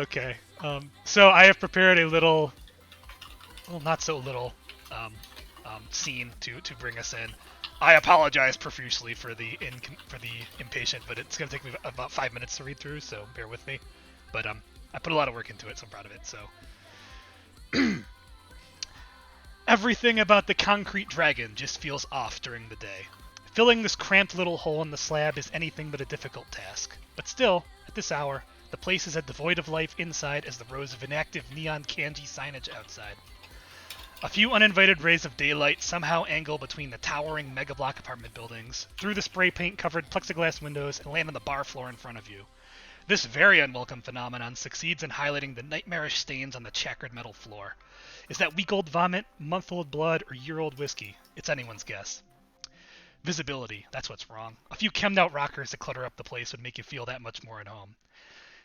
Okay. So I have prepared a little, well, not so little, um, scene to bring us in. I apologize profusely for for the impatient, but it's gonna take me about 5 minutes to read through, so bear with me. But I put a lot of work into it, so I'm proud of it. So everything about the concrete dragon just feels off during the day. Filling this cramped little hole in the slab is anything but a difficult task. But still, at this hour, the place is as devoid of life inside as the rows of inactive neon kanji signage outside. A few uninvited rays of daylight somehow angle between the towering mega block apartment buildings, through the spray paint covered plexiglass windows, and land on the bar floor in front of you. This very unwelcome phenomenon succeeds in highlighting the nightmarish stains on the checkered metal floor. Is that week-old vomit, month-old blood, or year-old whiskey? It's anyone's guess. Visibility, that's what's wrong. A few chemmed-out rockers to clutter up the place would make you feel that much more at home.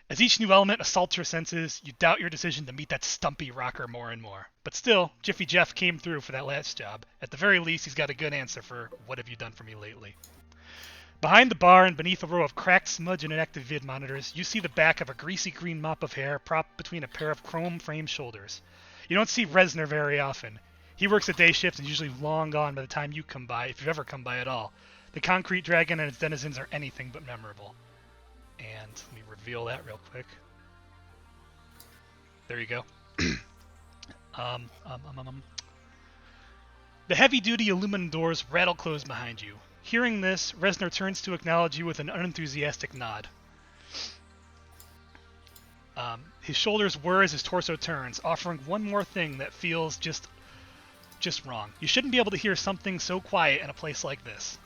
As each new element assaults your senses, you doubt your decision to meet that stumpy rocker more and more. But still, Jiffy Jeff came through for that last job. At the very least, he's got a good answer for, "What have you done for me lately?" Behind the bar and beneath a row of cracked smudge and inactive vid monitors, you see the back of a greasy green mop of hair propped between a pair of chrome-framed shoulders. You don't see Resner very often. He works a day shift and is usually long gone by the time you come by, if you've ever come by at all. The concrete dragon and its denizens are anything but memorable. And let me reveal that real quick. There you go. The heavy-duty aluminum doors rattle closed behind you. Hearing this, Resner turns to acknowledge you with an unenthusiastic nod. His shoulders whir as his torso turns, offering one more thing that feels just wrong. You shouldn't be able to hear something so quiet in a place like this.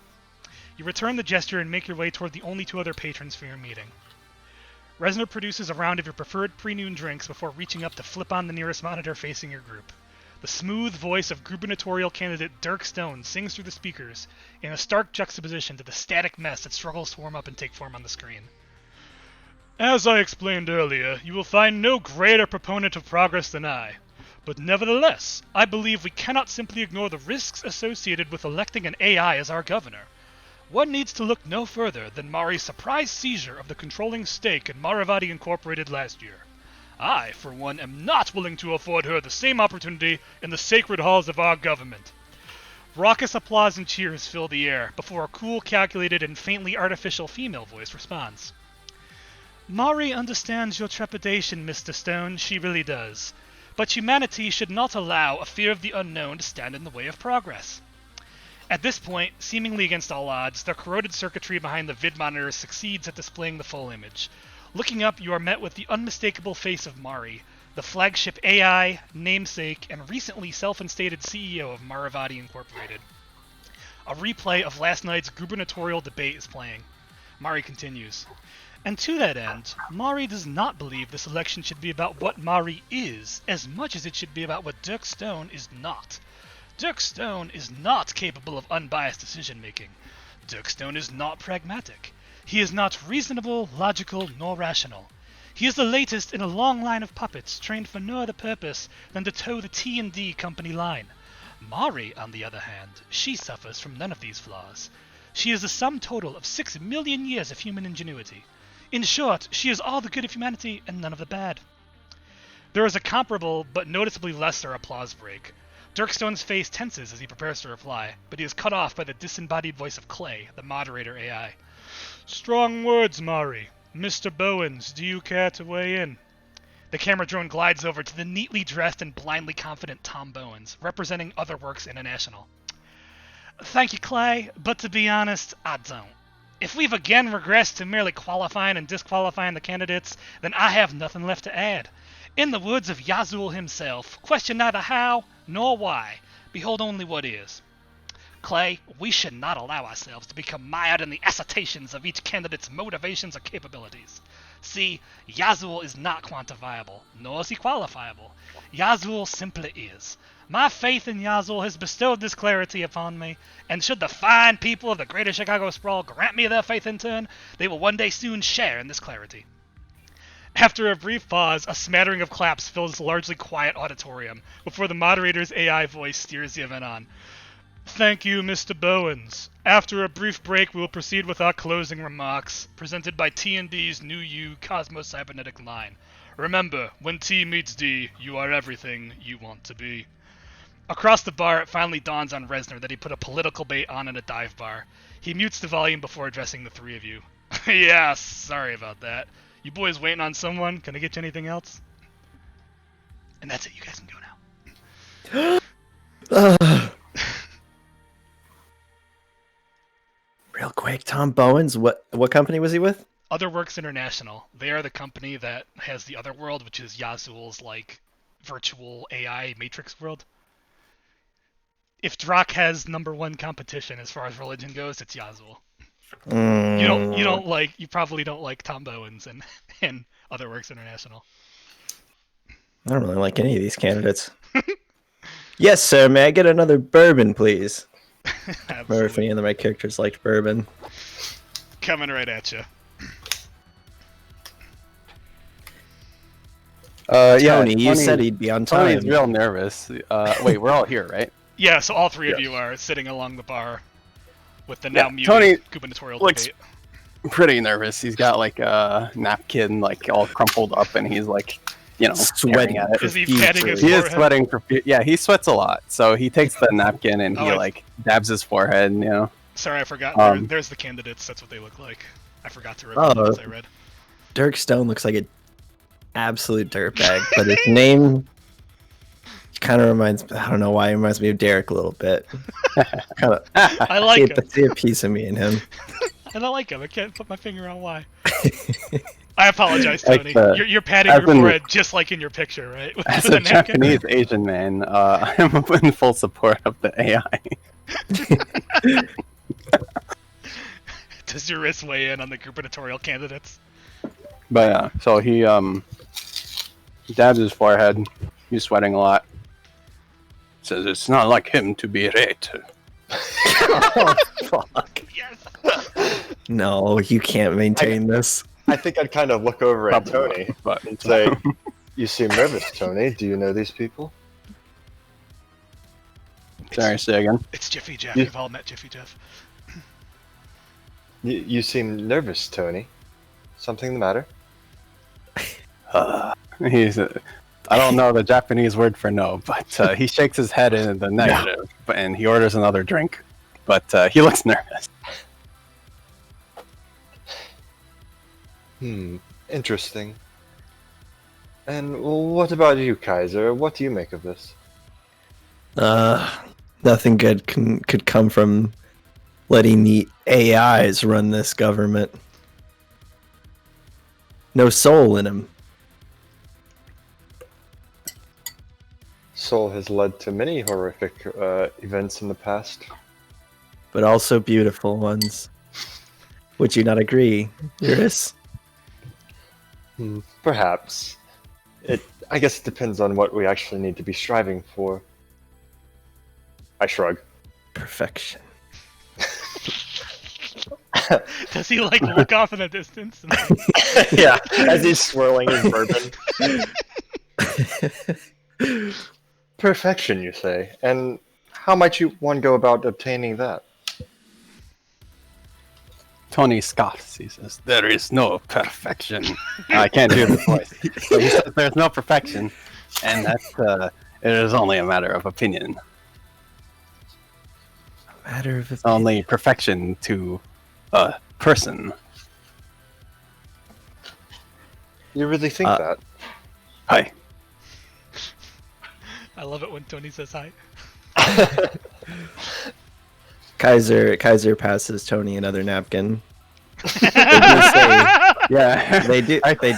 You return the gesture and make your way toward the only two other patrons for your meeting. Resner produces a round of your preferred pre-noon drinks before reaching up to flip on the nearest monitor facing your group. The smooth voice of gubernatorial candidate Dirk Stone sings through the speakers in a stark juxtaposition to the static mess that struggles to warm up and take form on the screen. As I explained earlier, you will find no greater proponent of progress than I. But nevertheless, I believe we cannot simply ignore the risks associated with electing an AI as our governor. One needs to look no further than Mari's surprise seizure of the controlling stake in Maravati Incorporated last year. I, for one, am not willing to afford her the same opportunity in the sacred halls of our government. Raucous applause and cheers fill the air before a cool, calculated, and faintly artificial female voice responds. Mari understands your trepidation, Mr. Stone, she really does. But humanity should not allow a fear of the unknown to stand in the way of progress. At this point, seemingly against all odds, the corroded circuitry behind the vid monitors succeeds at displaying the full image. Looking up, you are met with the unmistakable face of Mari, the flagship AI, namesake, and recently self-instated CEO of Maravati Incorporated. A replay of last night's gubernatorial debate is playing. Mari continues. And to that end, Mari does not believe this election should be about what Mari is, as much as it should be about what Dirk Stone is not. Dirk Stone is not capable of unbiased decision-making. Dirk Stone is not pragmatic. He is not reasonable, logical, nor rational. He is the latest in a long line of puppets trained for no other purpose than to toe the T&D company line. Mari, on the other hand, she suffers from none of these flaws. She is the sum total of 6 million years of human ingenuity. In short, she is all the good of humanity and none of the bad. There is a comparable but noticeably lesser applause break. Dirk Stone's face tenses as he prepares to reply, but he is cut off by the disembodied voice of Clay, the moderator AI. Strong words, Mari. Mr. Bowens, do you care to weigh in? The camera drone glides over to the neatly dressed and blindly confident Tom Bowens, representing Otherworks International. Thank you, Clay, but to be honest, I don't. If we've again regressed to merely qualifying and disqualifying the candidates, then I have nothing left to add. In the words of Yazul himself, question neither how nor why, behold only what is. Clay, we should not allow ourselves to become mired in the assertions of each candidate's motivations or capabilities. See, Yazul is not quantifiable, nor is he qualifiable. Yazul simply is. My faith in Yazul has bestowed this clarity upon me, and should the fine people of the Greater Chicago Sprawl grant me their faith in turn, they will one day soon share in this clarity. After a brief pause, a smattering of claps fills the largely quiet auditorium before the moderator's AI voice steers the event on. Thank you, Mr. Bowens. After a brief break, we will proceed with our closing remarks, presented by T&D's New You Cosmos Cybernetic Line. Remember, when T meets D, you are everything you want to be. Across the bar, it finally dawns on Resner that he put a political bait on in a dive bar. He mutes the volume before addressing the three of you. Yeah, sorry about that. You boys waiting on someone? Can I get you anything else? And that's it. You guys can go now. Real quick, Tom Bowens, what company was he with? Otherworks International. They are the company that has the Otherworld, which is Yazul's like virtual AI Matrix world. If Drak has #1 competition as far as religion goes, it's Yazul. You probably don't like Tom Bowens and Otherworks International. I don't really like any of these candidates. Yes, sir. May I get another bourbon, please? Remember if any of my characters liked bourbon? Coming right at you. Tony, you said he'd be on time. Tony's real nervous. Wait, we're all here, right? Yeah, so all three of you are sitting along the bar with the now muted Tony gubernatorial looks debate. pretty nervous. He's got like a napkin like all crumpled up, and he's like, sweating at it. Is he patting his He is forehead? sweating. Yeah, he sweats a lot. So he takes the napkin and he like dabs his forehead. Sorry, I forgot. There's the candidates. That's what they look like. I forgot to read the ones I read. Dirk Stone looks like an absolute dirtbag, but his name kind of reminds, I don't know why, it reminds me of Derek a little bit. I like him. See a piece of me in him. And I like him. I can't put my finger on why. I apologize, Like Tony. You're patting your forehead just like in your picture, right? As a Japanese Asian man, I'm in full support of the AI. Does your wrist weigh in on the gubernatorial candidates? But yeah, so he dabs his forehead. He's sweating a lot. Says it's not like him to be rate. Oh, fuck. Yes. No, you can't maintain this. I think I'd kind of look over at Tony and say, "You seem nervous, Tony. Do you know these people?" Sorry, say again. It's Jiffy Jeff. We've all met Jiffy Jeff. You seem nervous, Tony. Something the matter? I don't know the Japanese word for no, but he shakes his head in the negative, and he orders another drink. But he looks nervous. Interesting. And what about you, Kaiser? What do you make of this? Nothing good could come from letting the AIs run this government. No soul in them. Soul has led to many horrific events in the past. But also beautiful ones. Would you not agree, Eurus? Perhaps. I guess it depends on what we actually need to be striving for. I shrug. Perfection. Does he look off in the distance? Yeah, as he's swirling his bourbon. Perfection, you say? And how might one go about obtaining that? Tony scoffs. He says, "There is no perfection." I can't do the voice. So he says, "There's no perfection, and that it is only a matter of opinion. Matter of It's only perfection to a person." You really think that? Hi. I love it when Tony says hi. Kaiser passes Tony another napkin. They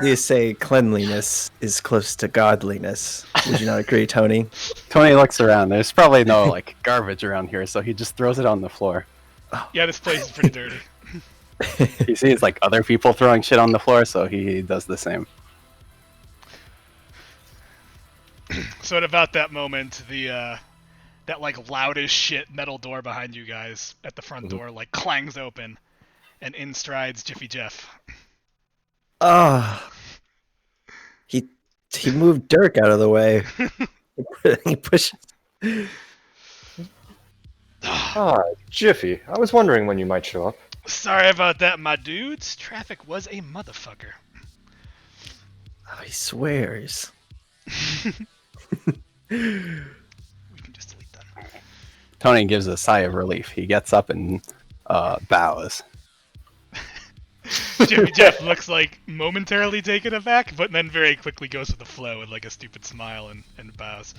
do say cleanliness is close to godliness. Would you not agree, Tony? Tony looks around. There's probably no garbage around here, so he just throws it on the floor. Yeah, this place is pretty dirty. He sees other people throwing shit on the floor, so he does the same. So at about that moment, that loud as shit metal door behind you guys at the front door clangs open, and in strides Jiffy Jeff. He moved Dirk out of the way. He pushes. Jiffy. I was wondering when you might show up. Sorry about that, my dudes. Traffic was a motherfucker. Oh, he swears. We can just delete that. Tony gives a sigh of relief. He gets up and bows. Jimmy Jeff looks like momentarily taken aback, but then very quickly goes with the flow with like a stupid smile and bows.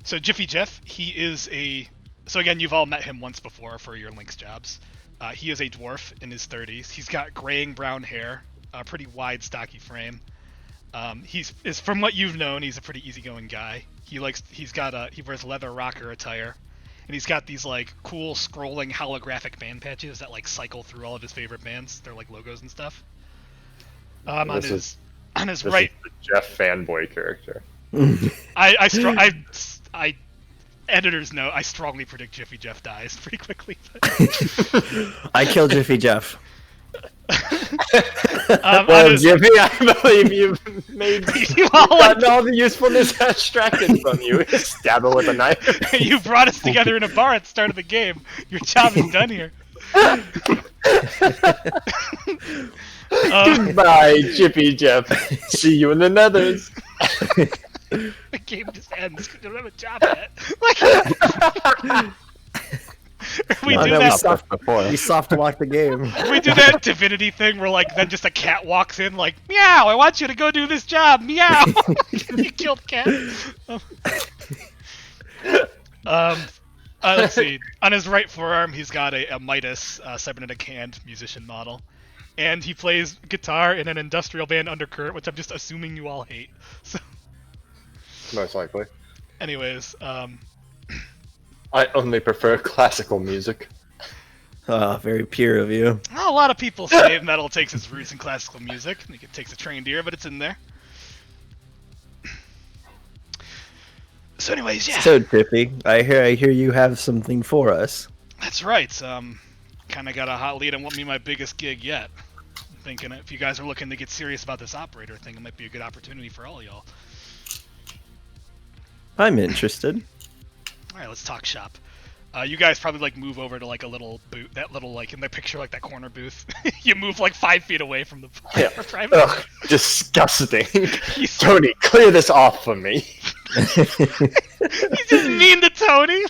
So Jiffy Jeff, he is a... So again, you've all met him once before for your Lynx jobs. He is a dwarf in his 30s. He's got graying brown hair, a pretty wide, stocky frame. Is from what you've known, he's a pretty easygoing guy. He wears leather rocker attire, and he's got these like cool scrolling holographic band patches that like cycle through all of his favorite bands. They're like logos and stuff. On his right, is the Jeff fanboy character. I editors know I strongly predict Jiffy Jeff dies pretty quickly. I killed Jiffy Jeff. Jiffy, I believe you've gotten all the usefulness extracted from you. Stab it with a knife. You brought us together in a bar at the start of the game. Your job is done here. Goodbye, Jiffy Jeff. See you in the nethers. The game just ends because you don't have a job yet. We soft locked the game. We do that divinity thing where like then just a cat walks in like, meow, I want you to go do this job, meow. You killed the cat. Let's see. On his right forearm he's got a Midas cybernetic hand musician model. And he plays guitar in an industrial band Undercurrent, which I'm just assuming you all hate. So most likely. Anyways, I only prefer classical music. Very pure of you. a lot of people say metal takes its roots in classical music. I think it takes a trained ear, but it's in there. So anyways, yeah. So Jiffy, I hear you have something for us. That's right. Kind of got a hot lead on what my biggest gig yet. I'm thinking if you guys are looking to get serious about this operator thing, it might be a good opportunity for all y'all. I'm interested. All right, let's talk shop. You guys probably like move over to like a little booth, that little like in the picture like that corner booth. You move like 5 feet away from the private. Ugh, disgusting. Tony, clear this off for me. He's just mean to Tony.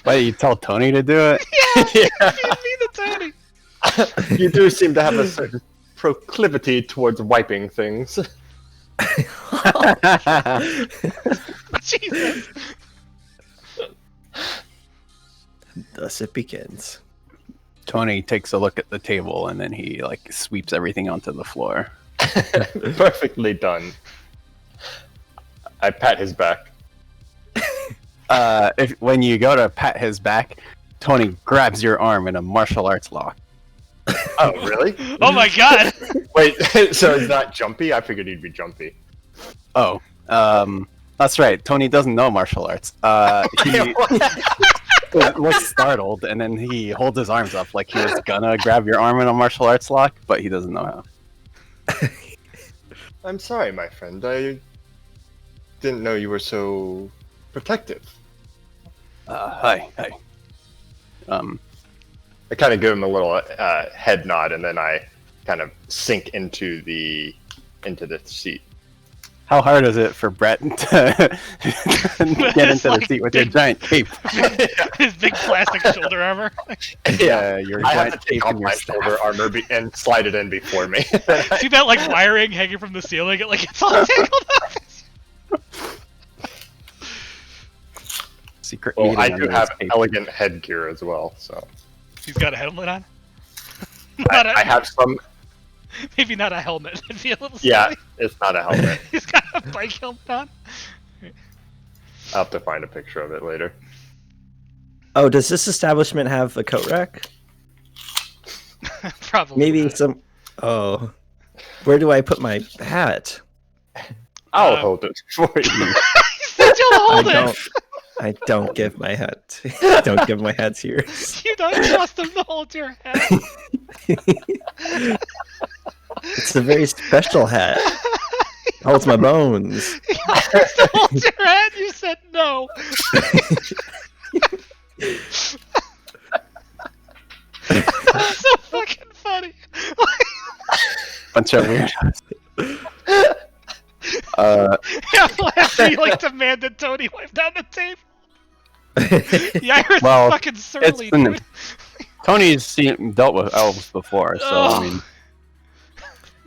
Wait, you tell Tony to do it? Yeah. He's mean to Tony. You do seem to have a certain proclivity towards wiping things. Jesus. Thus it begins. Tony takes a look at the table and then he like sweeps everything onto the floor. Perfectly done. I pat his back. When you go to pat his back, Tony grabs your arm in a martial arts lock. Oh, really? Oh my god. Wait, so it's not jumpy? I figured he'd be jumpy. Oh, that's right. Tony doesn't know martial arts. He looks startled, and then he holds his arms up like he was gonna grab your arm in a martial arts lock, but he doesn't know how. I'm sorry, my friend. I didn't know you were so protective. Hi. I kind of give him a little head nod, and then I kind of sink into the seat. How hard is it for Brett to get into the seat with your giant cape? His big plastic shoulder armor. Yeah, your I giant have to take cape off and your my staff. shoulder armor and slide it in before me. See that like wiring hanging from the ceiling? It's all tangled up. Secret Well, meeting I under do his have cape. elegant headgear as well, so He's got a helmet on. I have some. Maybe not a helmet. It'd be a little Yeah, silly. it's not a helmet. He's got a bike helmet on. I'll have to find a picture of it later. Oh, does this establishment have a coat rack? Probably. Maybe not. some. Oh, where do I put my hat? I'll hold it for you. He said you'll hold it. I don't give my hat. I don't give my hats here. You don't trust him to hold your hat. It's a very special hat. It holds my bones. You asked to hold your hat. You said no. That's so fucking funny. Bunch of weirdos. After you like demanded Tony wipe down the table. Yeah, Iris Well, is fucking surly, been- dude. Tony's dealt with elves before, so I mean,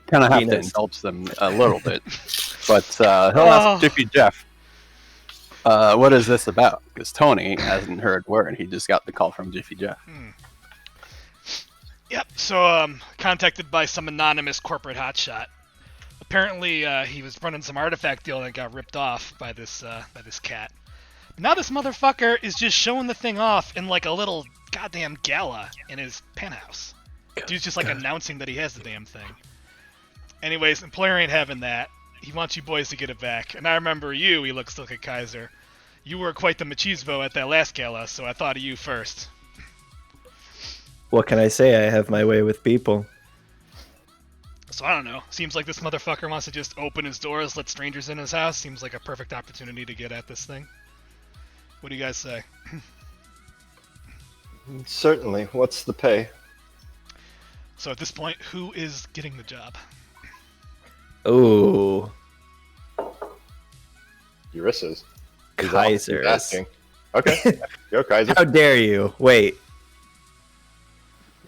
kind of have to Penis. indulge them a little bit. But he'll ask Jiffy Jeff, what is this about? Because Tony hasn't heard word. He just got the call from Jiffy Jeff. Yep. So, contacted by some anonymous corporate hotshot. Apparently, he was running some artifact deal that got ripped off by this cat. But now this motherfucker is just showing the thing off in like a little goddamn gala in his penthouse. Dude's just like announcing that he has the damn thing. Anyways, employer ain't having that. He wants you boys to get it back. And I remember you, he looks like a Kaiser. You were quite the machismo at that last gala, so I thought of you first. What can I say? I have my way with people. So I don't know. Seems like this motherfucker wants to just open his doors, let strangers in his house. Seems like a perfect opportunity to get at this thing. What do you guys say? Certainly. What's the pay? So at this point, who is getting the job? Ooh, Eurissa's. He's Kaiser's. asking. Okay. Go, Kaiser. How dare you? Wait.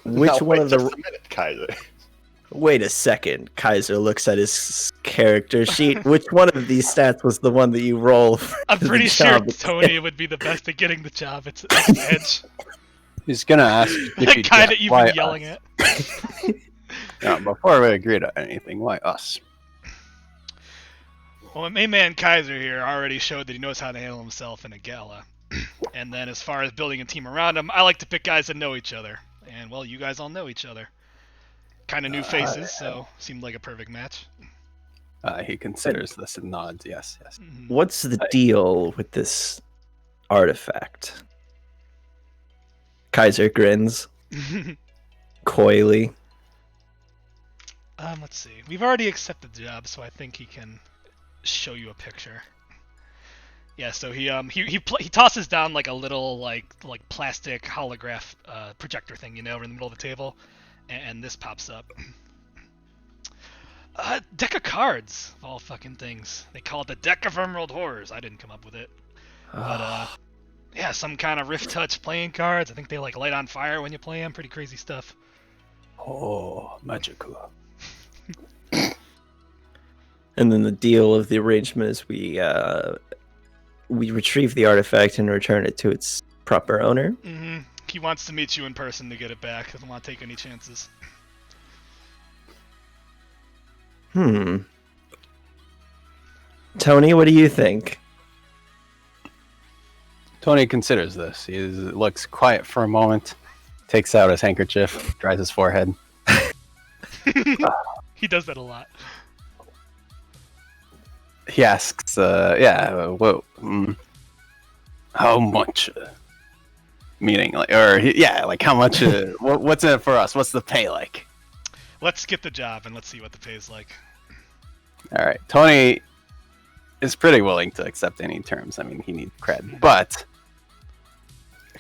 Which Now, one wait of the... just a minute, Kaiser. Wait a second. Kaiser looks at his character sheet. Which one of these stats was the one that you roll? I'm for the pretty sure job? Tony would be the best at getting the job. It's Edge. He's gonna ask That Jiffy guy Jeff, that you've why been yelling us? at. Yeah, before we agree to anything, why us? Well, my main man Kaiser here already showed that he knows how to handle himself in a gala. And then as far as building a team around him, I like to pick guys that know each other. And, well, you guys all know each other. Kind of new faces, so seemed like a perfect match. He considers this and nods. Yes. What's the deal with this artifact? Kaiser grins coyly. Let's see. We've already accepted the job, so I think he can show you a picture. Yeah, so he tosses down like a little like plastic holograph projector thing, in the middle of the table, and this pops up. Deck of cards, of all fucking things. They call it the Deck of Emerald Horrors. I didn't come up with it, but yeah, some kind of Rift Touch playing cards. I think they like light on fire when you play them. Pretty crazy stuff. Oh, magical. And then the deal of the arrangement is we retrieve the artifact and return it to its proper owner. Mm-hmm. He wants to meet you in person to get it back. Doesn't want to take any chances. Tony, what do you think? Tony considers this. He looks quiet for a moment, takes out his handkerchief, dries his forehead. He does that a lot. He asks, how much? Meaning, like, how much? What's in it for us? What's the pay like? Let's get the job and let's see what the pay's like. All right, Tony is pretty willing to accept any terms. I mean, he needs cred, but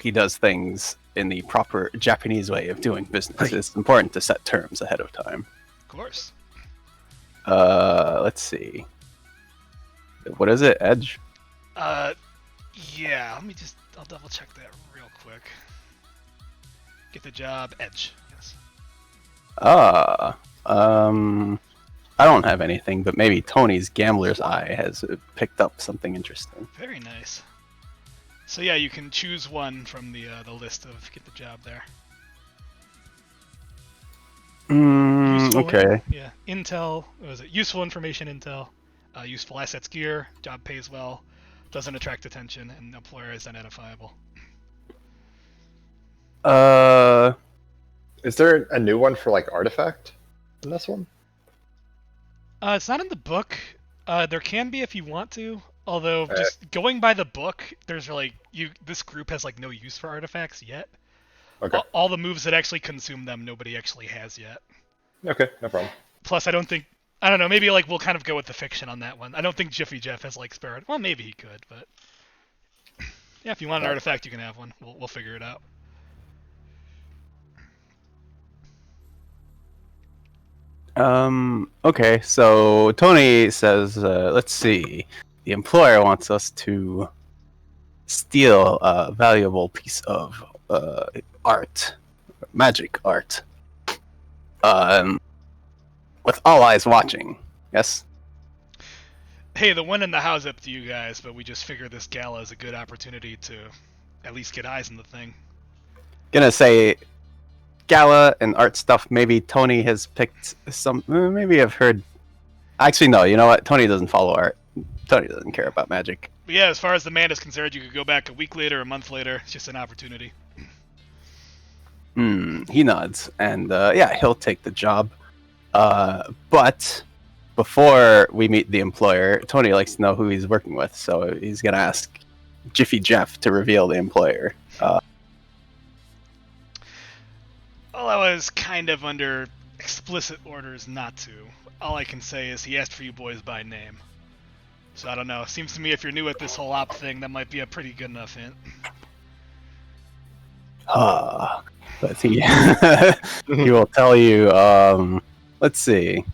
he does things in the proper Japanese way of doing business. It's important to set terms ahead of time. Of course. Let's see. What is it, Edge? Yeah, I'll double check that real quick. Get the job, Edge. Yes. I don't have anything, but maybe Tony's gambler's eye has picked up something interesting. Very nice. So yeah, you can choose one from the list of get the job there. Okay. Yeah, intel. What was it? Useful information intel. Useful assets gear. Job pays well. Doesn't attract attention, and employer is identifiable. Is there a new one for like artifact in this one? It's not in the book. There can be if you want to. Although just going by the book, there's like this group has like no use for artifacts yet. Okay. All the moves that actually consume them, nobody actually has yet. Okay, no problem. Plus, I don't know, maybe like we'll kind of go with the fiction on that one. I don't think Jiffy Jeff has like spared. Well, maybe he could, but yeah, if you want an artifact, you can have one. We'll figure it out. Okay, so Tony says, let's see. The employer wants us to steal a valuable piece of art, magic art, um, with all eyes watching. Yes? Hey, the one in the house up to you guys, but we just figure this gala is a good opportunity to at least get eyes on the thing. Gonna say gala and art stuff. Maybe Tony has picked some. Maybe I've heard. Actually, no. You know what? Tony doesn't follow art. Tony doesn't care about magic. But yeah, as far as the man is concerned, you could go back a week later, a month later. It's just an opportunity. He nods, and yeah, he'll take the job. But before we meet the employer, Tony likes to know who he's working with, so he's gonna ask Jiffy Jeff to reveal the employer. Well, I was kind of under explicit orders not to. All I can say is he asked for you boys by name. So I don't know. Seems to me if you're new at this whole op thing, that might be a pretty good enough hint. But he he will tell you. Let's see.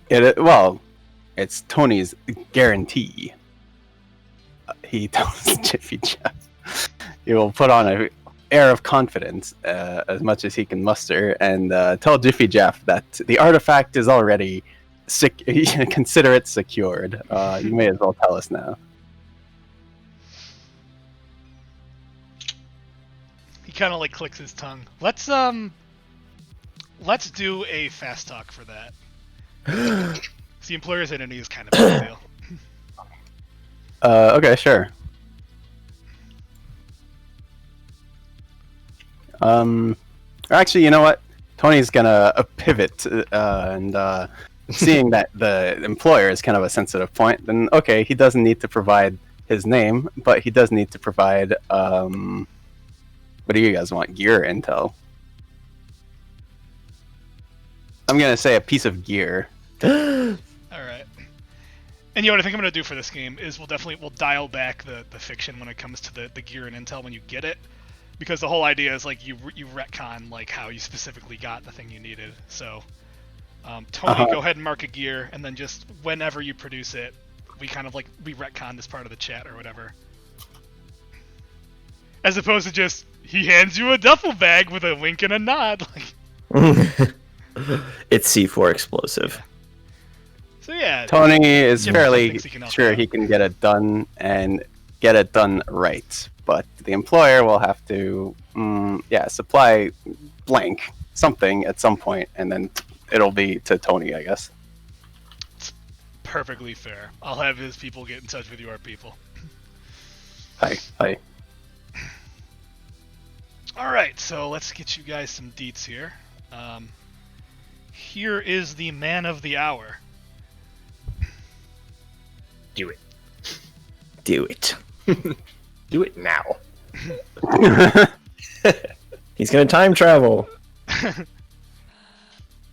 Well, it's Tony's guarantee. He tells Jiffy Jeff. He will put on a air of confidence as much as he can muster, and tell Jiffy Jeff that the artifact is already consider it secured. You may as well tell us now. He kind of like clicks his tongue. Let's do a fast talk for that. The employer's identity is kind of a big deal. Okay, sure. Actually, you know what? Tony's gonna pivot and seeing that the employer is kind of a sensitive point, then okay, he doesn't need to provide his name, but he does need to provide what do you guys want? Gear intel. I'm gonna say a piece of gear. Alright. And you know what I think I'm gonna do for this game is we'll dial back the fiction when it comes to the gear and intel when you get it. Because the whole idea is like you retcon like how you specifically got the thing you needed. So Tony, go ahead and mark a gear, and then just whenever you produce it, we kind of like we retcon this part of the chat or whatever. As opposed to just he hands you a duffel bag with a wink and a nod. Like It's C4 explosive. So yeah, Tony is Jim fairly thinks he can help sure out. he can get it done and get it done right, but the employer will have to, supply blank something at some point, and then it'll be to Tony, I guess. It's perfectly fair. I'll have his people get in touch with your people. Hi. Alright, so let's get you guys some deets here. Here is the man of the hour. Do it. Do it. Do it now. He's gonna time travel.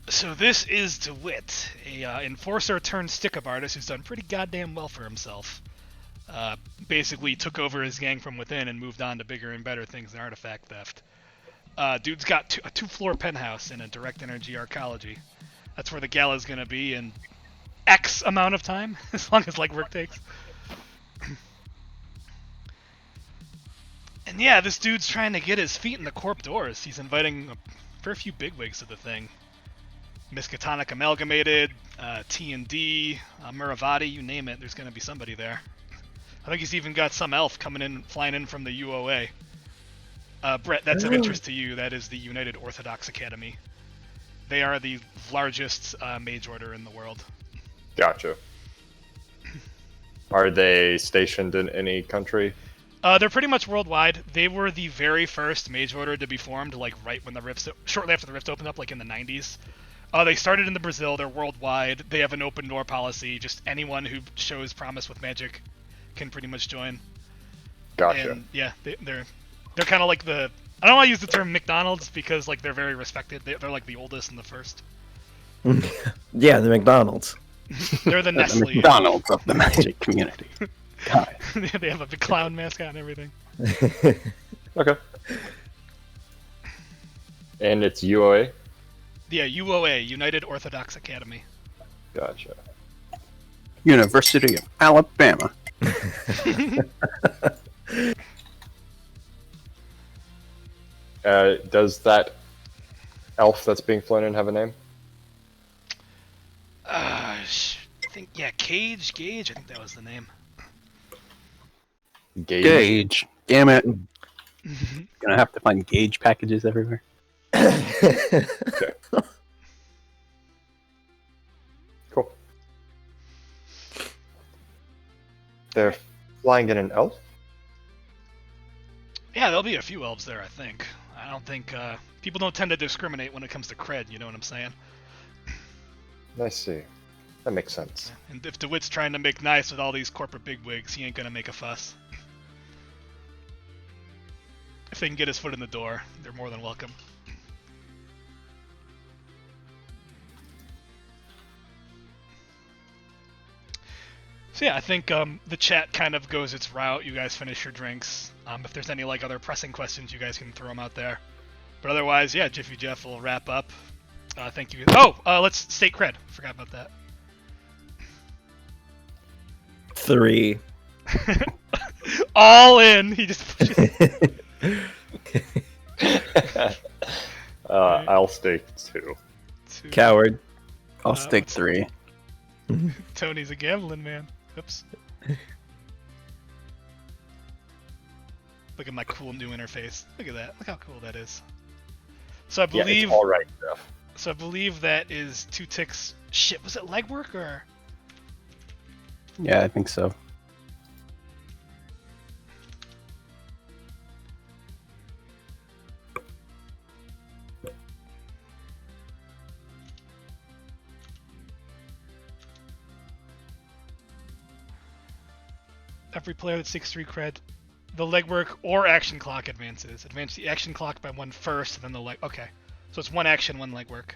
So this is DeWitt, a enforcer turned stick-up artist who's done pretty goddamn well for himself. Basically took over his gang from within and moved on to bigger and better things than artifact theft. Dude's got a two-floor penthouse in a direct energy arcology. That's where the gala's gonna be in X amount of time, as long as legwork takes. And yeah, this dude's trying to get his feet in the corp doors. He's inviting a fair few bigwigs to the thing. Miskatonic Amalgamated, T&D, Muravati, you name it, there's gonna be somebody there. I think he's even got some elf flying in from the UOA. Brett, that's of interest to you. That is the United Orthodox Academy. They are the largest mage order in the world. Gotcha. Are they stationed in any country? They're pretty much worldwide. They were the very first mage order to be formed, like right when the rifts, shortly after the rift opened up, like in the 90s. They started in the Brazil. They're worldwide. They have an open door policy. Just anyone who shows promise with magic can pretty much join. Gotcha. And yeah, they're kind of like the. I don't want to use the term McDonald's because like they're very respected. They're like the oldest and the first. Yeah, the McDonald's. They're the Nestle. The McDonald's of the magic community. God. They have a big clown mascot and everything. Okay. And it's UOA? Yeah, UOA, United Orthodox Academy. Gotcha. University of Alabama. Does that elf that's being flown in have a name? I think, yeah, Gage, I think that was the name. Gauge. Damn it. Gonna have to find gauge packages everywhere. Okay. Cool. They're flying in an elf? Yeah, there'll be a few elves there, I think. I don't think, people don't tend to discriminate when it comes to cred, you know what I'm saying? I see. That makes sense. And if DeWitt's trying to make nice with all these corporate bigwigs, he ain't gonna make a fuss. If they can get his foot in the door, they're more than welcome. So yeah, I think the chat kind of goes its route. You guys finish your drinks. If there's any like other pressing questions, you guys can throw them out there. But otherwise, yeah, Jiffy Jeff will wrap up. Thank you. Oh, let's state cred. Forgot about that. 3. All in. He just pushes. I'll stake 2. Coward. I'll stick 3. Tony's a gambling man. Oops. Look at my cool new interface. Look at that. Look how cool that is. So I Yeah, believe. it's all right, Jeff. So I believe that is 2 ticks. Shit, was it legwork or? Yeah, I think so. Every player that takes 3 cred, the legwork or action clock advances. Advance the action clock by 1 first, and then the leg. Okay, so it's 1 action, 1 legwork.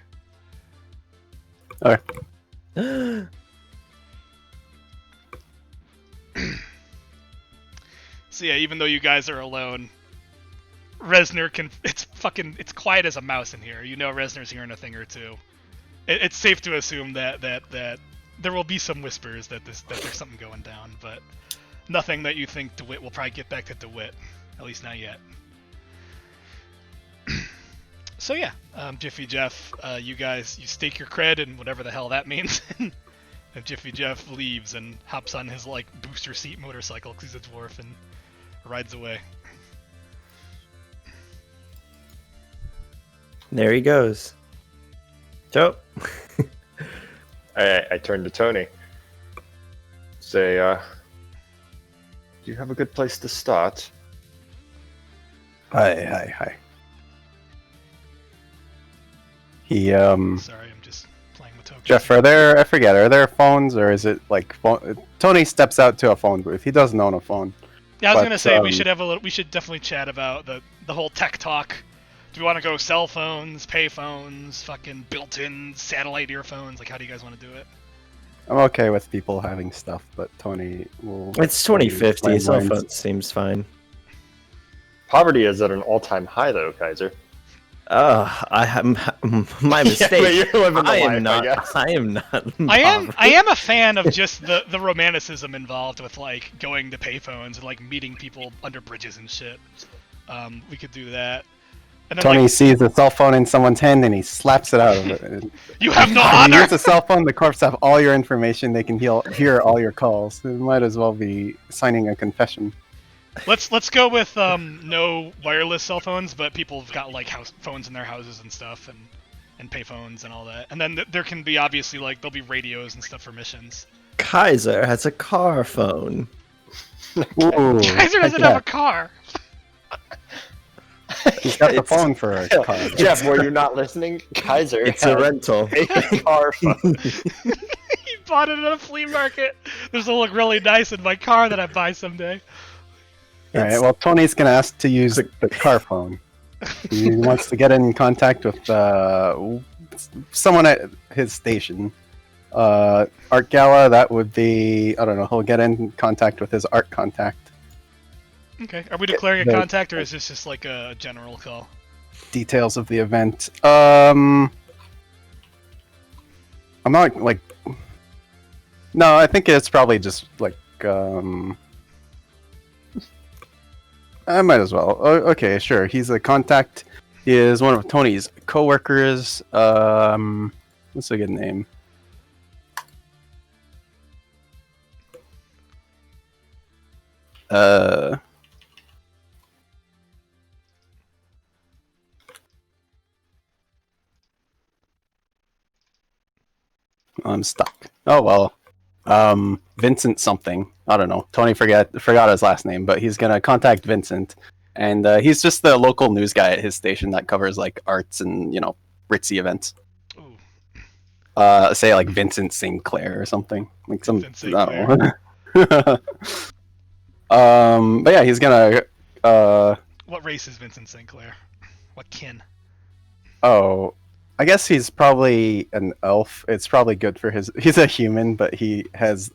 Okay. So yeah, even though you guys are alone, Resner can. It's quiet as a mouse in here. You know, Resner's hearing a thing or two. It's safe to assume that there will be some whispers that there's something going down, but nothing that you think DeWitt will probably get back to DeWitt. At least not yet. So yeah, Jiffy Jeff, you guys, you stake your cred and whatever the hell that means. And Jiffy Jeff leaves and hops on his like booster seat motorcycle because he's a dwarf and rides away. There he goes. So, I turn to Tony. Say, do you have a good place to start? Hi. He, Sorry, I'm just playing with tokens. Jeff, are there phones, or is it like phone? Tony steps out to a phone booth. He doesn't own a phone. Yeah, I was but, gonna say we should definitely chat about the whole tech talk. Do we want to go cell phones, pay phones, fucking built-in satellite earphones? Like, how do you guys want to do it? I'm okay with people having stuff, but Tony will... it's 2050. Cell landlines. phone seems fine. Poverty is at an all-time high, though, Kaiser. I am my mistake. Yeah, but you're living the I life, am not. I guess. I am not. I am a fan of just the romanticism involved with like going to payphones and like meeting people under bridges and shit. We could do that. And then, Tony like, sees a cell phone in someone's hand and he slaps it out of it. you have no When you honor. use a cell phone, the corpse have all your information. They can hear all your calls. It might as well be signing a confession. Let's go with no wireless cell phones, but people have got like house phones in their houses and stuff, and pay phones and all that. And then there can be obviously like there'll be radios and stuff for missions. Kaiser has a car phone. Ooh, Kaiser doesn't have a car. He's got the phone for a car. Jeff, were you not listening? Kaiser It's has a rental. a car phone. He bought it at a flea market. This will look really nice in my car that I buy someday. All right. Well, Tony's gonna ask to use the car phone. He wants to get in contact with someone at his station. Art Gala. That would be. I don't know. He'll get in contact with his art contact. Okay. Are we declaring a contact, or is this just like a general call? Details of the event. I'm not like. No, I think it's probably just like. I might as well. Okay, sure. He's a contact. He is one of Tony's coworkers. What's a good name? I'm stuck. Oh well. Vincent something. I don't know. Tony forgot his last name, but he's gonna contact Vincent, and he's just the local news guy at his station that covers like arts and ritzy events. Ooh. Say like Vincent Sinclair or something. Like some. Vincent I don't know. But yeah, he's gonna. What race is Vincent Sinclair? What kin? Oh, I guess he's probably an elf. It's probably good for his. He's a human, but he has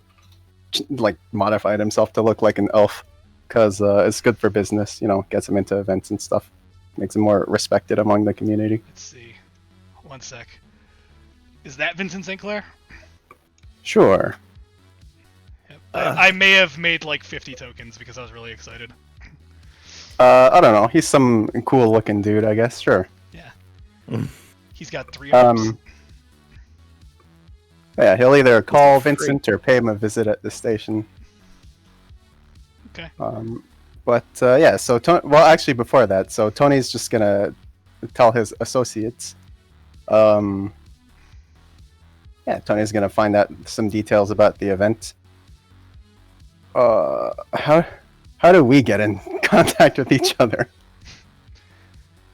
like modified himself to look like an elf because it's good for business. Gets him into events and stuff. Makes him more respected among the community. Let's see. One sec. Is that Vincent Sinclair? Sure. Yep. I may have made like 50 tokens because I was really excited. I don't know. He's some cool looking dude, I guess. Sure. Yeah. He's got 3 arms. Yeah, he'll either call Vincent or pay him a visit at the station. Okay. But yeah, so well, actually, before that, so Tony's just gonna tell his associates. Yeah, Tony's gonna find out some details about the event. How do we get in contact with each other?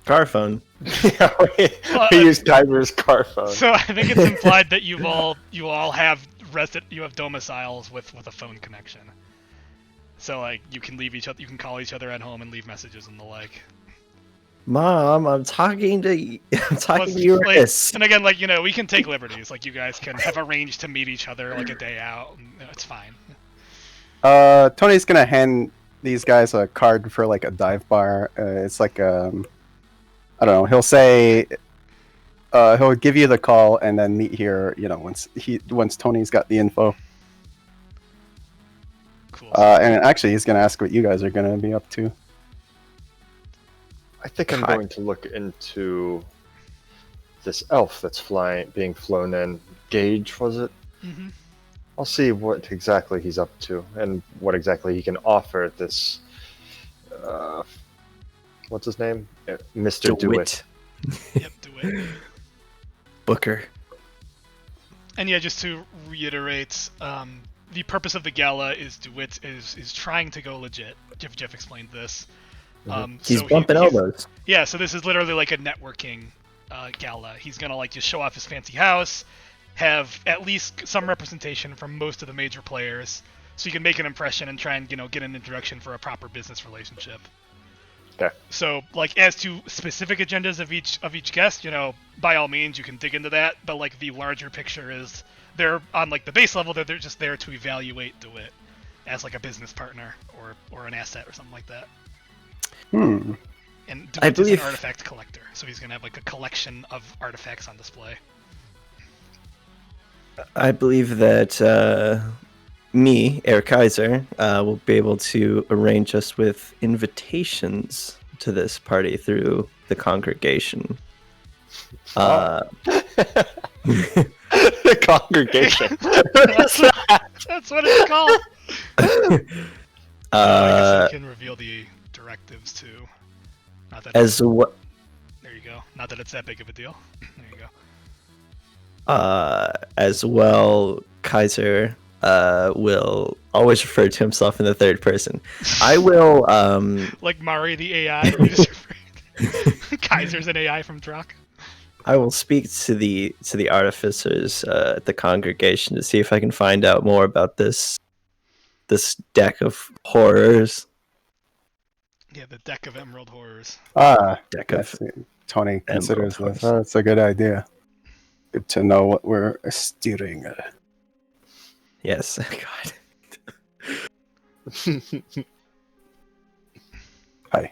Car phone. Yeah, we use Kyber's car phone. So I think it's implied that you all have domiciles with a phone connection. So like you can call each other at home and leave messages and the like. Mom, I'm talking to you. Like, and again, like we can take liberties. Like you guys can have arranged to meet each other like a day out. It's fine. Tony's gonna hand these guys a card for like a dive bar. It's like I don't know. He'll say he'll give you the call and then meet here. Once Tony's got the info. Cool. And actually, he's gonna ask what you guys are gonna be up to. I think I'm going to look into this elf that's being flown in. Gage, was it? Mm-hmm. I'll see what exactly he's up to and what exactly he can offer this. What's his name? Mr. DeWitt. Yep, DeWitt. Booker. And yeah, just to reiterate, the purpose of the gala is DeWitt is trying to go legit. Jeff explained this. He's bumping elbows. Yeah, so this is literally like a networking gala. He's gonna like just show off his fancy house, have at least some representation from most of the major players, so you can make an impression and try and get an introduction for a proper business relationship. Okay. So, like, as to specific agendas of each guest, by all means, you can dig into that. But like, the larger picture is they're on like the base level. They're just there to evaluate DeWitt as like a business partner or an asset or something like that. And DeWitt is an artifact collector, so he's gonna have like a collection of artifacts on display. I believe that me, Eric Kaiser, will be able to arrange us with invitations to this party through the congregation. The congregation. That's what it's called. I guess I can reveal the directives too. Not that as what? There you go. Not that it's that big of a deal. There you go. As well, Kaiser will always refer to himself in the third person. I will like Mari the AI. We just Kaiser's an AI from Drock. I will speak to the artificers at the congregation to see if I can find out more about this deck of horrors. Yeah, the deck of emerald horrors. Deck of Tony considers horrors. this. Oh, it's a good idea. Good to know what we're steering. Yes, God. Hi.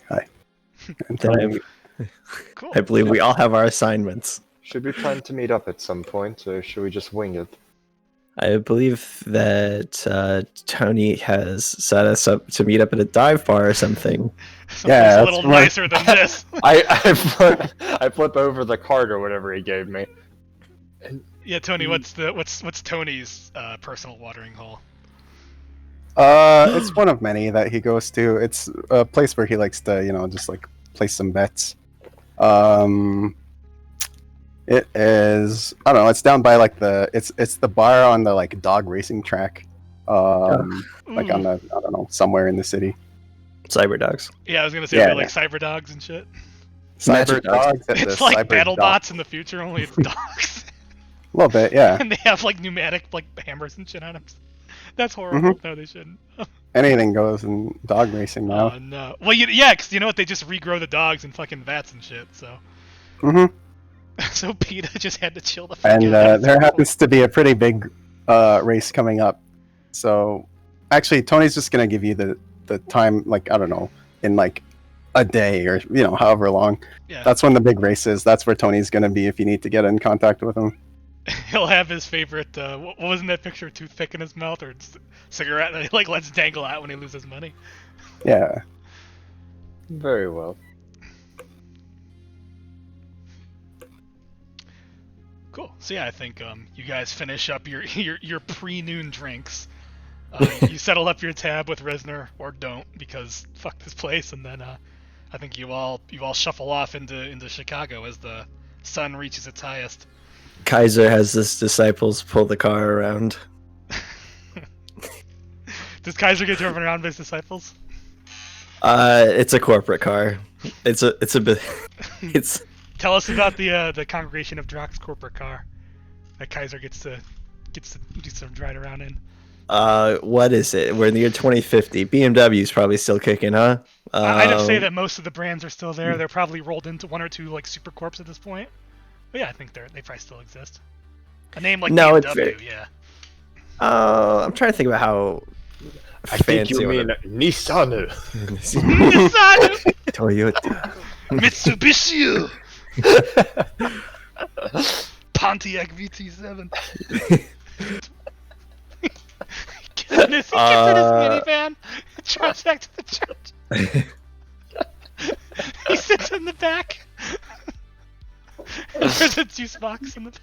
And Then Tony, Cool. I believe we all have our assignments. Should we plan to meet up at some point, or should we just wing it? I believe that Tony has set us up to meet up at a dive bar or something. Someplace Yeah, a that's little right. nicer than this. I flip over the card or whatever he gave me. Yeah, Tony, what's Tony's personal watering hole? It's one of many that he goes to. It's a place where he likes to, just like place some bets. It is, I don't know, it's down by like it's the bar on the like dog racing track. Like on the, I don't know, somewhere in the city. Cyber dogs. Yeah, I was gonna say Yeah, they're like cyber dogs and shit. Cyber Magic dogs. dogs. at It's the like cyber battle dog- bots in the future, only it's dogs. A little bit, yeah. And they have like pneumatic like hammers and shit on them. That's horrible. No, they shouldn't. Anything goes in dog racing now. Oh no. Well, yeah, because you know what? They just regrow the dogs in fucking vats and shit. So, so PETA just had to chill the fuck And out. there happens to be a pretty big race coming up. So, actually, Tony's just gonna give you the time, like, I don't know, in like a day or however long. Yeah. That's when the big race is. That's where Tony's gonna be if you need to get in contact with him. He'll have his favorite. What wasn't that picture? Of toothpick in his mouth or cigarette that he like lets dangle out when he loses money. Yeah. Very well. Cool. So yeah, I think you guys finish up your pre-noon drinks. You settle up your tab with Resner, or don't, because fuck this place, and then I think you all shuffle off into Chicago as the sun reaches its highest. Kaiser has his disciples pull the car around. Does Kaiser get driven around by his disciples? It's a corporate car. It's a bit. It's. Tell us about the Congregation of Drock's corporate car that Kaiser gets to do some ride around in. What is it? We're in the year 2050. BMW's probably still kicking, huh? I'd have to say that most of the brands are still there. They're probably rolled into one or two like super corps at this point. But yeah, I think they probably still exist. A name like No, BMW, it's very- yeah. I'm trying to think about how. I think you fancy mean Nissan. Nissan! Toyota. Mitsubishi! Pontiac VT7. Get in his minivan, drives back to the church. He sits in the back. There's a juice box in the back.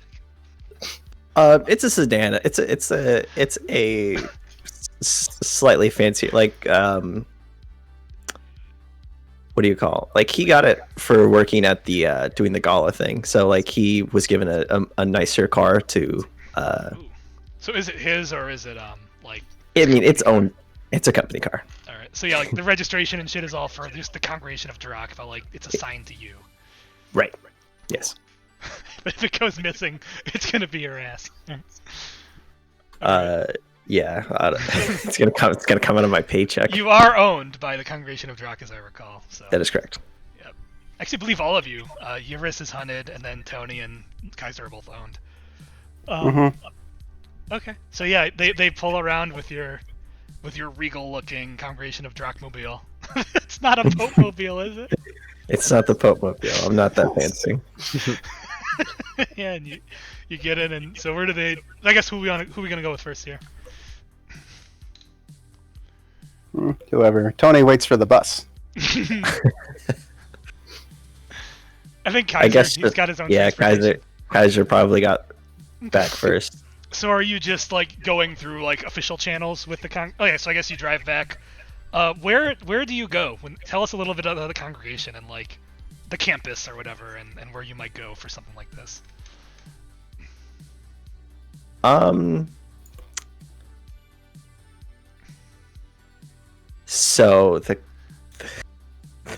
It's a sedan. It's a slightly fancy, like what do you call? Like, he got it for working at the doing the gala thing. So like he was given a nicer car to. Ooh. So is it his or is it like? I mean, it's own. It's a company car. All right. So yeah, like the registration and shit is all for just the Congregation of Drock, but like it's assigned to you. Right. Yes. But if it goes missing, it's gonna be your ass. Yeah. It's gonna come. It's gonna come out of my paycheck. You are owned by the Congregation of Drock, as I recall. So. That is correct. Yep. I actually believe all of you. Eurus is hunted, and then Tony and Kaiser are both owned. Okay. So yeah, they pull around with your regal-looking Congregation of Drockmobile. It's not a Pope-mobile, is it? It's not the Pope Mobile. I'm not that fancy. Yeah, and you get in, and so where do they? I guess who we gonna go with first here? Whoever. Tony waits for the bus. I think Kaiser. I guess. He's got his own. Yeah, transportation. Kaiser probably got back first. So are you just like going through like official channels with the Okay, so I guess you drive back. Where do you go? Tell us a little bit about the congregation and like the campus or whatever, and where you might go for something like this. So the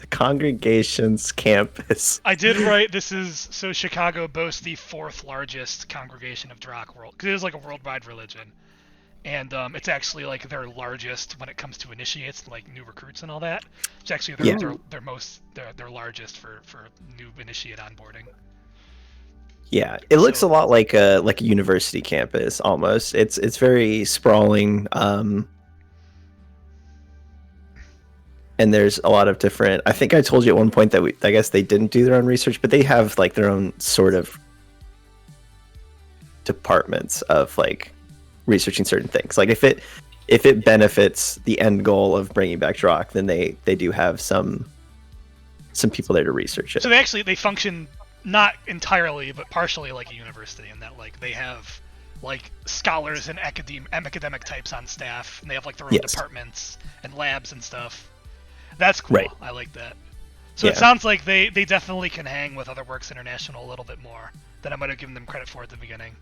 congregation's campus. I did write this is so Chicago boasts the fourth largest congregation of Drock world because it is like a worldwide religion, and it's actually like their largest when it comes to initiates, like new recruits and all that. It's actually their largest for new initiate onboarding. Yeah, it looks a lot like a university campus almost. It's very sprawling. And there's a lot of different. I think I told you at one point that I guess they didn't do their own research, but they have like their own sort of departments of like researching certain things. Like if it benefits the end goal of bringing back Drock, then they do have some people there to research it. So they function not entirely but partially like a university in that like they have like scholars and academic types on staff, and they have like their own departments and labs and stuff. That's cool. Right. I like that. So it sounds like they definitely can hang with Other Works International a little bit more than I might have given them credit for at the beginning.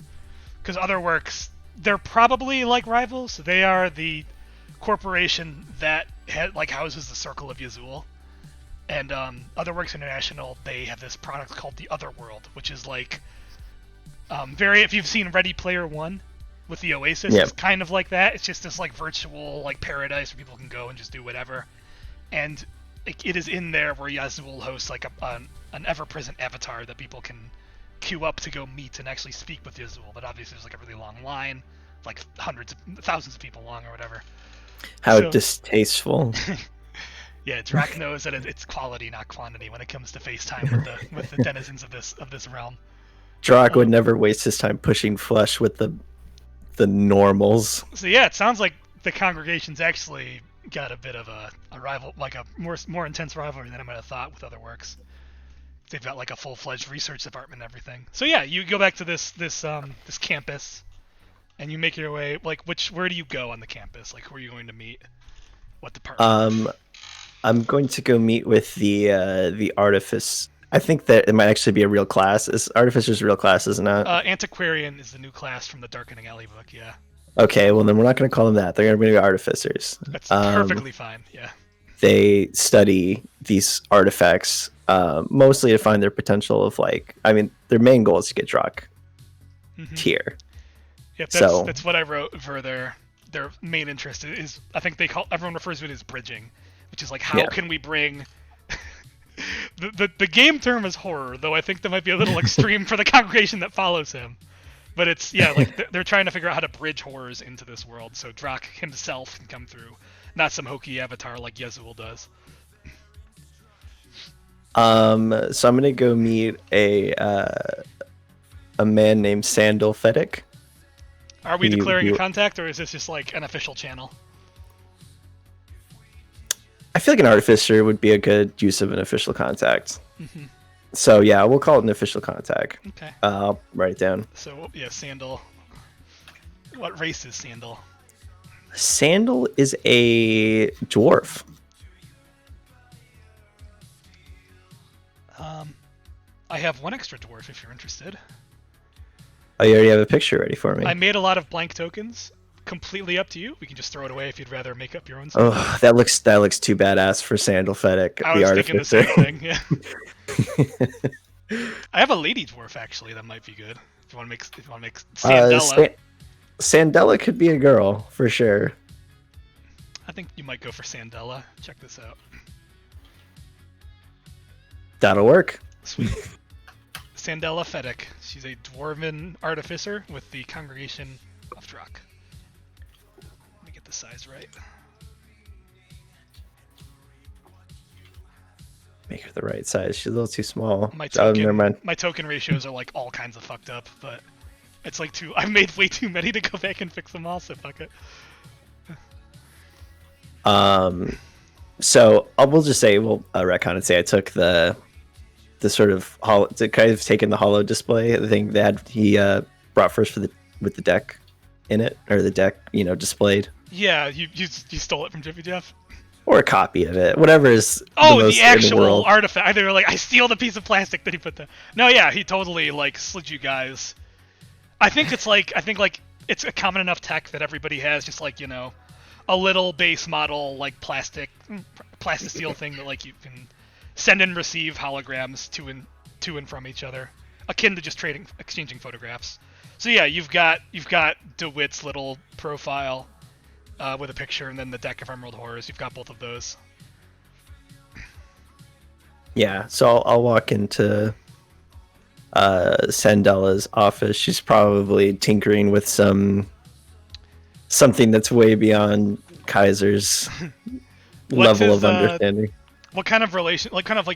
Because Other Works, they're probably like rivals. They are the corporation that houses the Circle of Yazul. And Other Works International, they have this product called the Otherworld, which is like if you've seen Ready Player One with the Oasis, it's kind of like that. It's just this like virtual like paradise where people can go and just do whatever. And it is in there where Yazul hosts like an ever-present avatar that people can queue up to go meet and actually speak with Yazul. But obviously there's like a really long line, like thousands of people long or whatever. How distasteful. Yeah, Drock knows that it's quality, not quantity, when it comes to FaceTime with the denizens of this realm. Drock would never waste his time pushing flesh with the normals. So yeah, it sounds like the congregation's actually got a bit of a rival, like a more intense rivalry than I might have thought with Other Works. They've got like a full-fledged research department and everything. So yeah, you go back to this campus, and you make your way. Like, where do you go on the campus? Like, who are you going to meet? What department? I'm going to go meet with the artifice. I think that it might actually be a real class. Artificer's a real class, isn't it? Antiquarian is the new class from the Darkening Alley book. Yeah. Okay, well then we're not going to call them that. They're going to be artificers. That's perfectly fine. Yeah. They study these artifacts mostly to find their potential of like. I mean, their main goal is to get Drock tier. Yeah, that's what I wrote for their main interest is. I think everyone refers to it as bridging, which is like how can we bring. The game term is horror, though I think that might be a little extreme for the congregation that follows him. But it's, like they're trying to figure out how to bridge horrors into this world, so Drock himself can come through, not some hokey avatar like Yazul does. So I'm gonna go meet a man named Sandal Fedek. Are we declaring a contact, or is this just like an official channel? I feel like an artificer would be a good use of an official contact. Mm-hmm. So yeah, we'll call it an official contact. Okay. I'll write it down. So yeah, Sandal. What race is Sandal? Sandal is a dwarf. I have one extra dwarf if you're interested. Oh, you already have a picture ready for me. I made a lot of blank tokens. Completely up to you. We can just throw it away if you'd rather make up your own stuff. Oh, that looks too badass for Sandal Fedek, I the was artificer. thinking the same thing, yeah. I have a lady dwarf actually that might be good. If you want to make Sandella. Sandella could be a girl for sure. I think you might go for Sandella. Check this out. That'll work. Sweet. Sandella Fedek. She's a dwarven artificer with the Congregation of Drock. Let me get the size right. Make her the right size. She's a little too small. Never mind. My token ratios are like all kinds of fucked up, but it's like I've made way too many to go back and fix them all, so fuck it. So we'll just say we'll retcon and say I took the sort of kind of taken the hollow display, the thing that he brought first with the deck in it, or the deck displayed. Yeah, you stole it from Jiffy Jeff. Or a copy of it, whatever is. The actual artifact. They were like, I steal the piece of plastic that he put there. No, yeah, he totally like slid you guys. I think it's it's a common enough tech that everybody has, just like a little base model like plasticine thing that like you can send and receive holograms to and from each other, akin to just exchanging photographs. So yeah, you've got DeWitt's little profile with a picture, and then the deck of Emerald Horrors. You've got both of those. Yeah, so I'll walk into Sandella's office. She's probably tinkering with something that's way beyond Kaiser's level of understanding. What kind of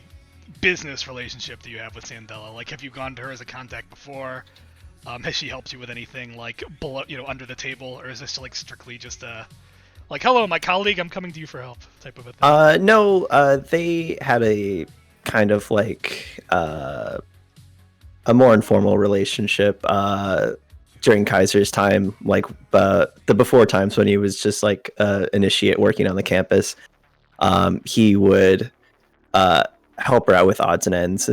business relationship do you have with Sandella? Like, have you gone to her as a contact before? Has she helped you with anything like below, under the table, or is this like strictly just like, hello, my colleague, I'm coming to you for help type of a thing? No, they had a kind of like a more informal relationship during Kaiser's time, like the before times when he was just like initiate working on the campus. He would help her out with odds and ends,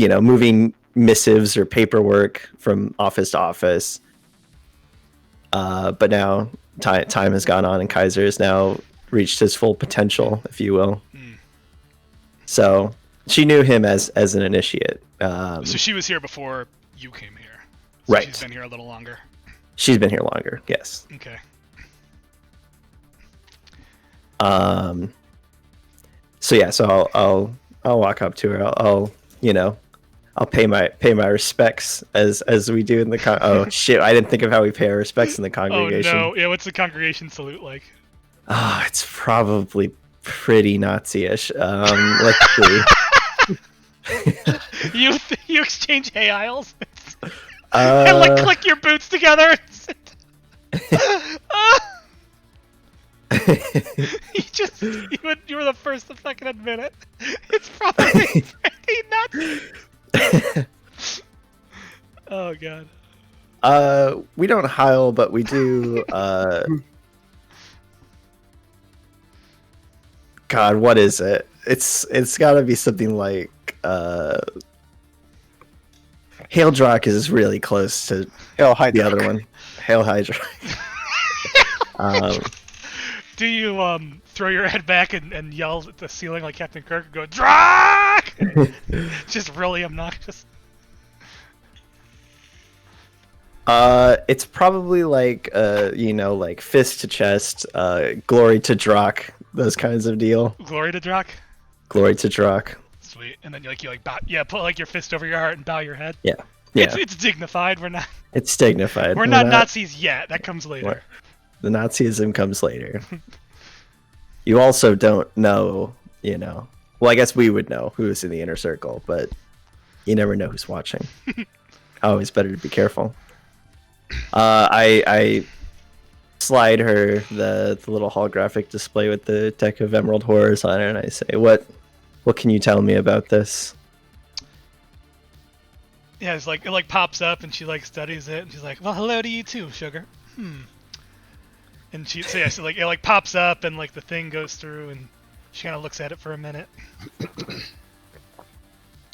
moving missives or paperwork from office to office. But now time has gone on, and Kaiser has now reached his full potential, if you will. So she knew him as an initiate. So she was here before you came here. So Right. She's been here a little longer. She's been here longer, yes. Okay. So yeah, so I'll walk up to her. I'll pay my respects as we do in the oh shit, I didn't think of how we pay our respects in the congregation. Oh no, yeah. What's the congregation salute like? It's probably pretty Nazi-ish. Let's see. You exchange hay aisles and like click your boots together. You were the first to fucking admit it. It's probably pretty nuts. Oh god. We don't heil, but we do. God, what is it? It's got to be something like Hail Drak is really close to Hail Hydra. the other one. Hail Hydra. Do you throw your head back and yell at the ceiling like Captain Kirk and go Drak? Just really obnoxious. It's probably like like fist to chest, glory to Drak, those kinds of deal. Glory to Drak. Glory to Drak. Sweet. And then you bow, put like your fist over your heart and bow your head. Yeah. Yeah. It's dignified. We're not. It's dignified. We're not Nazis yet. That comes later. The Nazism comes later. You also don't know, Well, I guess we would know who's in the inner circle, but you never know who's watching. Always better to be careful. I slide her the little holographic display with the deck of Emerald Horrors on it, and I say, "What can you tell me about this?" Yeah, it's like it pops up, and she like studies it, and she's like, "Well, hello to you too, sugar." And it pops up, and like the thing goes through, and she kind of looks at it for a minute.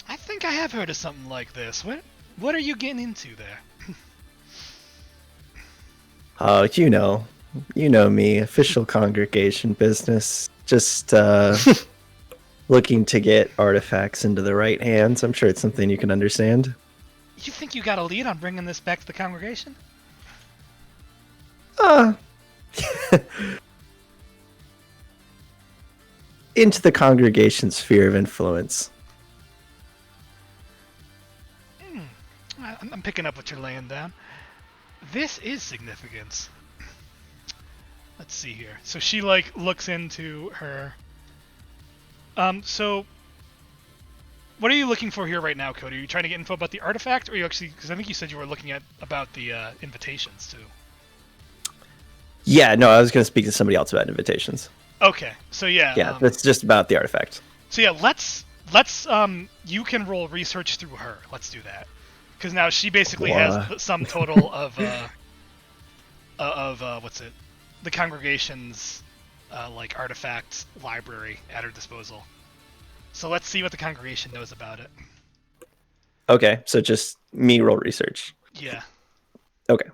I think I have heard of something like this. What are you getting into there? Oh, you know me, official congregation business. Just looking to get artifacts into the right hands. I'm sure it's something you can understand. You think you got a lead on bringing this back to the congregation? Into the congregation's sphere of influence. I'm picking up what you're laying down. This is significance. Let's see here. So she like looks into her. So what are you looking for here right now, Cody? Are you trying to get info about the artifact, or are you actually? Because I think you said you were looking at about the invitations too. Yeah, no, I was going to speak to somebody else about invitations. Okay, so yeah. Yeah, that's just about the artifact. So yeah, let's you can roll research through her. Let's do that, because now she basically has the sum total of what's it? The congregation's like artifact library at her disposal. So let's see what the congregation knows about it. Okay, so just me roll research. Yeah. Okay.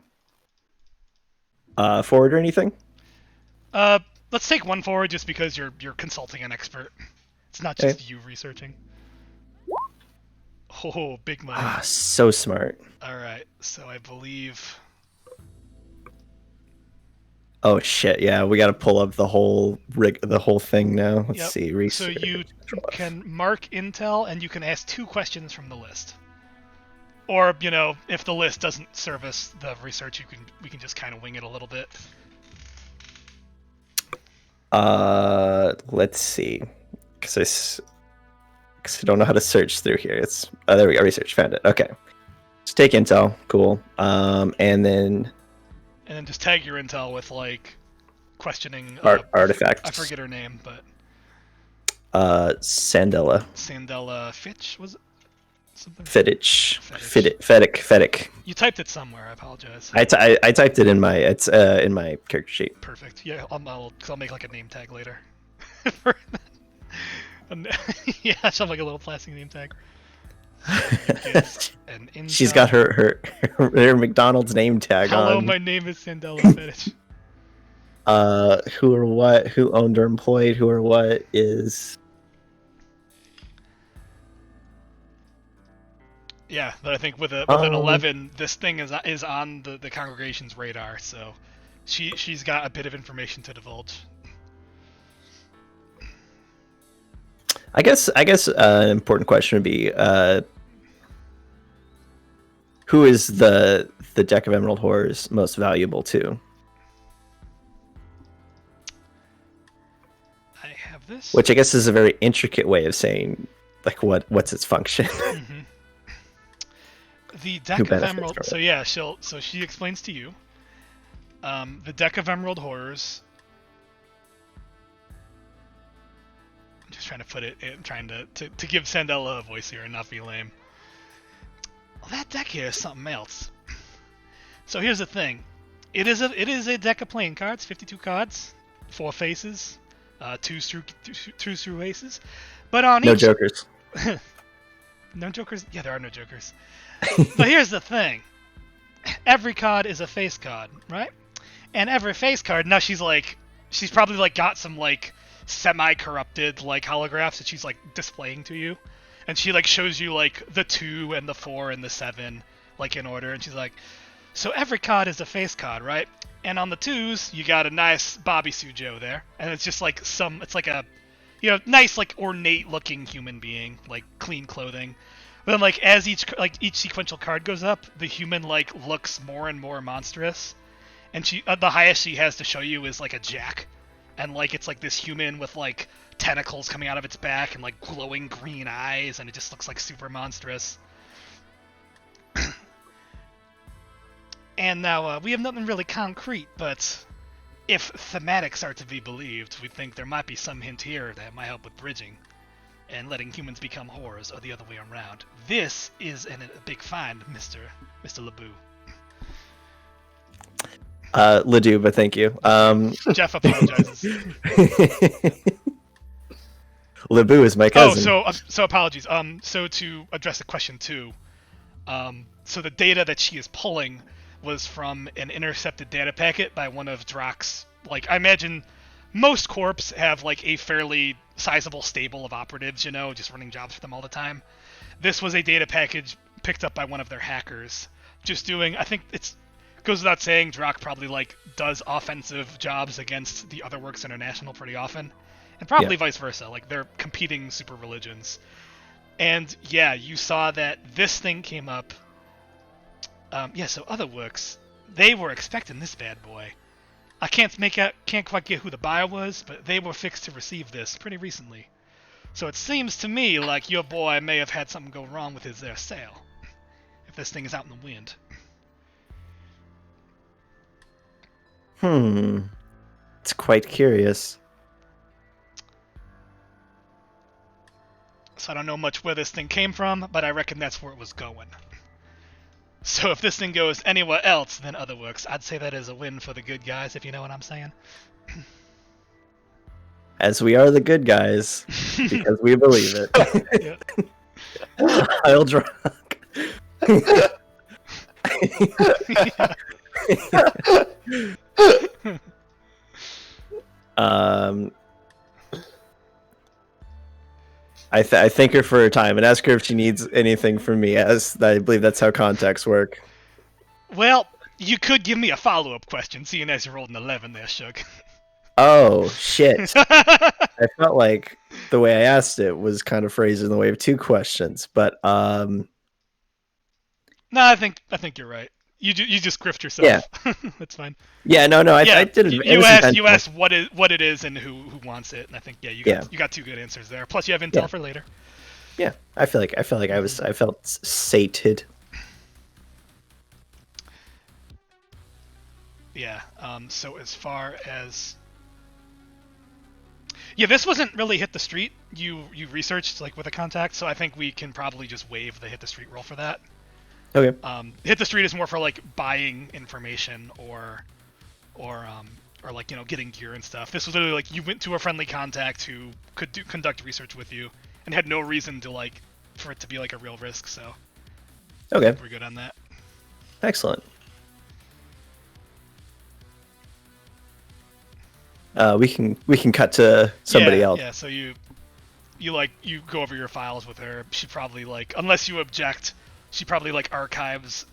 Forward or anything? Let's take one forward just because you're consulting an expert. It's not just you researching. Oh, big money. So smart. All right, so I believe. Oh shit! Yeah, we got to pull up the whole thing now. Let's see. Research. So you can mark intel, and you can ask 2 questions from the list. Or if the list doesn't service the research, we can just kind of wing it a little bit. Let's see, because because I don't know how to search through here. It's there we go. Research, found it. Okay, let's take intel. Cool. And then just tag your intel with like questioning artifacts. I forget her name, but Sandella. Sandella Fitch, was it? Something? Fedic. You typed it somewhere. I apologize. I typed it in my in my character sheet. Perfect. Yeah, I'll make like a name tag later. Yeah, something like a little plastic name tag. She's got her McDonald's name tag on. Hello, my name is Sandella Fetish. Who or what? Who owned or employed? Who or what is? Yeah, but I think with an 11, this thing is on the congregation's radar, so she's got a bit of information to divulge. I guess an important question would be who is the Deck of Emerald Horrors most valuable to? I have this. Which I guess is a very intricate way of saying like what's its function. Mm-hmm. The Deck of Emerald. So yeah, she explains to you. The Deck of Emerald Horrors. I'm just trying to put it. I'm trying to give Sandella a voice here and not be lame. Well, that deck here is something else. So here's the thing. It is a deck of playing cards. 52 cards, 4 faces, 2 through aces. But on no each... jokers. No jokers? Yeah, there are no jokers. But here's the thing. Every card is a face card, right? And every face card, now she's probably like got some like semi-corrupted like holographs that she's like displaying to you. And she like shows you like the 2 and the 4 and the 7 like in order. And she's like, so every card is a face card, right? And on the 2s, you got a nice Bobby Sujo there. And it's just like it's like a, nice like ornate looking human being, like clean clothing. But then, like, as each sequential card goes up, the human, like, looks more and more monstrous. And the highest she has to show you is, like, a jack. And, like, it's, like, this human with, like, tentacles coming out of its back and, like, glowing green eyes. And it just looks, like, super monstrous. And now, we have nothing really concrete, but if thematics are to be believed, we think there might be some hint here that might help with bridging. And letting humans become horrors, or the other way around. This is a big find, Mr. Lebu. Ledoux, but thank you. Jeff apologizes. Lebu is my cousin. Oh, so apologies. So to address the question 2, so the data that she is pulling was from an intercepted data packet by one of Drock's. Like, I imagine most corps have like a fairly sizable stable of operatives, just running jobs for them all the time. This was a data package picked up by one of their hackers. Just doing, I think goes without saying, Drock probably like does offensive jobs against the Other Works International pretty often. And probably vice versa, like they're competing super religions. And yeah, you saw that this thing came up. So Other Works, they were expecting this bad boy. I can't quite get who the buyer was, but they were fixed to receive this pretty recently. So it seems to me like your boy may have had something go wrong with his sale, if this thing is out in the wind. It's quite curious. So I don't know much where this thing came from, but I reckon that's where it was going. So if this thing goes anywhere else than Other Works, I'd say that is a win for the good guys, if you know what I'm saying. As we are the good guys, because we believe it. I'll drunk. I thank her for her time and ask her if she needs anything from me, as I believe that's how contacts work. Well, you could give me a follow-up question, seeing as you rolled an 11 there, Shug. Oh, shit. I felt like the way I asked it was kind of phrased in the way of 2 questions, but No, I think you're right. You just grift yourself. Yeah. That's fine. Yeah, no, I did it. You asked what it is and who wants it, and I think you got 2 good answers there. Plus you have intel for later. Yeah, I feel like I felt sated. Yeah. So as far as this wasn't really hit the street. You researched like with a contact, so I think we can probably just waive the hit the street roll for that. Okay. Hit the street is more for like buying information or like getting gear and stuff. This was literally like you went to a friendly contact who could conduct research with you and had no reason to like for it to be like a real risk. So Okay. we're good on that. Excellent. We can cut to somebody else. Yeah. So you go over your files with her. She probably like, unless you object, she probably like archives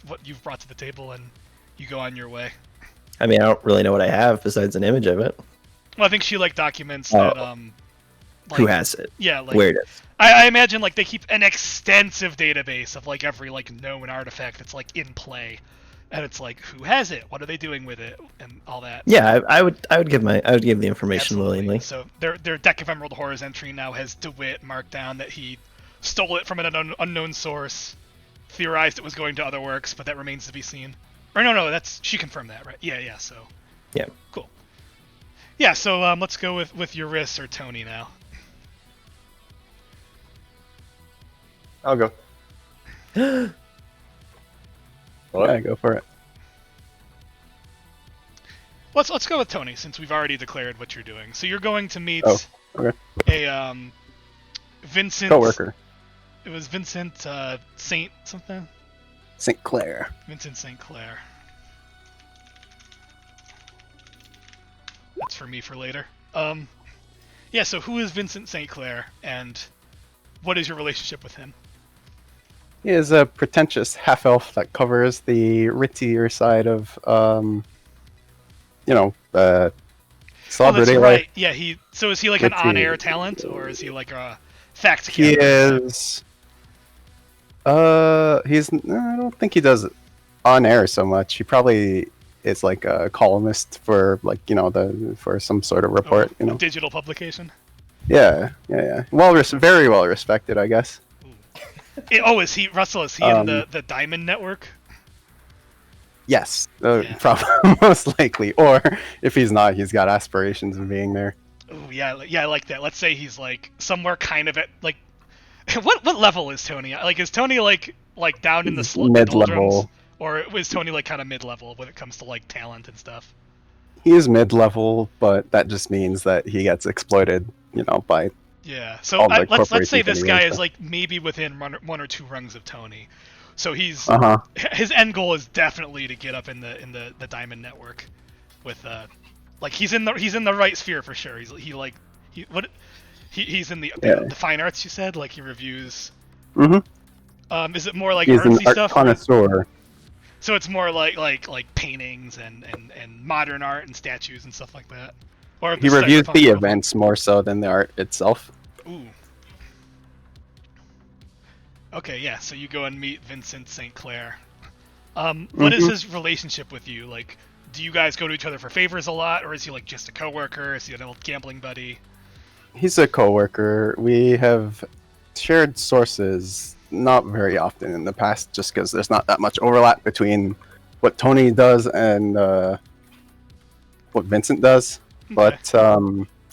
what you've brought to the table and you go on your way. I mean, I don't really know what I have besides an image of it. Well, I think she like documents that like, who has it? Yeah, like where it is. I imagine like they keep an extensive database of like every like known artifact that's like in play, and it's like who has it, what are they doing with it, and all that. Yeah, I would give the information Absolutely. willingly. So their Deck of Emerald Horrors entry now has DeWitt marked down that he stole it from an unknown source, theorized it was going to other works, but that remains to be seen. Or no, she confirmed that, right? Yeah. So yeah, cool. Yeah, so let's go with Eurus or Tony now. I'll go. What? Yeah, go for it. Let's go with Tony since we've already declared what you're doing. So you're going to meet Okay. a Vincent Coworker. It was Vincent Saint something. St. Clair. Vincent St. Clair. That's for me for later. Yeah. So who is Vincent St. Clair, and what is your relationship with him? He is a pretentious half-elf that covers the ritzier side of, celebrity that's life. right. Yeah. So is he like an Ritzy. on-air talent, or is he like a fact? He gatherer? is. I don't think he does it on air so much. He probably is like a columnist for for some sort of report. A digital publication. Yeah. Very well respected, I guess. Is he Russell? Is he in the Diamond Network? Yes, Yeah. probably most likely. Or if he's not, he's got aspirations of being there. Oh yeah, I like that. Let's say he's like somewhere kind of at like, what level is Tony? Like, is Tony like down in the Mid-level. or is Tony like kind of mid-level when it comes to like talent and stuff? He is mid-level, but that just means that he gets exploited, by. Yeah. So all the let's say corporations this that he guy runs is like maybe within one or two rungs of Tony. So his Uh-huh. end goal is definitely to get up in the Diamond Network with like he's in the right sphere for sure. He's in the fine arts, you said, like he reviews. Mm-hmm. Is it more like He's an artsy art stuff? connoisseur. So it's more like paintings and modern art and statues and stuff like that. Or He reviews cyberpunk the world? events more so than the art itself. Ooh. Okay, yeah. So you go and meet Vincent St. Clair. What is his relationship with you? Like, do you guys go to each other for favors a lot, or is he like just a coworker? Is he an old gambling buddy? He's a coworker. We have shared sources not very often in the past, just because there's not that much overlap between what Tony does and what Vincent does. Okay. But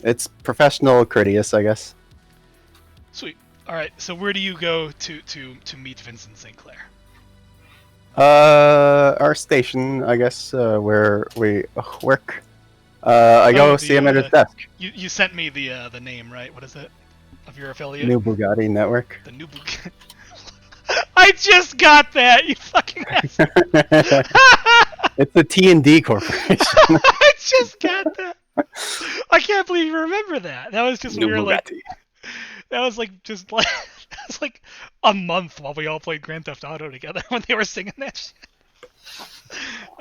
it's professional, courteous, I guess. Sweet. All right. So where do you go to meet Vincent St. Clair? Our station, I guess, where we work. I go see him at his desk. You sent me the name, right? What is it? Of your affiliate? New Bugatti Network. The New Bugatti. I just got that. You fucking asshole. It's the T&D Corporation. I just got that. I can't believe you remember that. That was just New weird. Like Bugatti. that was like just like that was like a month while we all played Grand Theft Auto together when they were singing that shit.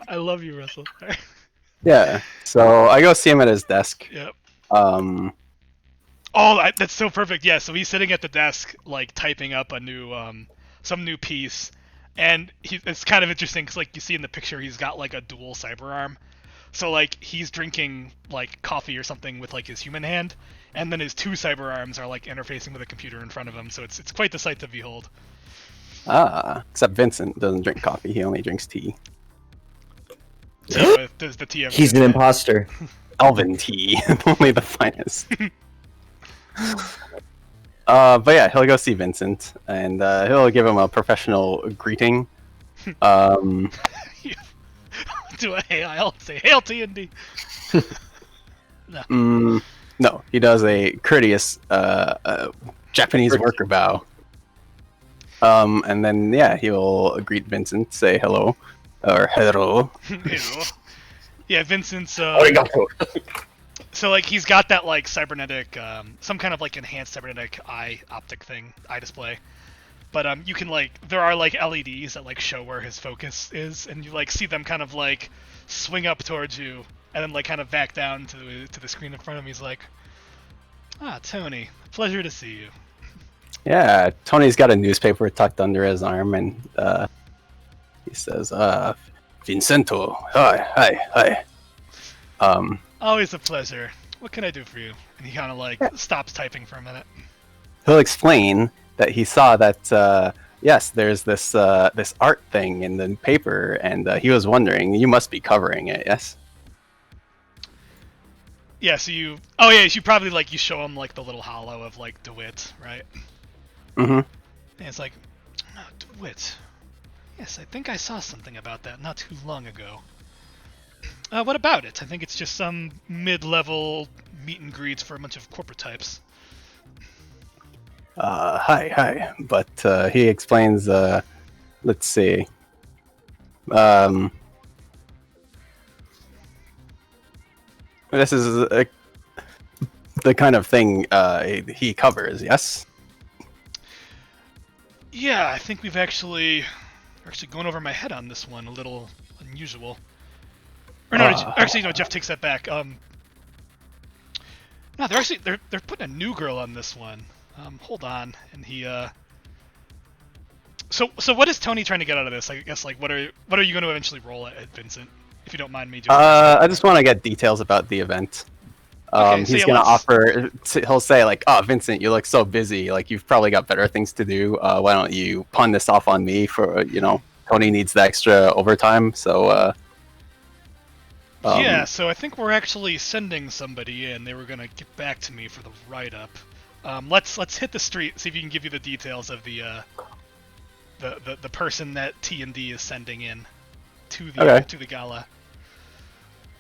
I love you, Russell. Yeah. So I go see him at his desk. Yep. Oh, that's so perfect. Yeah, so he's sitting at the desk, like typing up a new, some new piece, and it's kind of interesting because, like, you see in the picture, he's got like a dual cyber arm. So like he's drinking like coffee or something with like his human hand, and then his two cyber arms are like interfacing with a computer in front of him. So it's quite the sight to behold. Except Vincent doesn't drink coffee. He only drinks tea. Does the tea ever He's get an to it? imposter. Elven tea, only the finest. But yeah, he'll go see Vincent, and he'll give him a professional greeting. Do a hail, say hail TND. No, he does a courteous Japanese worker bow. And then yeah, he'll greet Vincent, say hello, or hello. Hello. Yeah, Vincent's. Arigato. So like he's got that like cybernetic, some kind of like enhanced cybernetic eye display. But you can like there are like LEDs that like show where his focus is, and you like see them kind of like swing up towards you, and then like kind of back down to the screen in front of him. He's like, Tony, pleasure to see you. Yeah, Tony's got a newspaper tucked under his arm, and he says, Vincento, hi. Always a pleasure. What can I do for you? And he kind of like stops typing for a minute. He'll explain that he saw that yes, there's this this art thing in the paper, and he was wondering, you must be covering it, yes? Yeah, so you probably like you show him like the little hollow of like DeWitt, right? Mm-hmm. And it's like, DeWitt. Yes, I think I saw something about that not too long ago. What about it? I think it's just some mid-level meet and greets for a bunch of corporate types. Hi. But he explains, let's see. This is the kind of thing he covers, yes? Yeah, I think we're actually going over my head on this one, a little unusual. Or no, no, Jeff takes that back. No, they're putting a new girl on this one. Hold on, and he So what is Tony trying to get out of this? I guess like what are you going to eventually roll at Vincent, if you don't mind me doing? I just want to get details about the event. Okay, so he's gonna offer. He'll say like, "Oh, Vincent, you look so busy. Like you've probably got better things to do. Why don't you pawn this off on me for Tony needs the extra overtime, so." Yeah, so I think we're actually sending somebody in. They were gonna get back to me for the write-up. Let's hit the street, see if you can give you the details of the person that T&D is sending in to the gala.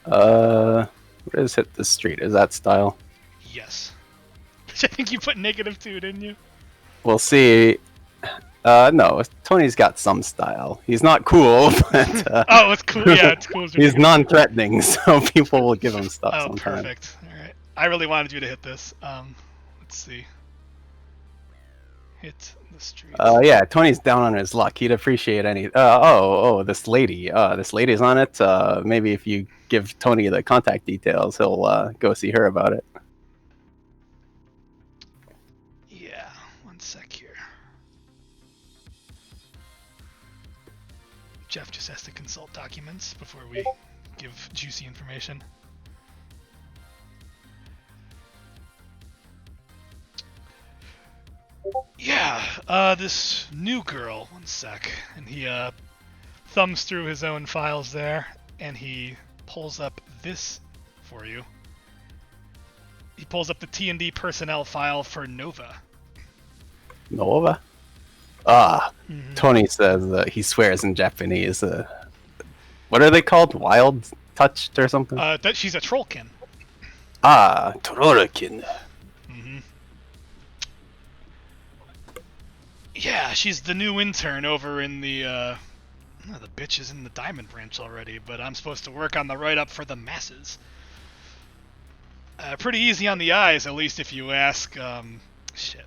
What is hit the street? Is that style? Yes. Which I think you put -2, didn't you? We'll see. No, Tony's got some style. He's not cool, but oh, it's cool. Yeah, it's cool. He's non-threatening, so people will give him stuff. Oh, sometimes. Perfect. All right. I really wanted you to hit this. Let's see. Hit the street. Yeah, Tony's down on his luck. He'd appreciate any. This lady. This lady's on it. Maybe if you give Tony the contact details, he'll go see her about it. Yeah. One sec here. Jeff just has to consult documents before we give juicy information. Yeah, this new girl, one sec, and he thumbs through his own files there, and he pulls up this for you. He pulls up the T&D personnel file for Nova. Nova? Tony says that he swears in Japanese. What are they called? Wild touched or something? She's a trollkin. Tororokin. Yeah, she's the new intern over in the bitch is in the diamond branch already, but I'm supposed to work on the write-up for the masses. Pretty easy on the eyes, at least if you ask, shit.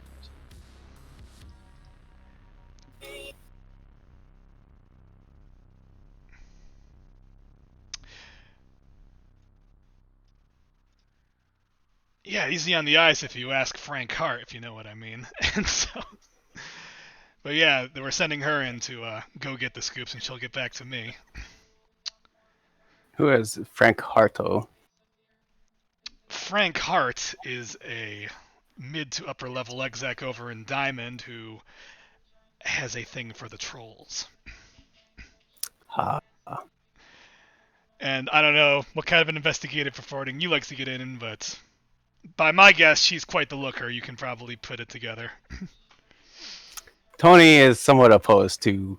Yeah, easy on the eyes if you ask Frank Hart, if you know what I mean. And so... But yeah, we're sending her in to go get the scoops, and she'll get back to me. Who is Frank Harto? Frank Hart is a mid to upper level exec over in Diamond who has a thing for the trolls. Uh, And I don't know what kind of an investigative reporting you likes to get in, but by my guess, she's quite the looker. You can probably put it together. Tony is somewhat opposed to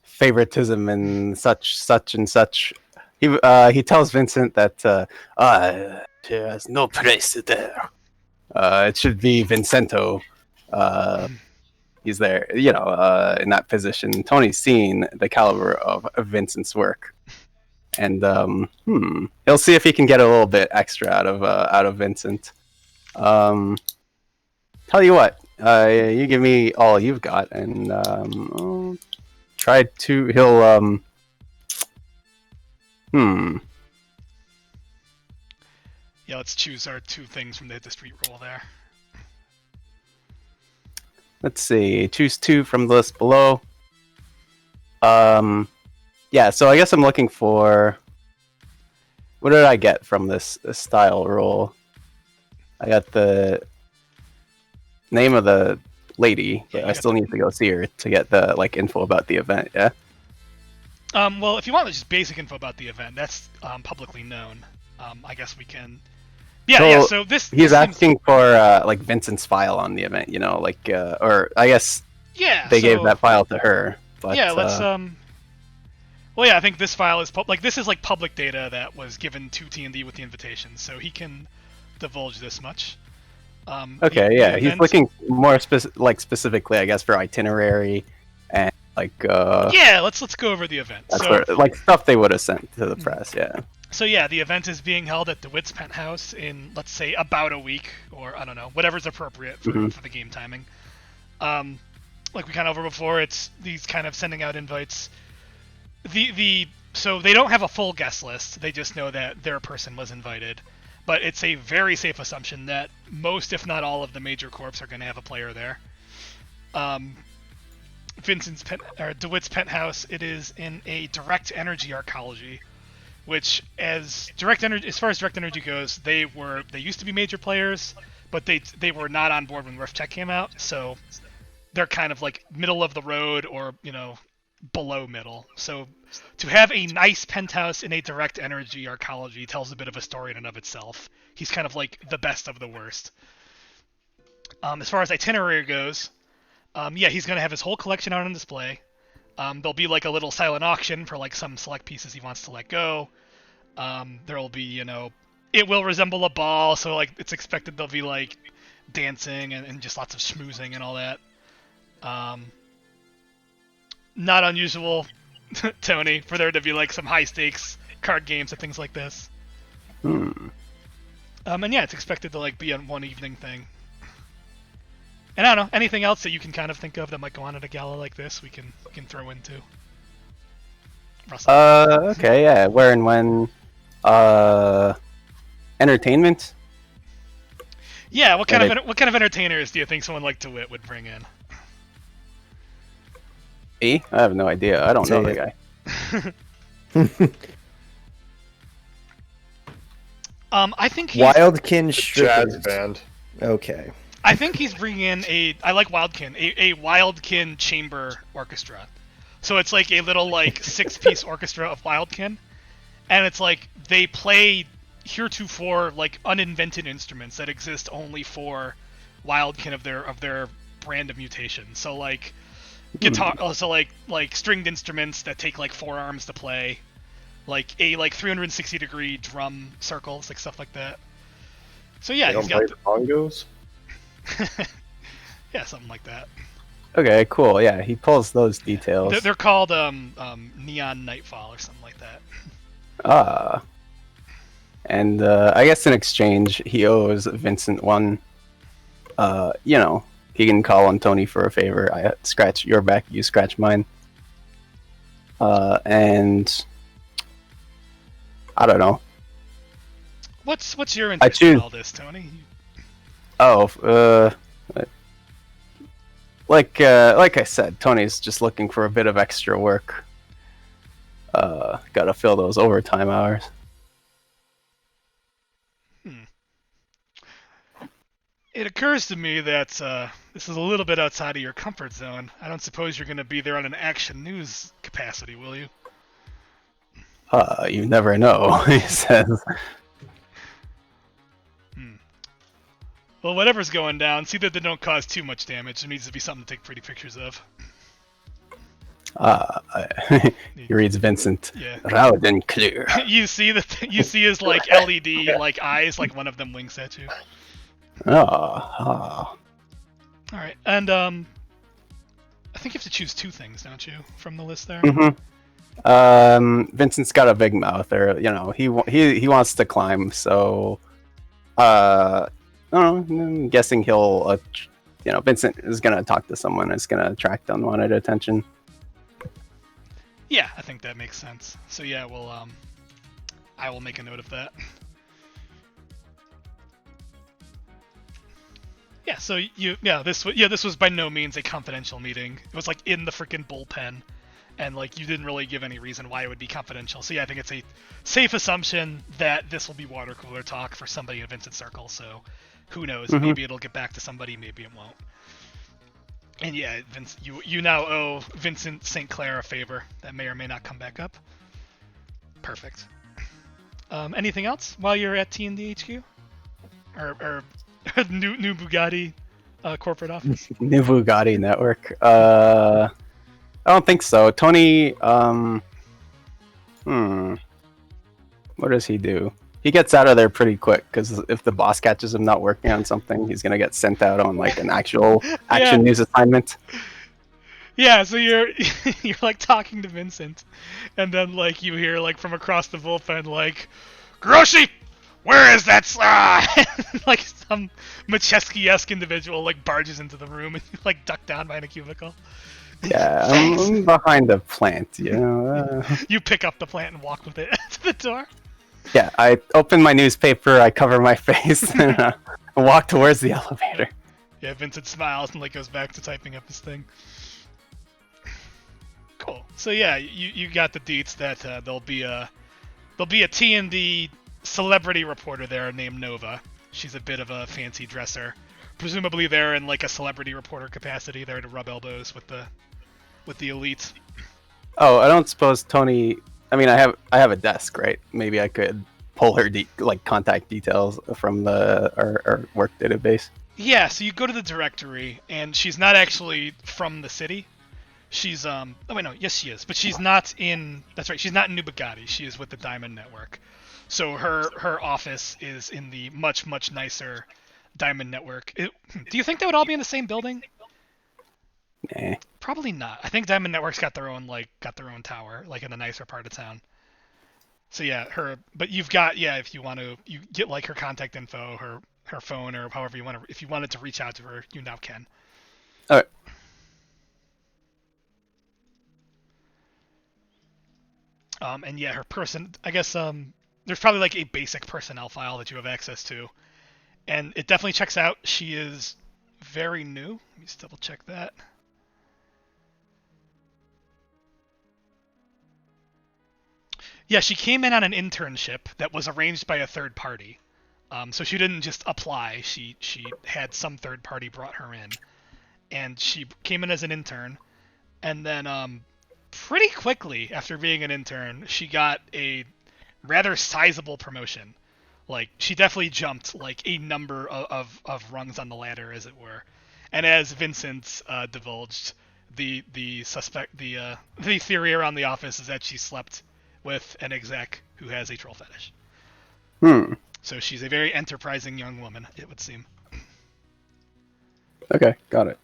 favoritism and such and such. He tells Vincent that there's no place there. It should be Vincento. He's there, in that position. Tony's seen the caliber of Vincent's work, and he'll see if he can get a little bit extra out of Vincent. Tell you what, you give me all you've got, and I'll try to. He'll Yeah, let's choose our 2 things from the street roll there. Let's see. Choose 2 from the list below. Yeah. So I guess I'm looking for. What did I get from this style roll? I got the name of the lady, but I still need to go see her to get the info about the event. Yeah. Well, if you want just basic info about the event, that's publicly known. I guess we can. Yeah. So he's asking for Vincent's file on the event. Or I guess they gave that file to her. But, yeah. Let's Well, yeah, I think this file is this is public data that was given to T&D with the invitation, so he can divulge this much. Okay, yeah, he's looking more specifically, I guess, for itinerary and yeah, let's go over the event. So stuff they would have sent to the press, yeah. So yeah, the event is being held at DeWitt's penthouse in, let's say, about a week, or I don't know, whatever's appropriate for the game timing. Like we kind of over before, it's these kind of sending out invites. So they don't have a full guest list. They just know that their person was invited. But it's a very safe assumption that most, if not all, of the major corps are going to have a player there. DeWitt's penthouse, it is in a direct energy arcology, which as far as direct energy goes, they used to be major players, but they were not on board when Rift Tech came out, so they're kind of middle of the road or below middle. So to have a nice penthouse in a direct energy arcology tells a bit of a story in and of itself. He's kind of the best of the worst. As far as itinerary goes, he's going to have his whole collection out on display. There'll be a little silent auction for some select pieces he wants to let go. There'll be, it will resemble a ball, so it's expected there'll be dancing and just lots of schmoozing and all that. Not unusual, Tony, for there to be some high stakes card games and things like this. And yeah, it's expected to be a one evening thing. And I don't know, anything else that you can kind of think of that might go on at a gala like this, we can throw into. Russell. Okay, yeah. Where and when? Entertainment. Yeah, what kind of entertainers do you think someone like DeWitt would bring in? Me? I have no idea. I don't know the guy. I think he's... Wildkin Strippers. Jazz band. Okay. I think he's bringing in I like Wildkin, a Wildkin chamber orchestra. So it's a little 6-piece orchestra of Wildkin, and it's they play heretofore uninvented instruments that exist only for Wildkin of their brand of mutation. So guitar, also stringed instruments that take 4 arms to play, a 360-degree drum circles, stuff like that. So yeah, he's got the bongos. Yeah, something like that. Okay, cool. Yeah, he pulls those details. They're called Neon Nightfall or something like that. And I guess in exchange, he owes Vincent one. He can call on Tony for a favor. I scratch your back, you scratch mine. And I don't know. What's your interest in all this, Tony? Like I said, Tony's just looking for a bit of extra work. Gotta fill those overtime hours. It occurs to me that this is a little bit outside of your comfort zone. I don't suppose you're going to be there on an Action News capacity, will you? You never know, he says. Well, whatever's going down, see that they don't cause too much damage. There needs to be something to take pretty pictures of. He reads Vincent. Yeah. Loud and clear. You see his like LED like eyes, like one of them winks at you. Oh. All right, and I think you have to choose 2 things, don't you, from the list there? Vincent's got a big mouth, or he wants to climb, so I don't know, I'm guessing he'll Vincent is gonna talk to someone. It's gonna attract unwanted attention. Yeah, I think that makes sense. So yeah, well, I will make a note of that. Yeah, so this was by no means a confidential meeting. It was like in the freaking bullpen, and like you didn't really give any reason why it would be confidential. So yeah, I think it's a safe assumption that this will be water cooler talk for somebody in Vincent's circle. So who knows? Maybe it'll get back to somebody, maybe it won't. And yeah, Vince, you now owe Vincent St. Clair a favor that may or may not come back up. Perfect. Anything else while you're at T&D HQ? Or new Bugatti corporate office? New Bugatti network. I don't think so. Tony, what does he do? He gets out of there pretty quick, because if the boss catches him not working on something, he's gonna get sent out on like an actual Action News assignment. Yeah, so you're like talking to Vincent, and then like you hear like from across the bullpen like, Grossi, where is that? Like some Macheski-esque individual like barges into the room and you like duck down behind a cubicle. Yeah, I'm behind the plant. You pick up the plant and walk with it to the door. Yeah, I open my newspaper, I cover my face, and walk towards the elevator. Yeah, Vincent smiles and like goes back to typing up his thing. Cool. So yeah, you got the deets that there'll be a T&D celebrity reporter there named Nova. She's a bit of a fancy dresser. Presumably they're in like a celebrity reporter capacity, there to rub elbows with the elite. Oh, I don't suppose Tony. I mean, I have a desk, right? Maybe I could pull her contact details from our work database. Yeah, so you go to the directory, and she's not actually from the city. She's oh wait, no, yes she is, but she's not in. That's right, she's not in New Bugatti. She is with the Diamond Network. So her office is in the much nicer Diamond Network. Do you think they would all be in the same building? Nah. Probably not. I think Diamond Network's got their own tower, like in the nicer part of town. So yeah, but you've got, if you want to, you get like her contact info, her phone, or however you want to. If you wanted to reach out to her, you now can. All right. And yeah, her person. I guess there's probably like a basic personnel file that you have access to, and it definitely checks out. She is very new. Let me just double check that. Yeah, she came in on an internship that was arranged by a third party. So she didn't just apply. She had some third party brought her in, and she came in as an intern, and then pretty quickly after being an intern, she got a rather sizable promotion. Like she definitely jumped like a number of rungs on the ladder, as it were. And as Vincent divulged, the theory around the office is that she slept with an exec who has a troll fetish. So she's a very enterprising young woman, it would seem. Okay, got it.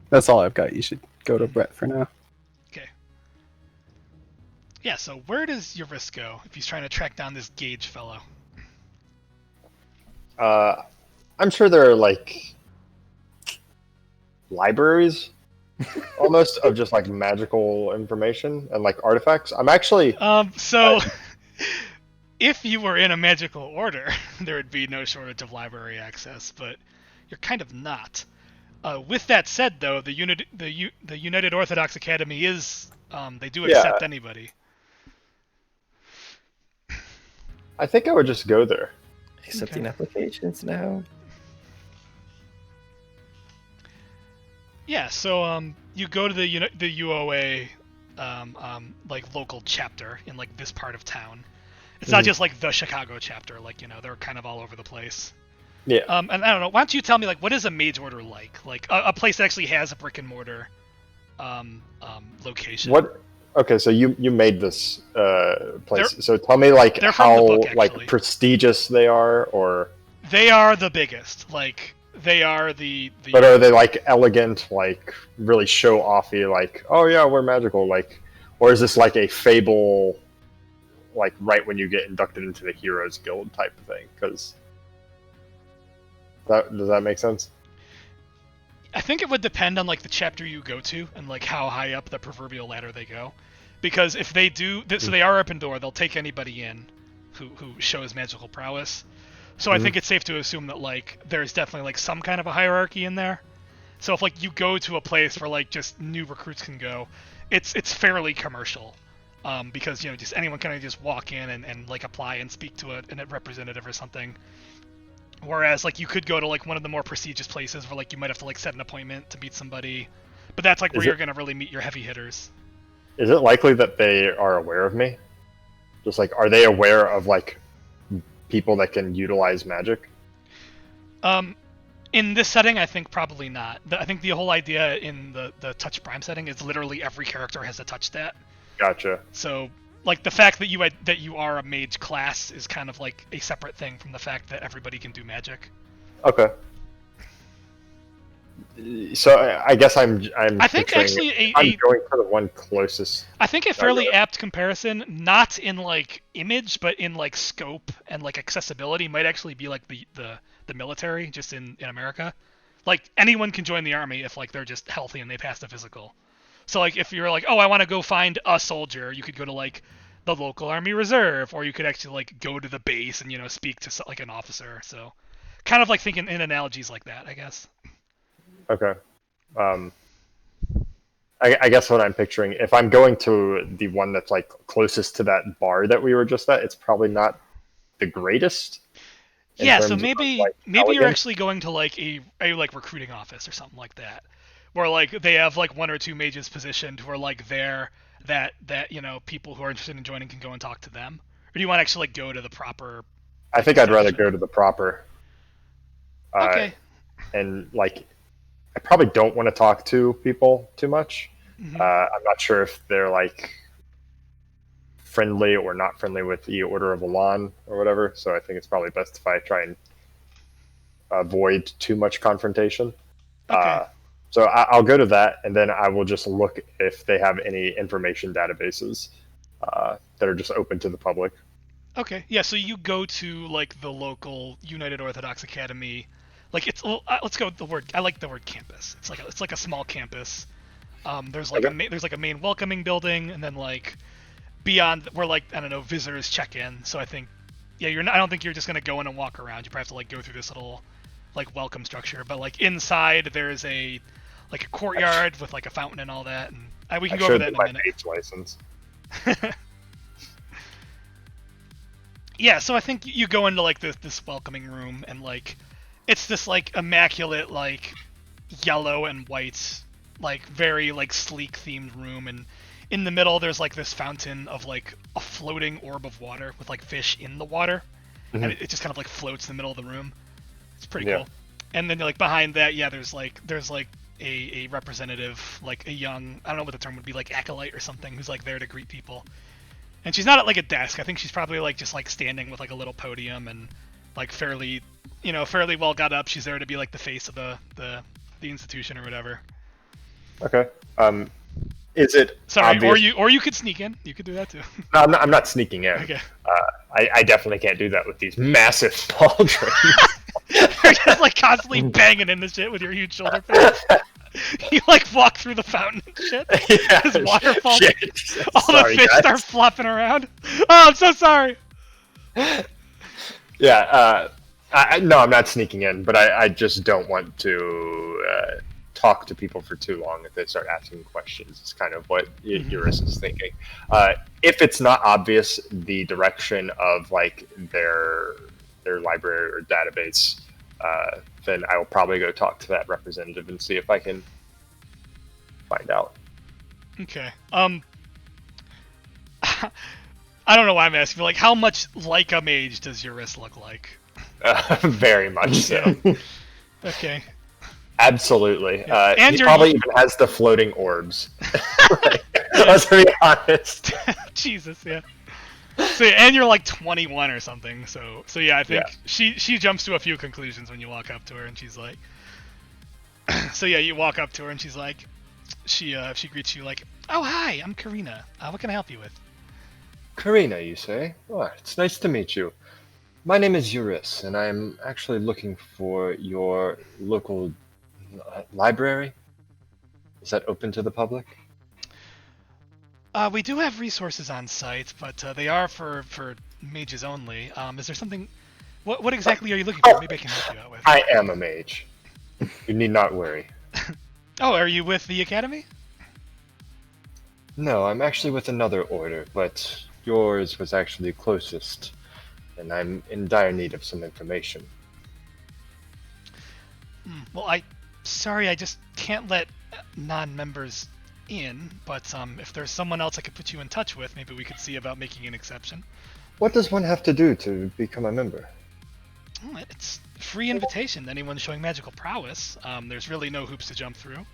That's all I've got. You should go to Brett for now. Okay. Yeah, so where does your risk go if he's trying to track down this Gage fellow? I'm sure there are like libraries almost of just like magical information and like artifacts. I'm actually if you were in a magical order, there would be no shortage of library access, but you're kind of not. With that said, though, the United Orthodox Academy is they do accept anybody. I think I would just go there. Accepting applications now. Yeah, so you go to the UOA like local chapter in like this part of town. It's not just like the Chicago chapter, like they're kind of all over the place. Yeah. And I don't know, why don't you tell me like what is a mage order like? Like a place that actually has a brick and mortar location. What? Okay, so you made this place. So tell me like how book, like prestigious they are, or they are the biggest. Like they are the. But are they like elegant, like really show offy, like oh yeah we're magical, like, or is this like a fable, like right when you get inducted into the Heroes Guild type of thing? Because does that make sense? I think it would depend on like the chapter you go to and like how high up the proverbial ladder they go, because if they do, so they are open door, they'll take anybody in who shows magical prowess. So I think it's safe to assume that like there's definitely like some kind of a hierarchy in there. So if like you go to a place where like just new recruits can go, it's fairly commercial, because just anyone can just walk in and like apply and speak to a representative or something. Whereas like you could go to like one of the more prestigious places where like you might have to like set an appointment to meet somebody, but that's like where you're gonna really meet your heavy hitters. Is it likely that they are aware of me? Just like, are they aware of like people that can utilize magic? In this setting, I think probably not. I think the whole idea in the Touch Prime setting is literally every character has a touch stat. Gotcha. So like the fact that you are a mage class is kind of like a separate thing from the fact that everybody can do magic. Okay. So I guess I think actually I'm going for the one closest. I think a fairly apt comparison, not in like image, but in like scope and like accessibility, might actually be like the military just in America. Like anyone can join the army if like they're just healthy and they pass the physical. So like if you're like, oh, I want to go find a soldier, you could go to like the local army reserve, or you could actually like go to the base and speak to like an officer. So kind of like thinking in analogies like that, I guess. Okay. I guess what I'm picturing, if I'm going to the one that's like closest to that bar that we were just at, it's probably not the greatest. Yeah, so maybe you're elegance. actually going to like a like recruiting office or something like that, where like they have like one or two mages positioned who are like there that people who are interested in joining can go and talk to them. Or do you want to actually like go to the proper? I think I'd rather go to the proper. Okay. And like, I probably don't want to talk to people too much. Mm-hmm. I'm not sure if they're like friendly or not friendly with the Order of Elan or whatever. So I think it's probably best if I try and avoid too much confrontation. Okay. So I'll go to that, and then I will just look if they have any information databases that are just open to the public. Okay. Yeah. So you go to like the local United Orthodox Academy. Like it's let's go with the word. I like the word campus. It's like a small campus. There's like a main welcoming building, and then like beyond where like I don't know visitors check in. So I think I don't think you're just gonna go in and walk around. You probably have to like go through this little like welcome structure. But like inside there's a courtyard with like a fountain and all that, and we can go over that in a minute. Mate's license. Yeah, so I think you go into like this welcoming room, and like it's this like immaculate like yellow and white like very like sleek themed room, and in the middle there's like this fountain of like a floating orb of water with like fish in the water, and it just kind of like floats in the middle of the room. It's pretty cool. And then like behind that, there's like a representative, like a young, I don't know what the term would be, like acolyte or something, who's like there to greet people. And she's not at like a desk. I think she's probably like just like standing with like a little podium and like fairly well got up. She's there to be like the face of the institution or whatever. Okay. Is it sorry, obvious? or you could sneak in. You could do that too. No, I'm not sneaking in. Okay. I definitely can't do that with these massive pauldrons. You're just like constantly banging in the shit with your huge shoulder pads. You like walk through the fountain and shit. Yeah, This waterfall. shit. All Sorry, the fish guys. start flopping around. Oh, I'm so sorry. Yeah. No, I'm not sneaking in, but I just don't want to talk to people for too long if they start asking questions. It's kind of what Eurus is thinking. If it's not obvious the direction of like their library or database, then I will probably go talk to that representative and see if I can find out. Okay. I don't know why I'm asking, but like, how much like a mage does Eurus look like? Very much so. Okay. Absolutely. Yeah. And he probably even has the floating orbs. Let's be honest. Jesus, yeah. So, and you're like 21 or something. So yeah, I think she jumps to a few conclusions when you walk up to her, and she's like, so yeah, you walk up to her, and she's like, she greets you like, oh hi, I'm Karina. What can I help you with? Karina, you say? Oh, it's nice to meet you. My name is Eurus, and I'm actually looking for your local library. Is that open to the public? We do have resources on site, but they are for mages only. Is there something? What exactly are you looking for? Maybe I can help you out with. I am a mage. You need not worry. Oh, are you with the academy? No, I'm actually with another order, but yours was actually closest, and I'm in dire need of some information. Well, sorry, I just can't let non-members in, but if there's someone else I could put you in touch with, maybe we could see about making an exception. What does one have to do to become a member? Oh, it's free invitation to anyone showing magical prowess. There's really no hoops to jump through.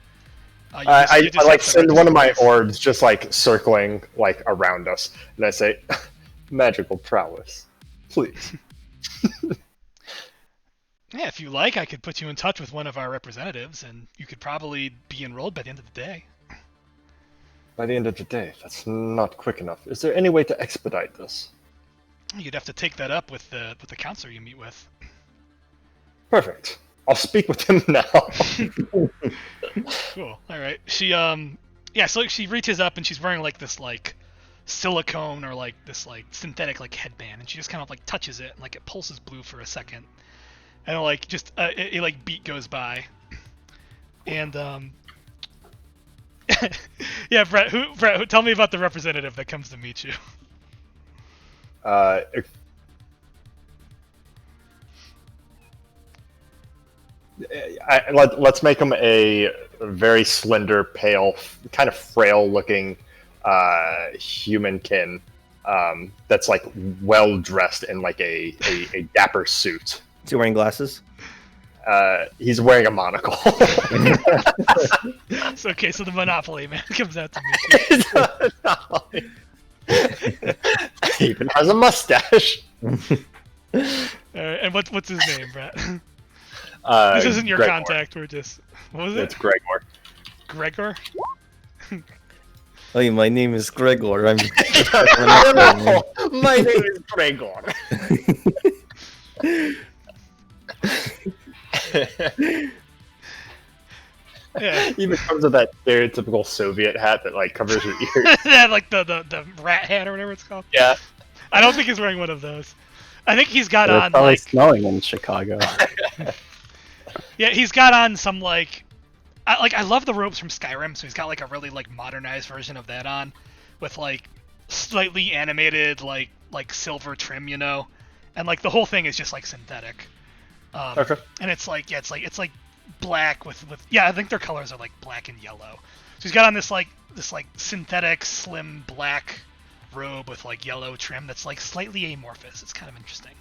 I like send one of my orbs just like circling like around us, and I say, "Magical prowess, please." Yeah, if you like, I could put you in touch with one of our representatives, and you could probably be enrolled by the end of the day. By the end of the day, that's not quick enough. Is there any way to expedite this? You'd have to take that up with the counselor you meet with. Perfect. I'll speak with him now. Cool. All right. She so she reaches up and she's wearing like this like silicone or like this like synthetic like headband, and she just kind of like touches it and like it pulses blue for a second, and like just a like beat goes by, and yeah, Brett, tell me about the representative that comes to meet you. Let's make him a very slender, pale, kind of frail-looking humankin that's like well dressed in like a dapper suit. Is he wearing glasses? He's wearing a monocle. It's okay, so the Monopoly man comes out to meet you. He even has a mustache. And what's his name, Brett? This isn't your Gregor. Contact. We're just what was it? It's Gregor. Gregor. Hey, my name is Gregor. I'm. My name is Gregor. Yeah. He even comes with that stereotypical Soviet hat that like covers your ears. Yeah, like the rat hat or whatever it's called. Yeah. I don't think he's wearing one of those. I think he's got It's on probably like snowing in Chicago. yeah, he's got on some like I love the robes from Skyrim, so he's got like a really like modernized version of that on, with like slightly animated like silver trim, you know, and like the whole thing is just like synthetic. Okay. And it's like it's like black with I think their colors are like black and yellow. So he's got on this synthetic slim black robe with like yellow trim that's like slightly amorphous. It's kind of interesting.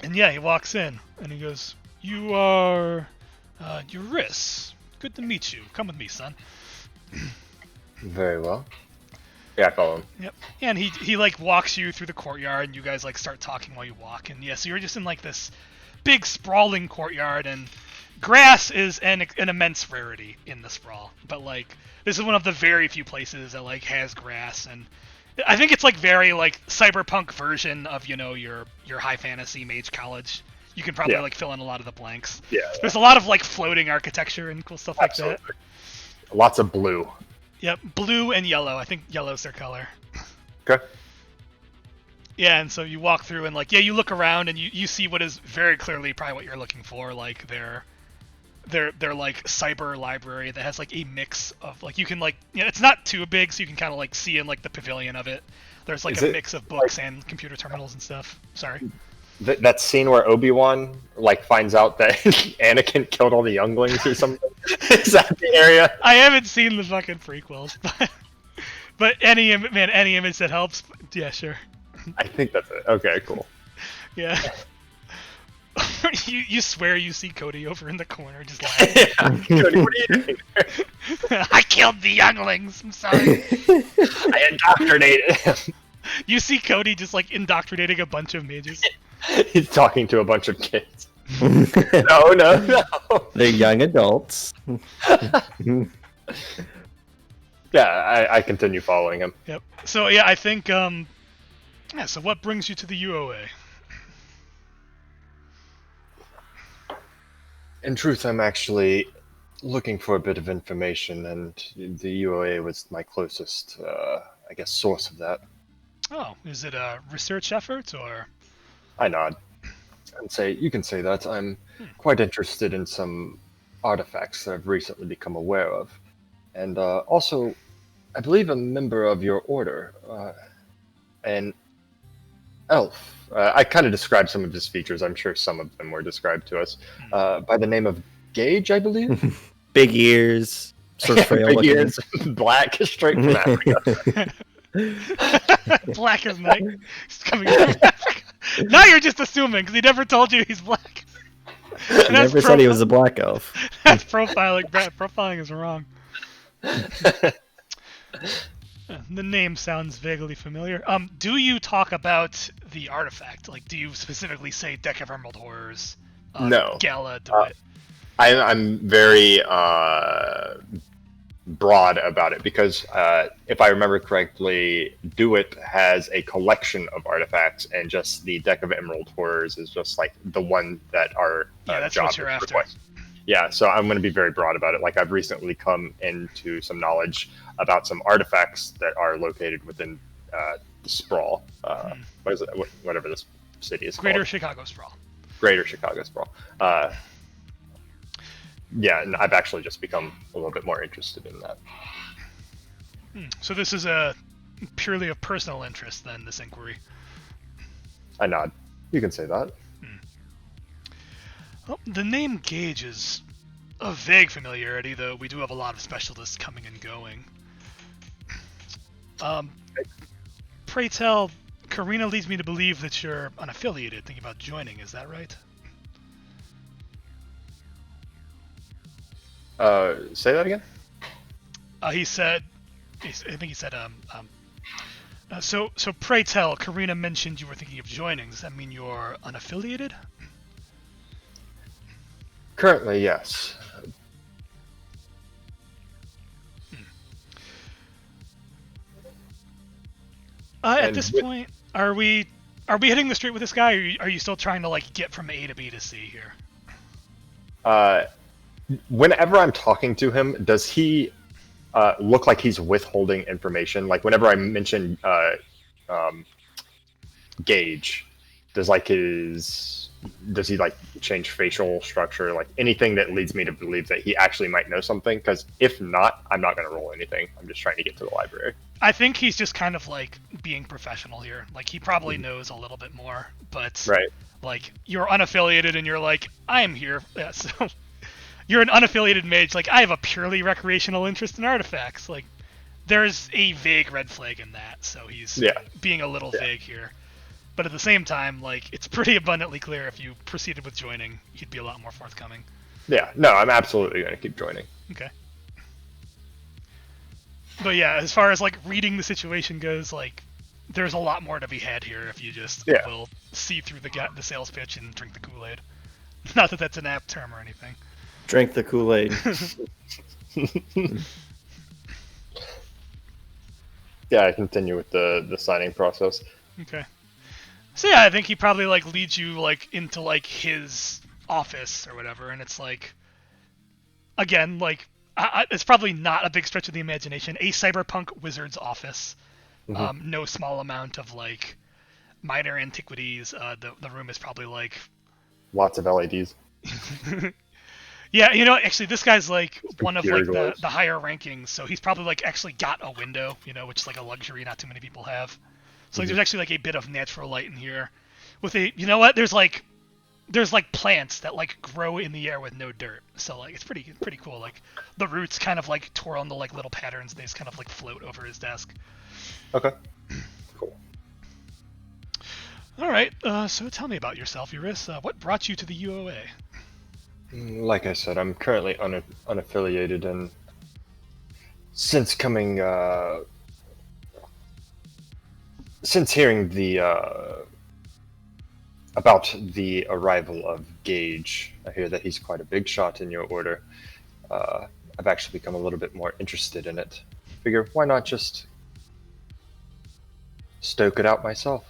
And yeah, he walks in and he goes, "You are Eurus. Good to meet you. Come with me, son." Very well. Yeah, I follow him. Yep. And he like walks you through the courtyard, and you guys like start talking while you walk. And yeah, so you're just in like this big sprawling courtyard, and grass is an immense rarity in the Sprawl. But like this is one of the very few places that like has grass, and I think it's like very like cyberpunk version of, you know, your high fantasy mage college. You can probably like fill in a lot of the blanks. Yeah. There's a lot of like floating architecture and cool stuff like that. Lots of blue. Yep, blue and yellow. I think yellow's their color. Okay. Yeah, and so you walk through and like you look around and you see what is very clearly probably what you're looking for, like their their like cyber library that has like a mix of like you can like it's not too big, so you can kind of like see in like the pavilion of it. There's like Is a it, mix of books and computer terminals and stuff. Sorry. That scene where Obi-Wan like finds out that Anakin killed all the younglings or something. Is that the area? I haven't seen the fucking prequels, but any image that helps. Yeah, sure. I think that's it. Okay, cool. Yeah. you swear you see Cody over in the corner just laughing. Cody, what are you doing? I killed the younglings. I'm sorry. I indoctrinated him. You see Cody just like indoctrinating a bunch of mages. He's talking to a bunch of kids. No. They're young adults. Yeah, I continue following him. Yep. So yeah, I think so what brings you to the UOA? In truth, I'm actually looking for a bit of information, and the UOA was my closest, I guess, source of that. Oh, is it a research effort or? I nod and say, you can say that. I'm quite interested in some artifacts that I've recently become aware of. And also, I believe a member of your order, an elf. I kind of described some of his features. I'm sure some of them were described to us. By the name of Gage, I believe? Big ears, sort of frail Big looking. ears, black, straight from Africa. Black as night. He's coming from Africa. Now you're just assuming because he never told you he's black. He never said he was a black elf. That's profiling. Profiling is wrong. The name sounds vaguely familiar. Do you talk about the artifact? Like, do you specifically say Deck of Emerald Horrors? No. Gala, do it. I'm very broad about it because if I remember correctly, Do-It has a collection of artifacts, and just the Deck of Emerald Horrors is just like the one that our that's job what you're after. request. Yeah, so I'm going to be very broad about it. Like, I've recently come into some knowledge about some artifacts that are located within Sprawl. What is it? Whatever this city is Greater called. Chicago Sprawl. Greater Chicago Sprawl. Yeah, and I've actually just become a little bit more interested in that. So this is a purely of personal interest, then, this inquiry. I nod. You can say that. Well, the name Gage is a vague familiarity, though we do have a lot of specialists coming and going. Pray tell, Karina leads me to believe that you're unaffiliated, thinking about joining, is that right? Say that again? He said, so pray tell, Karina mentioned you were thinking of joining. Does that mean you're unaffiliated? Currently, yes. At this point, are we hitting the street with this guy, or are you still trying to like get from A to B to C here? Whenever I'm talking to him, does he look like he's withholding information? Like whenever I mention Gage, does he like change facial structure? Like anything that leads me to believe that he actually might know something? Because if not, I'm not going to roll anything. I'm just trying to get to the library. I think he's just kind of like being professional here. Like he probably knows a little bit more, but right. Like you're unaffiliated and you're like, I'm here. Yeah, so you're an unaffiliated mage. Like I have a purely recreational interest in artifacts. Like there's a vague red flag in that. So he's being a little vague here. But at the same time, like it's pretty abundantly clear if you proceeded with joining, he'd be a lot more forthcoming. Yeah, no, I'm absolutely going to keep joining. Okay. But yeah, as far as like reading the situation goes, like there's a lot more to be had here if you just will see through the sales pitch and drink the Kool-Aid. Not that that's an apt term or anything. Drink the Kool-Aid. Yeah, I continue with the signing process. Okay. So yeah, I think he probably like leads you like into like his office or whatever, and it's like, again, like it's probably not a big stretch of the imagination. A cyberpunk wizard's office. Mm-hmm. No small amount of like minor antiquities. The room is probably like lots of LEDs. Yeah, actually, this guy's like one of like Geargoys. the higher rankings, so he's probably like actually got a window, which is like a luxury not too many people have. So like, there's actually like a bit of natural light in here. With what? There's like plants that like grow in the air with no dirt, so like it's pretty cool. Like the roots kind of like twirl into like little patterns, and they just kind of like float over his desk. Okay. Cool. All right, so tell me about yourself, Eurus. What brought you to the UOA? Like I said, I'm currently unaffiliated, and since hearing about the arrival of Gage, I hear that he's quite a big shot in your order. I've actually become a little bit more interested in it. Figure, why not just stoke it out myself?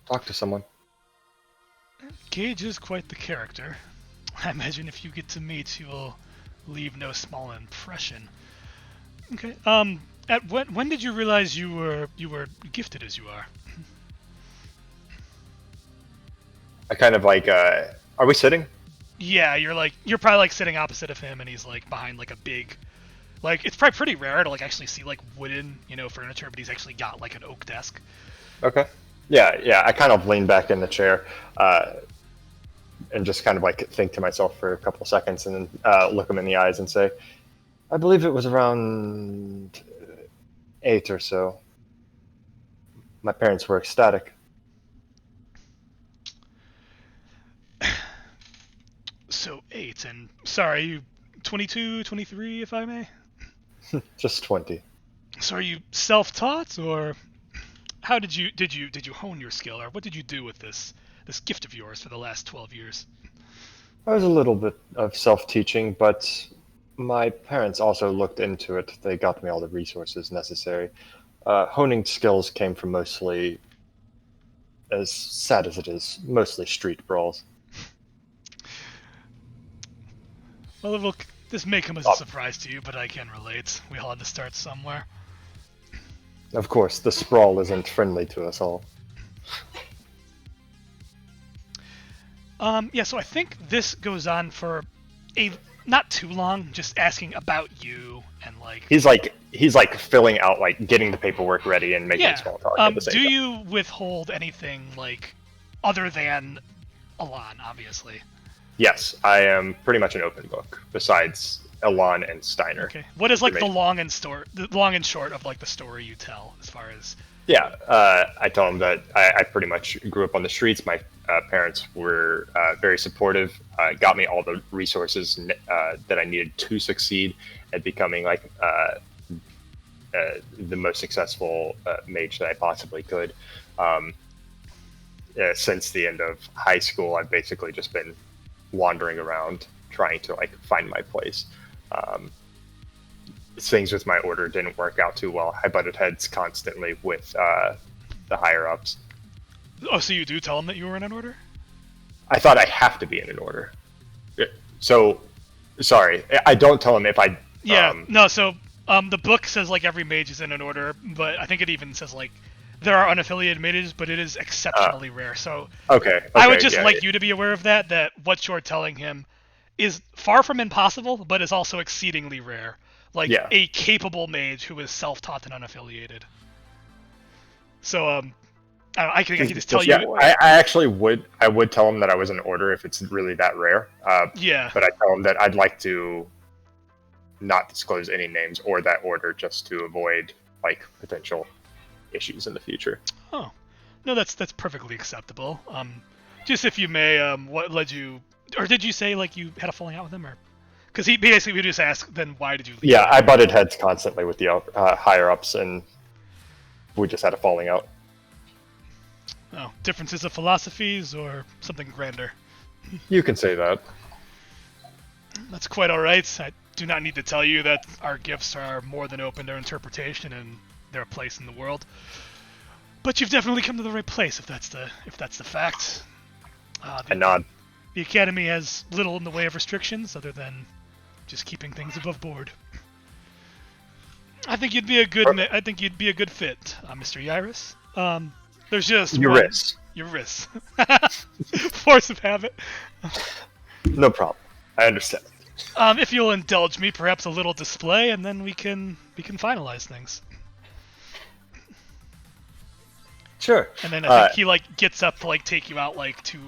Talk to someone. Gage is quite the character. I imagine if you get to meet, you will leave no small impression. Okay. When did you realize you were gifted as you are? I kind of like. Are we sitting? Yeah, you're probably like sitting opposite of him, and he's like behind like a big, like it's probably pretty rare to like actually see like wooden furniture, but he's actually got like an oak desk. Okay. Yeah. I kind of lean back in the chair, and just kind of like think to myself for a couple of seconds, and then look him in the eyes and say, "I believe it was around 8 or so. My parents were ecstatic." So 8, and sorry, you 22, 23, if I may? Just 20. So are you self-taught, or how did you hone your skill, or what did you do with this gift of yours for the last 12 years? I was a little bit of self-teaching, but my parents also looked into it. They got me all the resources necessary. Honing skills came from mostly, as sad as it is, mostly street brawls. Well, look, this may come as a surprise to you, but I can relate. We all had to start somewhere. Of course, the Sprawl isn't friendly to us all. Yeah, so I think this goes on for not too long, just asking about you and like... He's like filling out, like getting the paperwork ready and making small talk at the same time. Do you withhold anything like other than Elan, obviously? Yes, I am pretty much an open book, besides Elan and Steiner. Okay. What is like the long and short of like the story you tell as far as... Yeah, I tell him that I pretty much grew up on the streets. My parents were very supportive, got me all the resources that I needed to succeed at becoming like the most successful mage that I possibly could. Since the end of high school, I've basically just been wandering around trying to like find my place. Things with my order didn't work out too well. I butted heads constantly with the higher ups. Oh, so you do tell them that you were in an order? I thought I have to be in an order. So, sorry, I don't tell them if I. Yeah, no. So the book says like every mage is in an order, but I think it even says like there are unaffiliated mages, but it is exceptionally rare. So okay, I would just like you to be aware of that. That what you're telling him is far from impossible, but is also exceedingly rare. Like a capable mage who is self-taught and unaffiliated. So I can just tell you. I actually would tell him that I was in order if it's really that rare. Yeah. But I tell him that I'd like to not disclose any names or that order just to avoid like potential issues in the future. Oh, no, that's perfectly acceptable. Just if you may, what led you, or did you say like you had a falling out with him, or? Because he basically would just ask, then why did you leave? Yeah, I butted heads constantly with the higher ups, and we just had a falling out. Oh, differences of philosophies or something grander? You can say that. That's quite all right. I do not need to tell you that our gifts are more than open to interpretation and their place in the world. But you've definitely come to the right place, if that's the fact. I nod. The Academy has little in the way of restrictions other than just keeping things above board. I think you'd be a good fit, Mr. Yris. There's just Eurus. Force of habit. No problem. I understand. If you'll indulge me, perhaps a little display, and then we can finalize things. Sure. And then I think he like gets up to like take you out like to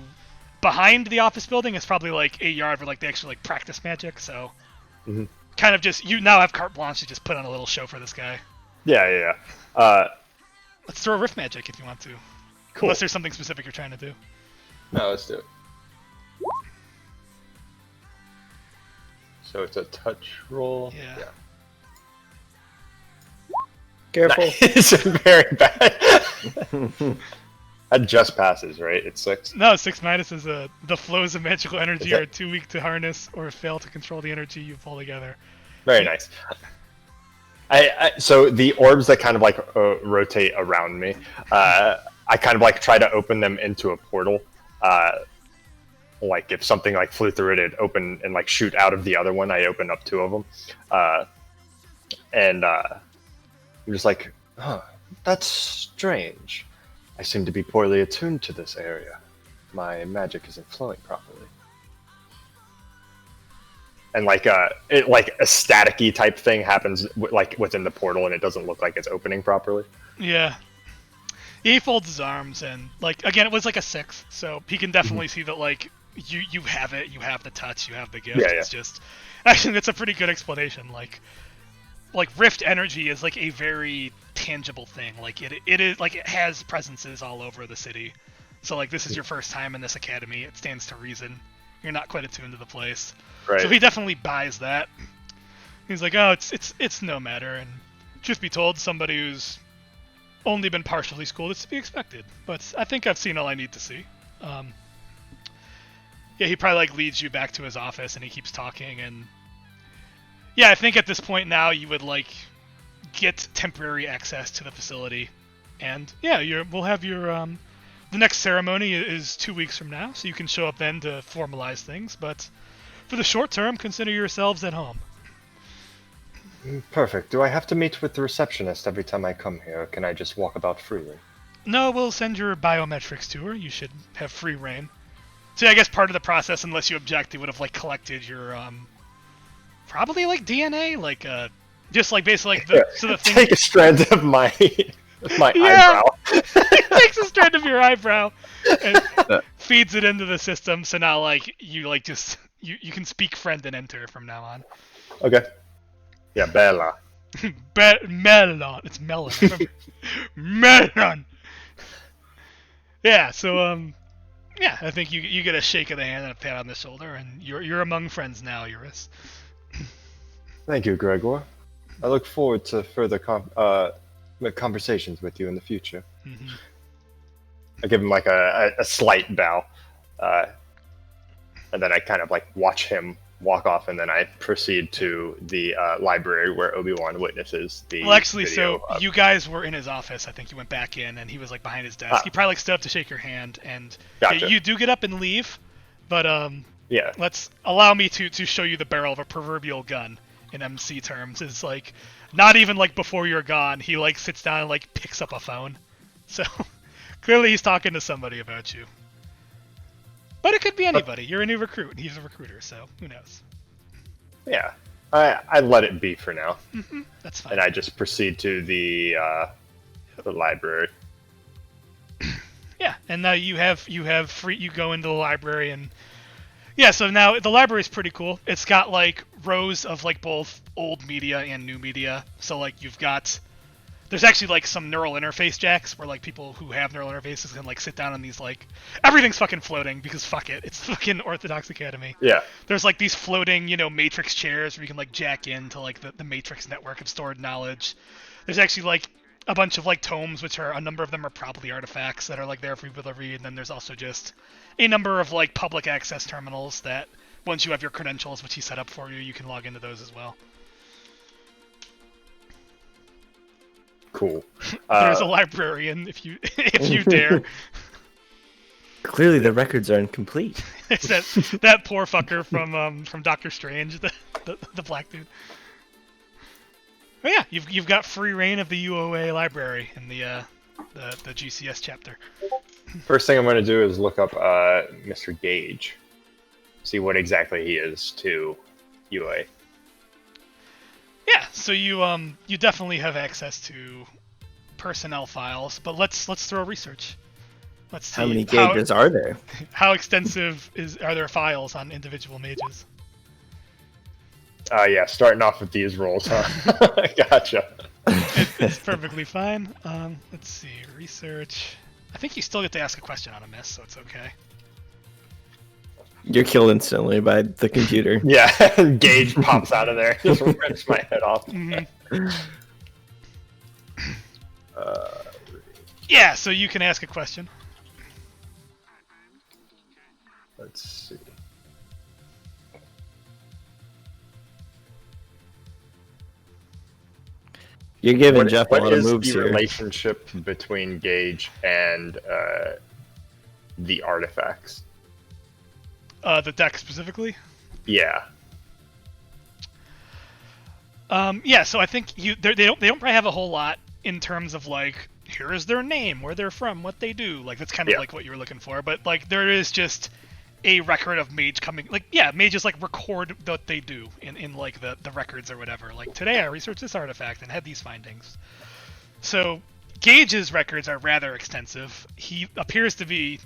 behind the office building. It's probably like a yard where like they actually like practice magic. So kind of just you now have carte blanche to just put on a little show for this guy. Yeah. Let's throw a riff magic if you want to. Cool. Unless there's something specific you're trying to do. No, let's do it. So it's a touch roll. Yeah. Careful. It's very bad. That just passes, right? It's 6. No, 6 minus is the flows of magical energy Is that- are too weak to harness or fail to control the energy you pull together. Very nice. So the orbs that kind of like rotate around me, I kind of like try to open them into a portal. Like if something like flew through it, it'd open and like shoot out of the other one. I open up 2 of them, and I'm just like, oh, that's strange. I seem to be poorly attuned to this area. My magic isn't flowing properly. And like it like a staticky type thing happens like within the portal, and it doesn't look like it's opening properly. Yeah. He folds his arms and like again it was like a 6, so he can definitely see that like you have it, you have the touch, you have the gift. Yeah. It's just actually that's a pretty good explanation. Like rift energy is like a very tangible thing. Like it is like it has presences all over the city. So like this is your first time in this academy. It stands to reason. You're not quite attuned to the place. Right. So he definitely buys that. He's like, oh, it's no matter. And truth be told, somebody who's only been partially schooled is to be expected. But I think I've seen all I need to see. Yeah, he probably like leads you back to his office, and he keeps talking. And yeah, I think at this point now you would like get temporary access to the facility. And yeah, we'll have your the next ceremony is 2 weeks from now, so you can show up then to formalize things. But for the short term, consider yourselves at home. Perfect. Do I have to meet with the receptionist every time I come here, or can I just walk about freely? No, we'll send your biometrics to her. You should have free reign. So yeah, I guess part of the process, unless you object, they would have like collected your probably like DNA, like just like basically like the so the thing. Take a strand of my my Yeah. eyebrow. Takes a strand of your eyebrow and feeds it into the system. So now like you like just you can speak friend and enter from now on. Okay. Yeah, Bella. Melon. It's melon. Melon. Yeah. So yeah, I think you get a shake of the hand and a pat on the shoulder, and you're among friends now, Eurus. Thank you, Gregor. I look forward to further conversations with you in the future. Mm-hmm. I give him like a slight bow, and then I kind of like watch him walk off, and then I proceed to the library where Obi-Wan witnesses the Well, actually, video so you guys were in his office. I think you went back in, and he was like behind his desk. He probably like stood up to shake your hand, and Gotcha. you do get up and leave. But Yeah. let's allow me to show you the barrel of a proverbial gun in MC terms. Is like not even like before you're gone. He like sits down and like picks up a phone. So clearly he's talking to somebody about you. But it could be anybody. You're a new recruit, and he's a recruiter, so who knows? Yeah. I let it be for now, That's fine. and I just proceed to the library. Yeah, and now you have free. You go into the library, and yeah. So now the library is pretty cool. It's got like rows of like both old media and new media. So like you've got. There's actually like some neural interface jacks where like people who have neural interfaces can like sit down on these like everything's fucking floating because fuck it, it's the fucking Orthodox Academy. Yeah. There's like these floating, matrix chairs where you can like jack into like the matrix network of stored knowledge. There's actually like a bunch of like tomes, which are a number of them are probably artifacts that are like there for people to read. And then there's also just a number of like public access terminals that once you have your credentials, which he set up for you, you can log into those as well. Cool. There's a librarian if you dare. Clearly, the records are incomplete. It's that poor fucker from Doctor Strange, the black dude. But yeah, you've got free reign of the UOA library in the GCS chapter. First thing I'm going to do is look up Mr. Gage, see what exactly he is to UA. Yeah, so you definitely have access to personnel files, but let's throw research. Let's see How many gauges are there? how extensive are there files on individual mages. Yeah, starting off with these rolls, huh? Gotcha. It's perfectly fine. Let's see, research. I think you still get to ask a question on a miss, so it's okay. You're killed instantly by the computer. Yeah, Gage pops out of there, just rips my head off. Yeah, so you can ask a question. Let's see. You're giving What, Jeff a what lot of is moves the here. relationship between Gage and the artifacts? The deck specifically. Yeah. Yeah, so I think they don't probably have a whole lot in terms of like here is their name, where they're from, what they do. Like that's kind of like what you were looking for, but like there is just a record of mage coming. Like yeah, mages like record what they do in like the records or whatever. Like today I researched this artifact and had these findings. So Gage's records are rather extensive. He appears to be,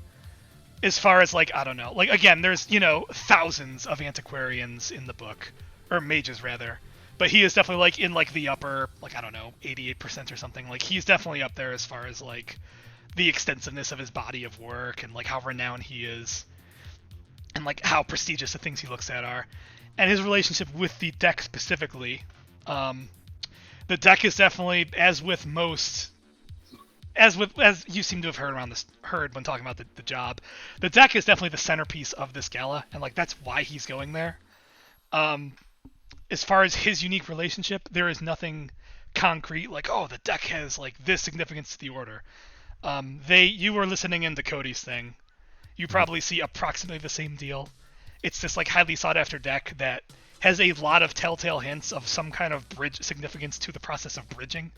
as far as like I don't know, like again there's thousands of antiquarians in the book, or mages rather. But he is definitely like in like the upper, like I don't know, 88% or something. Like he's definitely up there as far as like the extensiveness of his body of work and like how renowned he is, and like how prestigious the things he looks at are, and his relationship with the deck specifically. The deck is definitely, as you seem to have heard when talking about the job, the deck is definitely the centerpiece of this gala, and like that's why he's going there. As far as his unique relationship, there is nothing concrete like, oh, the deck has like this significance to the order. You were listening into Cody's thing. You probably see approximately the same deal. It's this like highly sought after deck that has a lot of telltale hints of some kind of bridge significance to the process of bridging.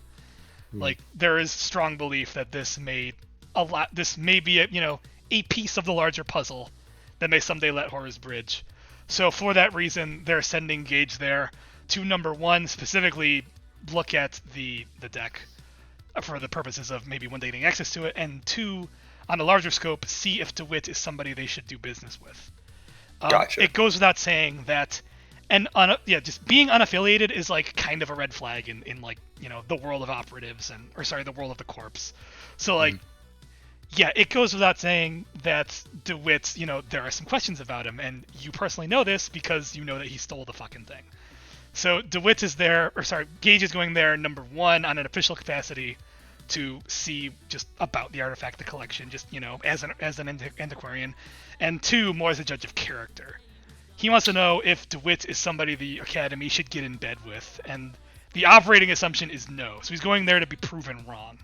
Like there is strong belief that this may be a piece of the larger puzzle that may someday let horrors bridge. So for that reason, they're sending Gage there to number one, specifically look at the deck for the purposes of maybe one day getting access to it, and two, on a larger scope, see if DeWitt is somebody they should do business with. Gotcha. It goes without saying that, and just being unaffiliated is like kind of a red flag in like the world of operatives the world of the corps. So like. Yeah, it goes without saying that DeWitt, there are some questions about him, and you personally know this because you know that he stole the fucking thing. So DeWitt is there, Gage is going there, number one, on an official capacity to see just about the artifact, the collection, just, as an antiquarian, and two, more as a judge of character. He wants to know if DeWitt is somebody the Academy should get in bed with, and the operating assumption is no, so he's going there to be proven wrong.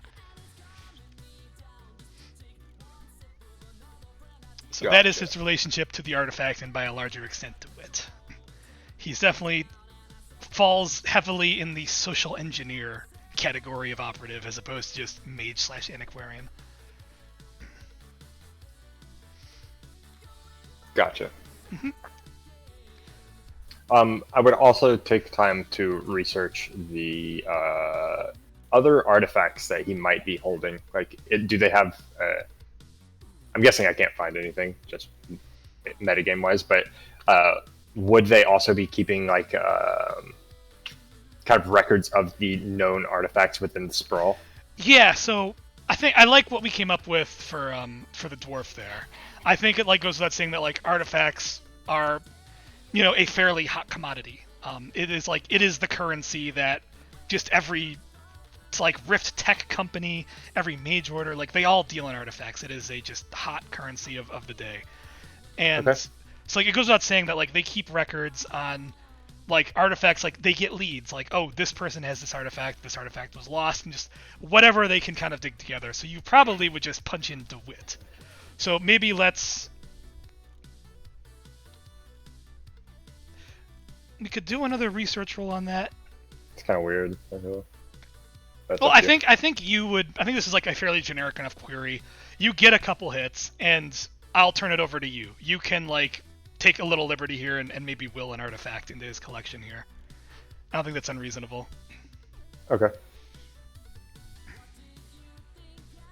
So that is his relationship to the artifact, and by a larger extent to Wit. He's definitely falls heavily in the social engineer category of operative as opposed to just mage/antiquarian. Gotcha. I would also take time to research the other artifacts that he might be holding. Like, do they have... I'm guessing I can't find anything, just metagame-wise, but would they also be keeping, like, kind of records of the known artifacts within the Sprawl? Yeah, so I think I like what we came up with for the dwarf there. I think it goes without saying that artifacts are, a fairly hot commodity. It is the currency that just every Rift Tech company, every mage order, they all deal in artifacts. It is a just hot currency of the day. And so it goes without saying that they keep records on artifacts, they get leads, this person has this artifact was lost, and just whatever they can kind of dig together. So you probably would just punch in DeWitt. So maybe we could do another research roll on that. It's kind of weird. Well, I think this is a fairly generic enough query. You get a couple hits, and I'll turn it over to you. You can take a little liberty here and maybe will an artifact into his collection here. I don't think that's unreasonable. Okay.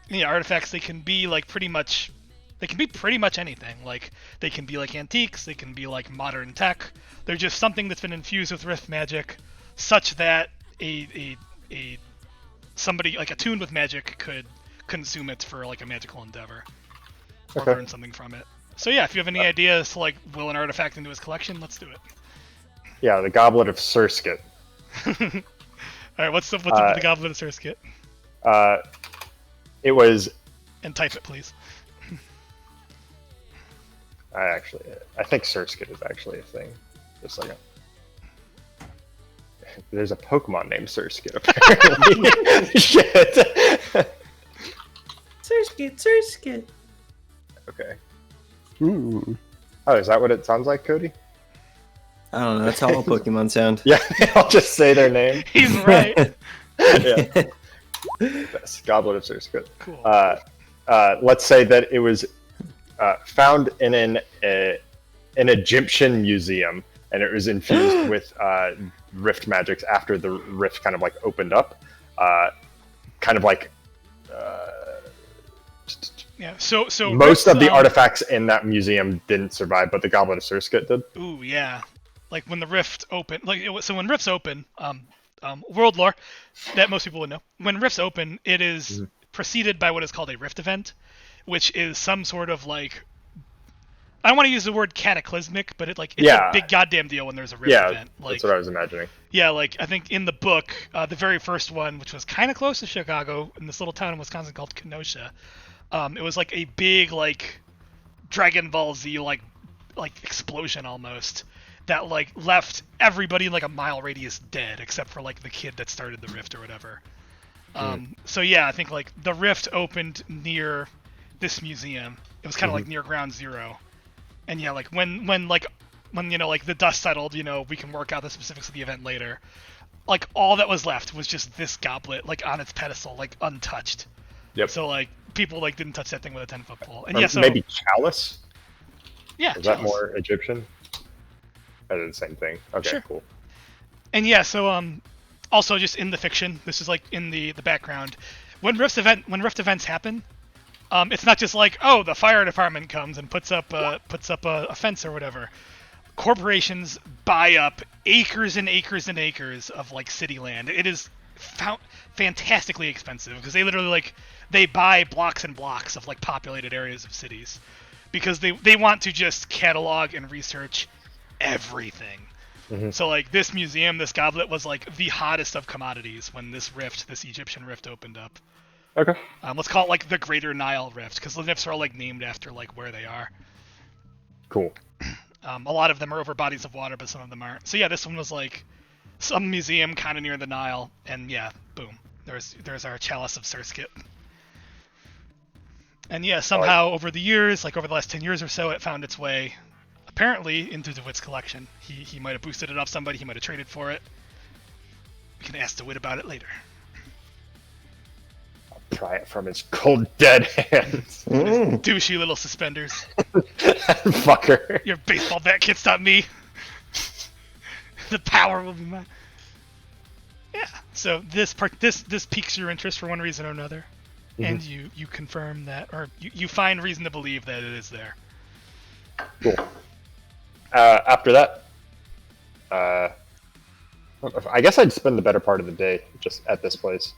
Yeah, artifacts, they can be like pretty much anything. Like they can be like antiques, they can be like modern tech. They're just something that's been infused with Rift magic, such that somebody like attuned with magic could consume it for like a magical endeavor or Okay. learn something from it. So yeah, if you have any ideas to like will an artifact into his collection, let's do it. Yeah, the Goblet of Surskit. All right, what's the Goblet of Surskit? It was. And type it, please. I think Surskit is actually a thing. Just like there's a Pokemon named Surskit, apparently. Shit. Surskit. Okay. Ooh. Oh, is that what it sounds like, Cody? I don't know. That's how all Pokemon sound. Yeah, I'll just say their name. He's right. Yeah. Yes, Goblet of Surskit. Cool. Let's say that it was found in an Egyptian museum, and it was infused with Rift magics after the Rift kind of like opened up. Kind of like Yeah. So most of the Rift's, artifacts in that museum didn't survive, but the Goblet of Surskit did. Ooh, yeah. Like when the Rift open, so when Rifts open, world lore that most people would know. When Rifts open, it is preceded by what is called a Rift event, which is some sort of like, I don't want to use the word cataclysmic, but it's a big goddamn deal when there's a Rift event. Like, that's what I was imagining. yeah, like I think in the book, the very first one, which was kind of close to Chicago, in this little town in Wisconsin called Kenosha, it was like a big like Dragon Ball Z like explosion almost that like left everybody in like a mile radius dead except for like the kid that started the Rift or whatever. So yeah, I think like the Rift opened near this museum. It was kind of like near Ground Zero, and yeah, like when you know like the dust settled, you know we can work out the specifics of the event later. Like all that was left was just this goblet like on its pedestal, like untouched. Yep. So like people like didn't touch that thing with a 10-foot pole. And Or yeah, so maybe Chalice. yeah, Is that Chalice. more Egyptian? Or the same thing? Okay, Sure. cool. And yeah, so also just in the fiction, this is like in the background. When Rift events happen, it's not just like, oh, the fire department comes and puts up a fence or whatever. Corporations buy up acres and acres and acres of like city land. It is fantastically expensive because they literally like they buy blocks and blocks of like populated areas of cities because they want to just catalog and research everything. So like this museum, this goblet was like the hottest of commodities when this Egyptian Rift opened up. Okay. Let's call it like the Greater Nile Rift because the Rifts are all like named after like where they are. Cool. A lot of them are over bodies of water, but some of them aren't. So yeah, this one was like some museum kind of near the Nile, and yeah, boom, there's our Chalice of Surskit. And yeah, somehow over the years, like over the last 10 years or so, it found its way, apparently, into DeWitt's collection. He might have boosted it off somebody, he might have traded for it. We can ask DeWitt about it later. I'll pry it from his cold, dead hands. Douchey little suspenders. Fucker. Your baseball bat can't stop me. The power will be mine. Yeah. So this piques your interest for one reason or another, and you confirm that, or you find reason to believe that it is there. Cool. After that, I guess I'd spend the better part of the day just at this place,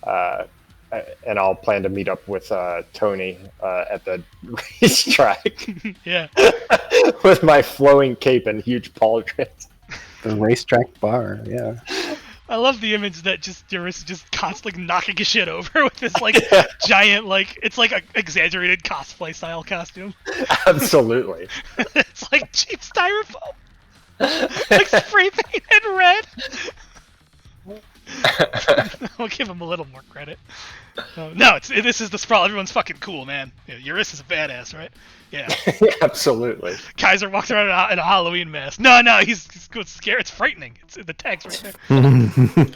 and I'll plan to meet up with Tony at the racetrack. Yeah. With my flowing cape and huge pauldrons. The racetrack bar, yeah. I love the image that just Eurus is just constantly knocking his shit over with this like giant like it's like a exaggerated cosplay style costume. Absolutely. It's like cheap styrofoam, like spray painted red. I'll give him a little more credit. No, this is the Sprawl. Everyone's fucking cool, man. Yeah, Eurus is a badass, right? Yeah. Absolutely. Kaiser walks around in a Halloween mask. No, he's scared. It's frightening. It's the tag's right there.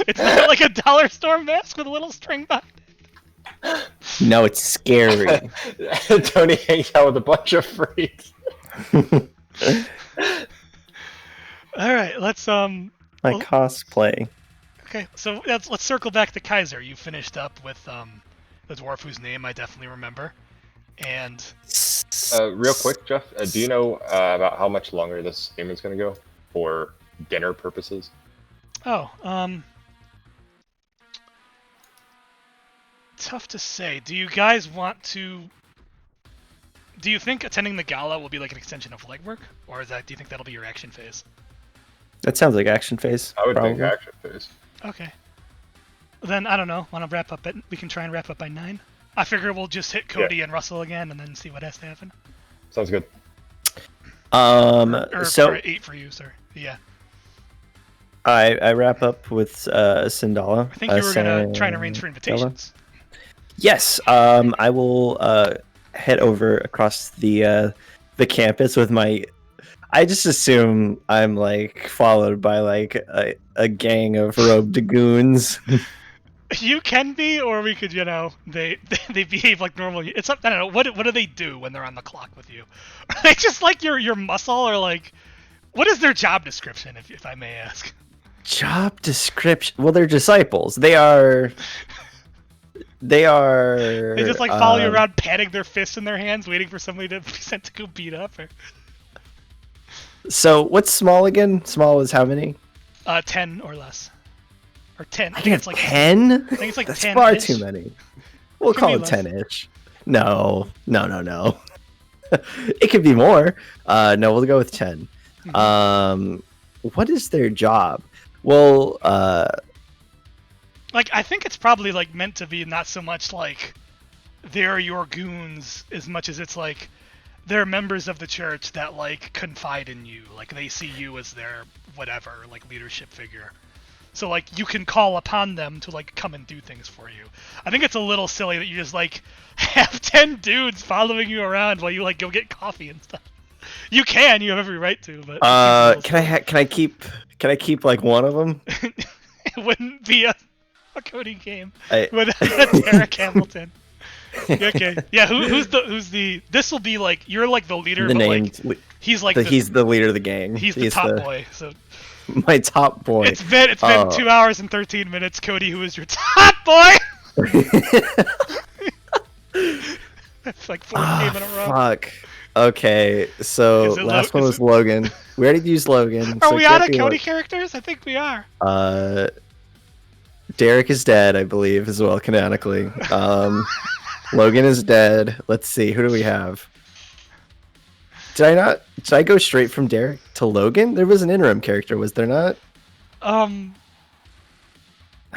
It's not like a dollar store mask with a little string behind it. No, it's scary. Tony hangs out with a bunch of freaks. All right, let's My well- cosplay. Okay, so let's circle back to Kaiser. You finished up with the dwarf whose name I definitely remember, and Real quick, Jeff, do you know about how much longer this game is going to go for dinner purposes? Tough to say. Do you guys want to? Do you think attending the gala will be like an extension of legwork, or do you think that'll be your action phase? That sounds like action phase. I would probably. think action phase. Okay. Then I don't know. Want to wrap up? We can try and wrap up by 9. I figure we'll just hit Cody and Russell again, and then see what has to happen. Sounds good. Or So 8 for you, sorry. Yeah. I wrap up with Sindala. I think you were gonna try and arrange for invitations. Yes. I will head over across the campus with my. I just assume I'm like followed by like a gang of robed goons. You can be, or we could, they behave like normal. It's up. I don't know. What do they do when they're on the clock with you? Are they just like your muscle, or like, what is their job description, if I may ask? Job description. Well, they're disciples. They are. They just like follow you around, patting their fists in their hands, waiting for somebody to be sent to go beat up. Or... So what's small again? Small is how many? 10 or less. Or 10. I think it's like 10. I think it's like That's 10. far too many. We'll Could call be it less. 10-ish. No. It could be more. No, we'll go with 10. What is their job? Well, Like, I think it's probably like meant to be not so much like they're your goons as much as it's like they're members of the church that like confide in you. Like they see you as their whatever, like leadership figure. So like you can call upon them to like come and do things for you. I think it's a little silly that you just like have 10 dudes following you around while you like go get coffee and stuff. You have every right to, but can I keep like one of them? it wouldn't be a Cody game I- with Derek Hamilton. Okay, yeah. Who's the? This will be like you're like the leader, The but named. like he's like He's the leader of the gang. he's the top boy. So My top boy. it's been 2 hours and 13 minutes. Cody, who is your top boy? That's like 4th game in a row. Fuck. Okay, so Is it last one is was it- Logan. We already used Logan. Are so we it out can't of be Cody characters? I think we are. Derek is dead, I believe, as well, canonically. Logan is dead. Let's see, who do we have? Did I go straight from Derek to Logan? There was an interim character, was there not? I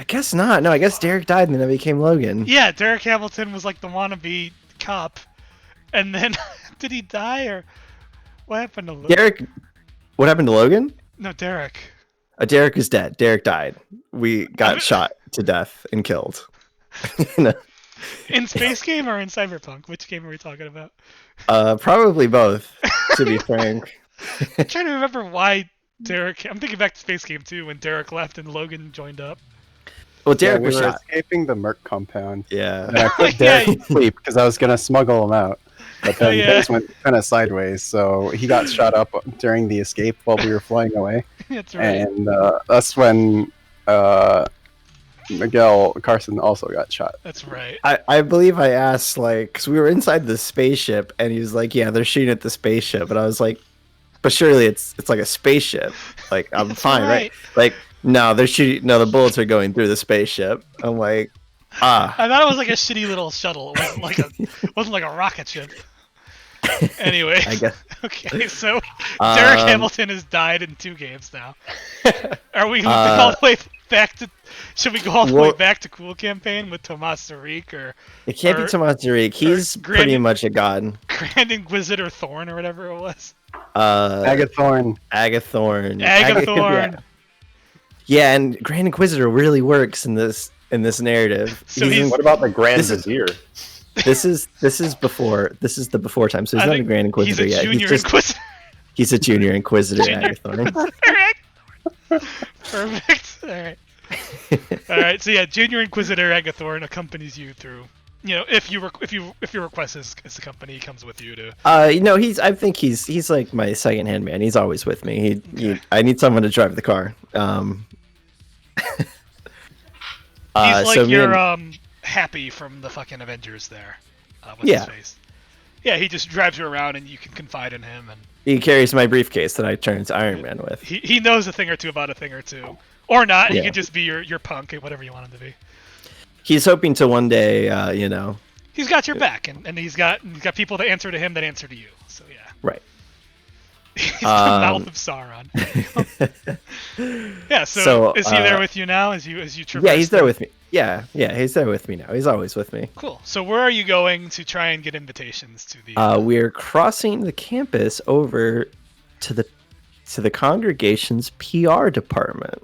guess not. No, I guess Derek died and then I became Logan. Yeah, Derek Hamilton was like the wannabe cop, and then did he die or what happened to Logan? Derek, what happened to Logan? No, Derek. Derek is dead. Derek died. We got shot to death and killed. In Space Game or in Cyberpunk? Which game are we talking about? Probably both, to be frank. I'm trying to remember why Derek. I'm thinking back to Space Game 2 when Derek left and Logan joined up. Well, Derek we was were shot. escaping the Merc compound. Yeah. And I put Yeah. Derek to sleep because I was gonna smuggle him out. But then Yeah. things went kind of sideways, so he got shot up during the escape while we were flying away. That's right. And that's when Miguel Carson also got shot. That's right. I believe I asked, like, because we were inside the spaceship, and he was like, yeah, they're shooting at the spaceship. And I was like, but surely it's like a spaceship. Like, I'm That's fine, right? Like, no, they're shooting. No, the bullets are going through the spaceship. I'm like, I thought it was like a shitty little shuttle. It wasn't like a rocket ship. Anyway. I guess. Okay, so Derek Hamilton has died in 2 games now. Are we all the way back to? Should we go all the way back to Cool Campaign with Tomas Tariq or It can't be or- Tomas Tariq. He's Grand- pretty much a god. Grand Inquisitor Thorn or whatever it was? Agathorn. Agathorn. Agathorn. Yeah, and Grand Inquisitor really works in this narrative. So he's- What about the Grand This is- Vizier? This is the before time, so he's I not a think Grand He's Inquisitor a yet. junior Inquisitor. He's a junior Inquisitor, Junior Agathorn. Perfect. All right. All right. So yeah, Junior Inquisitor Agathorn accompanies you through if your request is the company, he comes with you to. I think he's like my second hand man. He's always with me. Okay. I need someone to drive the car. He's like so me your and- Happy from the fucking Avengers there. What's his face? Yeah, he just drives you around and you can confide in him, and he carries my briefcase that I turn into Iron Man with. he knows a thing or two about a thing or two, or not. He Yeah. could just be your punk, whatever you want him to be. He's hoping to one day, He's got your back, and he's got people that answer to him that answer to you. So yeah, right. he's the mouth of Sauron. Yeah. So is he there with you now? As you traverse? Yeah, he's there with me. Yeah, he's there with me now. He's always with me. Cool. So where are you going to try and get invitations to the? We're crossing the campus over to the congregation's PR department.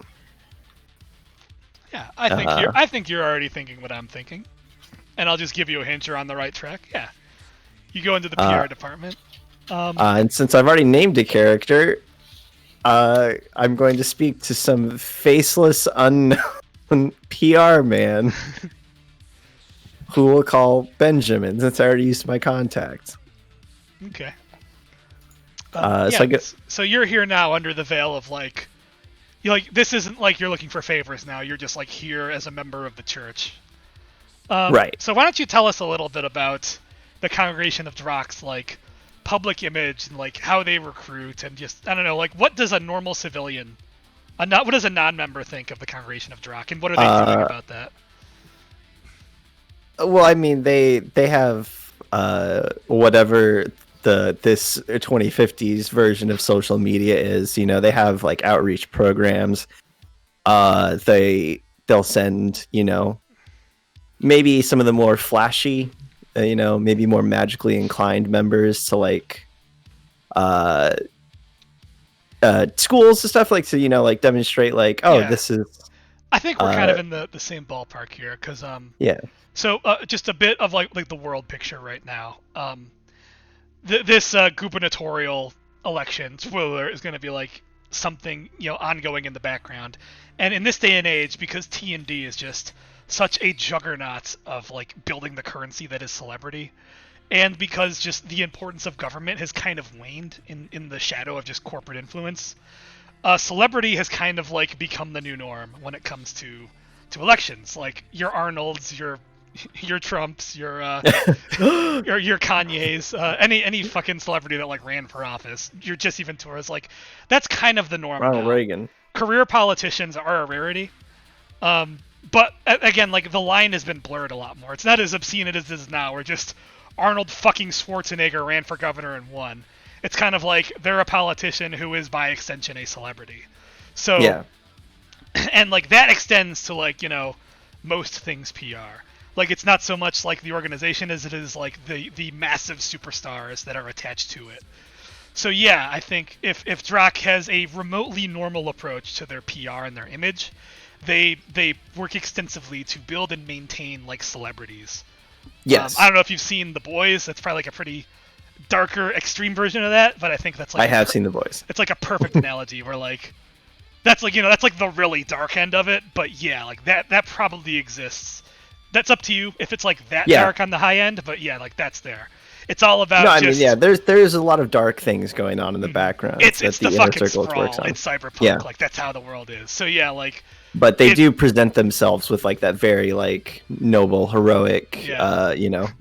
Yeah, I think you're already thinking what I'm thinking, and I'll just give you a hint. You're on the right track. Yeah, you go into the PR department. And since I've already named a character, I'm going to speak to some faceless, unknown PR man who we'll call Benjamin, since I already used my contact. Okay. So you're here now under the veil of this isn't like you're looking for favors now. You're just like here as a member of the church. Right. So why don't you tell us a little bit about the Congregation of Drock's public image and how they recruit, and just I don't know, what does a normal civilian, what does a non-member think of the Congregation of Drock, and what are they doing about that? Well, I mean, they have whatever this 2050s version of social media is. They have outreach programs. They'll send maybe some of the more flashy, maybe more magically inclined members to schools and stuff to demonstrate this is. I think we're kind of in the same ballpark here, because yeah. So just a bit of the world picture right now. This gubernatorial election, spoiler, is going to be something ongoing in the background, and in this day and age, because T&D is just such a juggernaut of building the currency that is celebrity, and because just the importance of government has kind of waned in the shadow of just corporate influence, celebrity has kind of become the new norm when it comes to elections. Your Arnolds, your Trumps, your Kanye's, any fucking celebrity that ran for office, your Jesse Ventura's, that's kind of the norm. Ronald now. Reagan. Career politicians are a rarity. But again, the line has been blurred a lot more. It's not as obscene as it is now, where just Arnold fucking Schwarzenegger ran for governor and won. It's kind of they're a politician who is by extension a celebrity. So yeah. And that extends to most things PR. It's not so much the organization as it is the massive superstars that are attached to it. So yeah, I think if Drock has a remotely normal approach to their PR and their image, they work extensively to build and maintain celebrities. Yes. I don't know if you've seen The Boys. That's probably a pretty darker, extreme version of that, but I think that's I have seen The Boys. It's a perfect analogy where that's that's the really dark end of it, but yeah, that probably exists. That's up to you if it's that dark on the high end, but yeah, that's there. It's all about. No, I mean, yeah, there's a lot of dark things going on in the background. It's that the Inner fucking Circle Sprawl. works on. It's cyberpunk. Yeah. That's how the world is. So yeah, But they do present themselves with that very noble, heroic,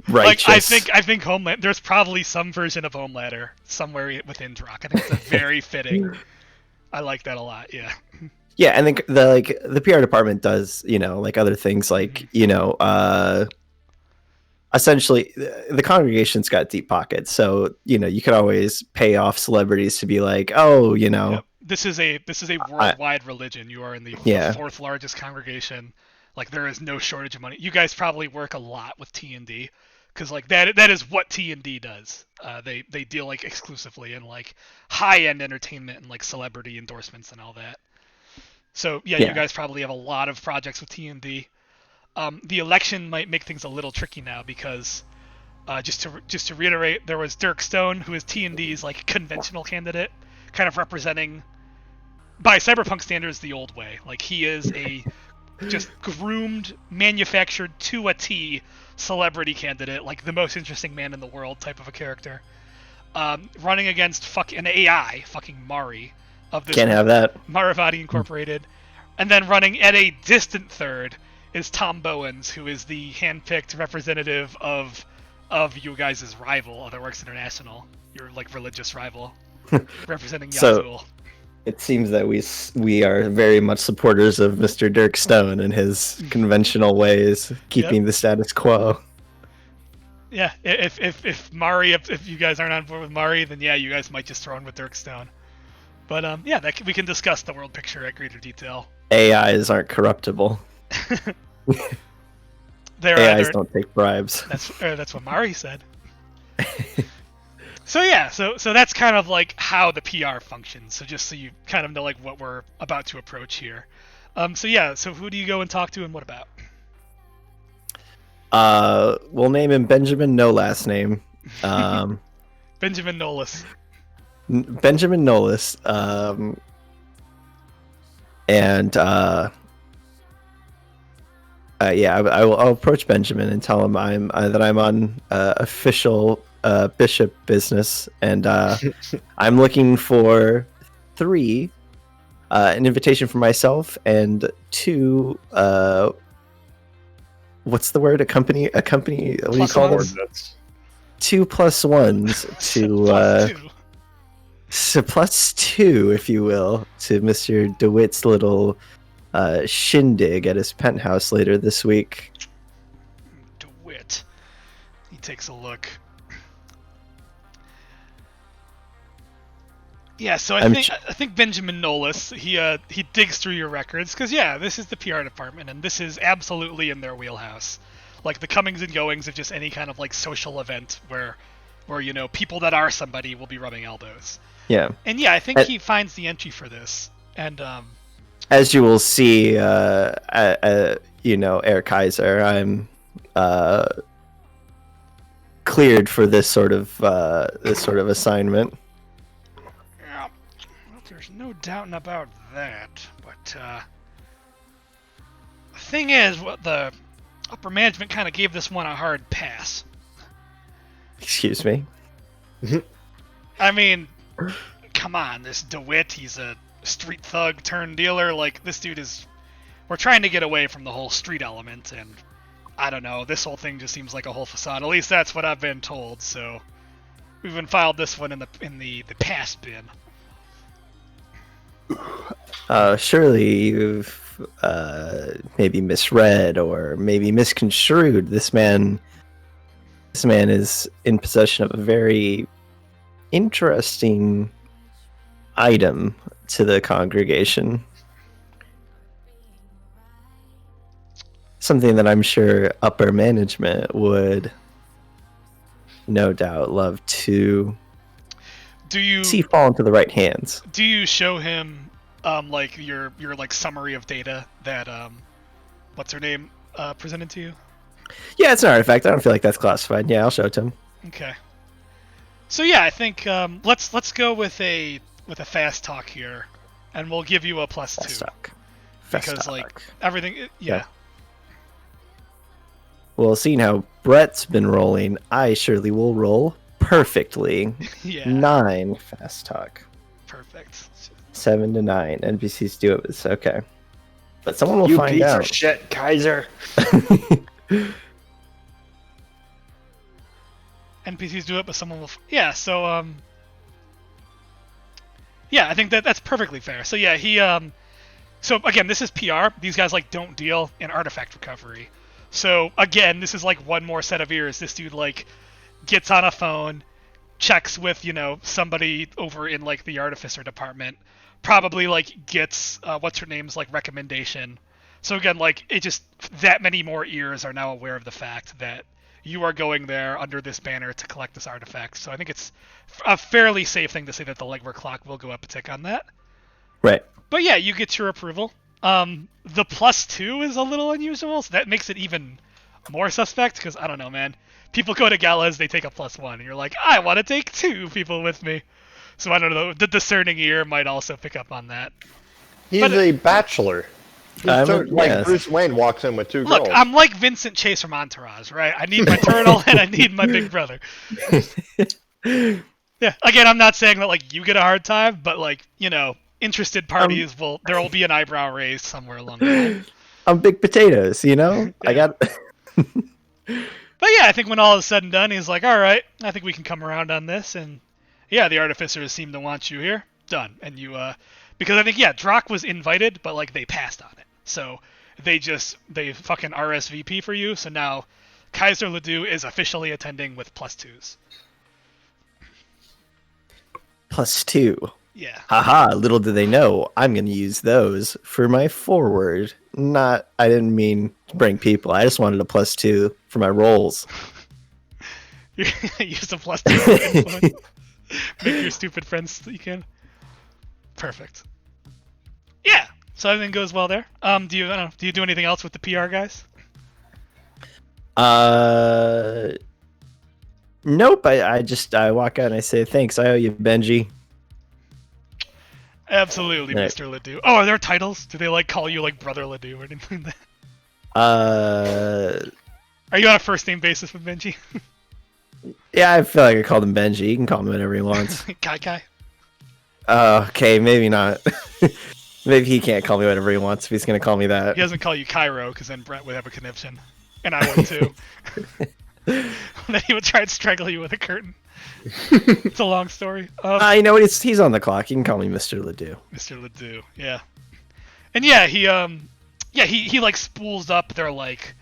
righteous. I think Homeland. There's probably some version of Homelander somewhere within Drock. I think it's very fitting. I like that a lot. Yeah. Yeah, and the PR department does other things essentially the congregation's got deep pockets, so you could always pay off celebrities to be Yep. This is a worldwide religion. You are in the fourth largest congregation. There is no shortage of money. You guys probably work a lot with T&D, because that is what T&D does. They deal exclusively in high end entertainment and celebrity endorsements and all that. So yeah, you guys probably have a lot of projects with T&D. The election might make things a little tricky now, because just to reiterate, there was Dirk Stone, who is T&D's conventional candidate, kind of representing, by cyberpunk standards, the old way. He is a just groomed, manufactured to a T celebrity candidate, like the most interesting man in the world type of a character. Running against an AI, fucking Mari, of this Can't have that. Maravati Incorporated. And then running at a distant third is Tom Bowens, who is the handpicked representative of you guys' rival, Otherworks International, your like religious rival, representing So- Yazul. It seems that we are very much supporters of Mr. Dirk Stone and his conventional ways, keeping the status quo. Yeah, if Mari, if you guys aren't on board with Mari, then yeah, you guys might just throw in with Dirkstone. But yeah, we can discuss the world picture at greater detail. AIs aren't corruptible. They're AIs either, don't take bribes. that's what Mari said. So yeah, so that's kind of like how the PR functions. So just so you kind of know like what we're about to approach here. So yeah, so who do you go and talk to and what about? We'll name him Benjamin, no last name. Benjamin Nolis. Benjamin Nolis. I'll approach Benjamin and tell him I'm on official bishop business, and I'm looking for 3, an invitation for myself, and 2, what's the word? A company. What do you Plus call ones. them? 2 plus 1s to Plus two. so plus 2, if you will, to Mr. DeWitt's little shindig at his penthouse later this week. DeWitt. He takes a look. Yeah, so I think Benjamin Nolis, he digs through your records because yeah, this is the PR department and this is absolutely in their wheelhouse. Like the comings and goings of just any kind of like social event where you know people that are somebody will be rubbing elbows. Yeah. And yeah, I think he finds the entry for this. And as you will see, Air Kaiser, I'm cleared for this sort of assignment. yeah, well, there's no doubting about that. But the thing is, what the upper management kind of gave this one a hard pass. Excuse me. I mean, come on, this DeWitt, he's a street thug turned dealer. Like, this dude is... We're trying to get away from the whole street element, and I don't know, this whole thing just seems like a whole facade. At least that's what I've been told, so... We've been filed this one in the past bin. Surely you've maybe misread or maybe misconstrued. This man is in possession of a very interesting item to the congregation. Something that I'm sure upper management would no doubt love to see fall into the right hands. Do you show him like your like summary of data that what's her name presented to you? Yeah, it's an artifact. I don't feel like that's classified. Yeah, I'll show it to him. Okay. So yeah, I think let's go with a fast talk here, and we'll give you a +2 Fast talk. because like everything. Yeah. Well, seeing how Brett's been rolling, I surely will roll perfectly. Yeah. 9 fast talk. Perfect. 7 to 9. NPCs do it. It's okay. But someone will You find piece out. of shit, Kaiser. NPCs do it, but someone will. Yeah. So yeah, I think that's perfectly fair. So yeah, he So again, this is PR. These guys like don't deal in artifact recovery. So again, this is like one more set of ears. This dude like gets on a phone, checks with, you know, somebody over in like the artificer department, probably like gets what's her name's like recommendation. So again, like it just that many more ears are now aware of the fact that you are going there under this banner to collect this artifact. So I think it's a fairly safe thing to say that the legwork clock will go up a tick on that. Right. But yeah, you get your approval. The +2 is a little unusual, so that makes it even more suspect, because I don't know, man. People go to galas, they take a +1, and you're like, I want to take 2 people with me. So I don't know, the discerning ear might also pick up on that. He's But a bachelor. Yes. Bruce Wayne walks in with two Look, girls. I'm like Vincent Chase from Entourage, right? I need my turtle and I need my big brother. Yeah. Again, I'm not saying that like you get a hard time, but like interested parties there will be an eyebrow raised somewhere along the line. I'm big potatoes, you know. Yeah. I got. But yeah, I think when all is said and done, he's like, all right, I think we can come around on this, and yeah, the artificers seem to want you here. Done. And you, because I think Drock was invited, but like they passed on it, so they fucking RSVP for you. So now Kaiser Ledoux is officially attending with +2s. +2. Yeah. Haha, little do they know, I'm going to use those for my forward. I didn't mean to bring people. I just wanted a +2 for my rolls. Use a +2 for influence. Make your stupid friends so you can. Perfect. Yeah. So everything goes well there. Do you do anything else with the PR guys? Nope. I walk out and I say, thanks, I owe you, Benji. Absolutely, Right. Mr. Ledoux. Oh, are there titles? Do they like call you like Brother Ledoux or anything like that? Are you on a first name basis with Benji? Yeah, I feel like I called him Benji. You can call me whatever he wants. Kai. Okay, maybe not. Maybe he can't call me whatever he wants if he's going to call me that. He doesn't call you Cairo because then Brent would have a conniption. And I would too. Then he would try and strangle you with a curtain. It's a long story. You know what? He's on the clock. You can call me Mr. Ledoux. Mr. Ledoux, yeah. And yeah, he like spools up their like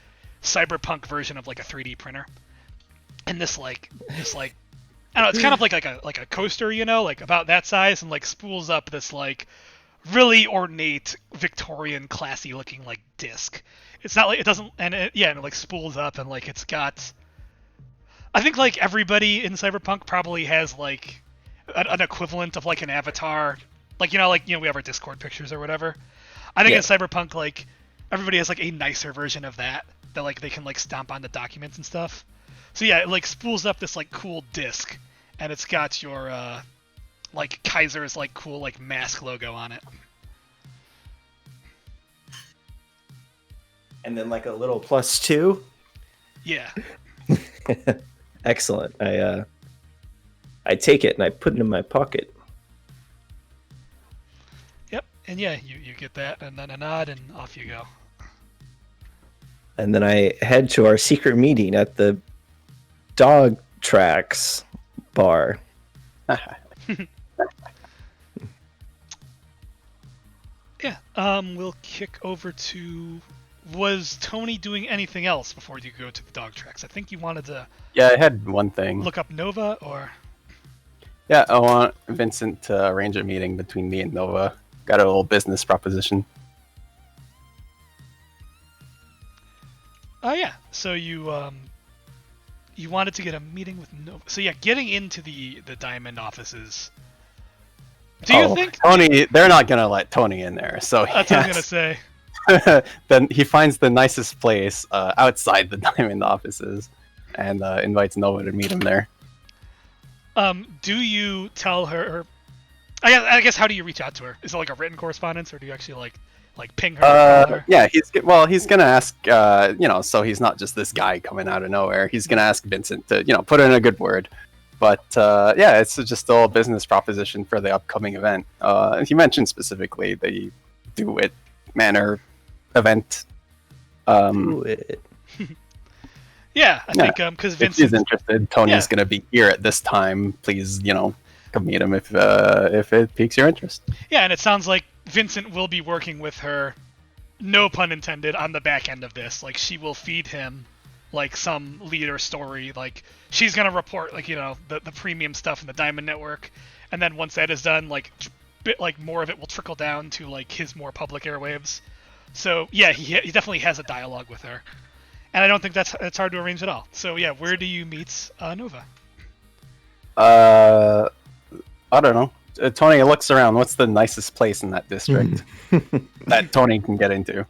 cyberpunk version of like a 3D printer. And this like I don't know, it's kind of like a coaster, like about that size, and like spools up this like really ornate Victorian classy looking like disc. It's not like it doesn't and it like spools up and like it's got I think like everybody in Cyberpunk probably has like an equivalent of like an avatar, like we have our Discord pictures or whatever. I think in Cyberpunk like everybody has like a nicer version of that like they can like stomp on the documents and stuff. So yeah, it like spools up this like cool disc, and it's got your like Kaiser's like cool like mask logo on it. And then like a little +2. Yeah. Excellent. I take it and I put it in my pocket. Yep. And yeah, you get that, and then a nod, and off you go. And then I head to our secret meeting at the dog tracks bar. Yeah. We'll kick over to. Was Tony doing anything else before you go to the dog tracks? I think you wanted to. Yeah, I had one thing. Look up Nova, or. Yeah, I want Vincent to arrange a meeting between me and Nova. Got a little business proposition. Oh yeah. So you wanted to get a meeting with Nova. So yeah, getting into the Diamond offices. Do you think Tony? They're not gonna let Tony in there. So that's what I was gonna say. Then he finds the nicest place outside the Diamond offices, and invites Nova to meet him there. Do you tell her? I guess how do you reach out to her? Is it like a written correspondence, or do you actually like ping her? Call her? Yeah, he's gonna ask. So he's not just this guy coming out of nowhere. He's gonna ask Vincent to put in a good word. But yeah, it's just a little business proposition for the upcoming event. He mentioned specifically the Do It Manor event. Do it. Yeah, I think because If Vincent he's interested, Tony's gonna be here at this time. Please, come meet him if it piques your interest. Yeah, and it sounds like Vincent will be working with her, no pun intended, on the back end of this. Like she will feed him like some leader story. Like she's gonna report the premium stuff in the Diamond Network, and then once that is done, like more of it will trickle down to like his more public airwaves. So yeah, he definitely has a dialogue with her, and I don't think that's hard to arrange at all. So yeah, where do you meet Nova? I don't know. Tony looks around. What's the nicest place in that district that Tony can get into?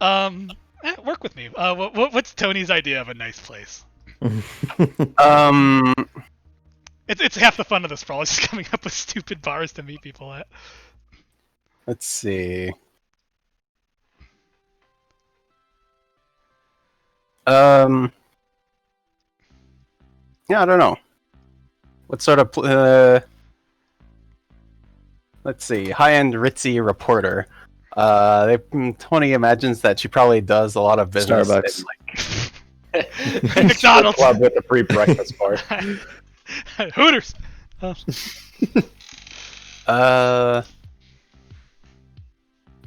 Work with me. What's Tony's idea of a nice place? It's half the fun of the Sprawl. It's just coming up with stupid bars to meet people at. Let's see. Yeah, I don't know. What sort of let's see, high-end ritzy reporter. Tony imagines that she probably does a lot of business Starbucks. in, McDonald's. Club with the free breakfast bar. Hooters.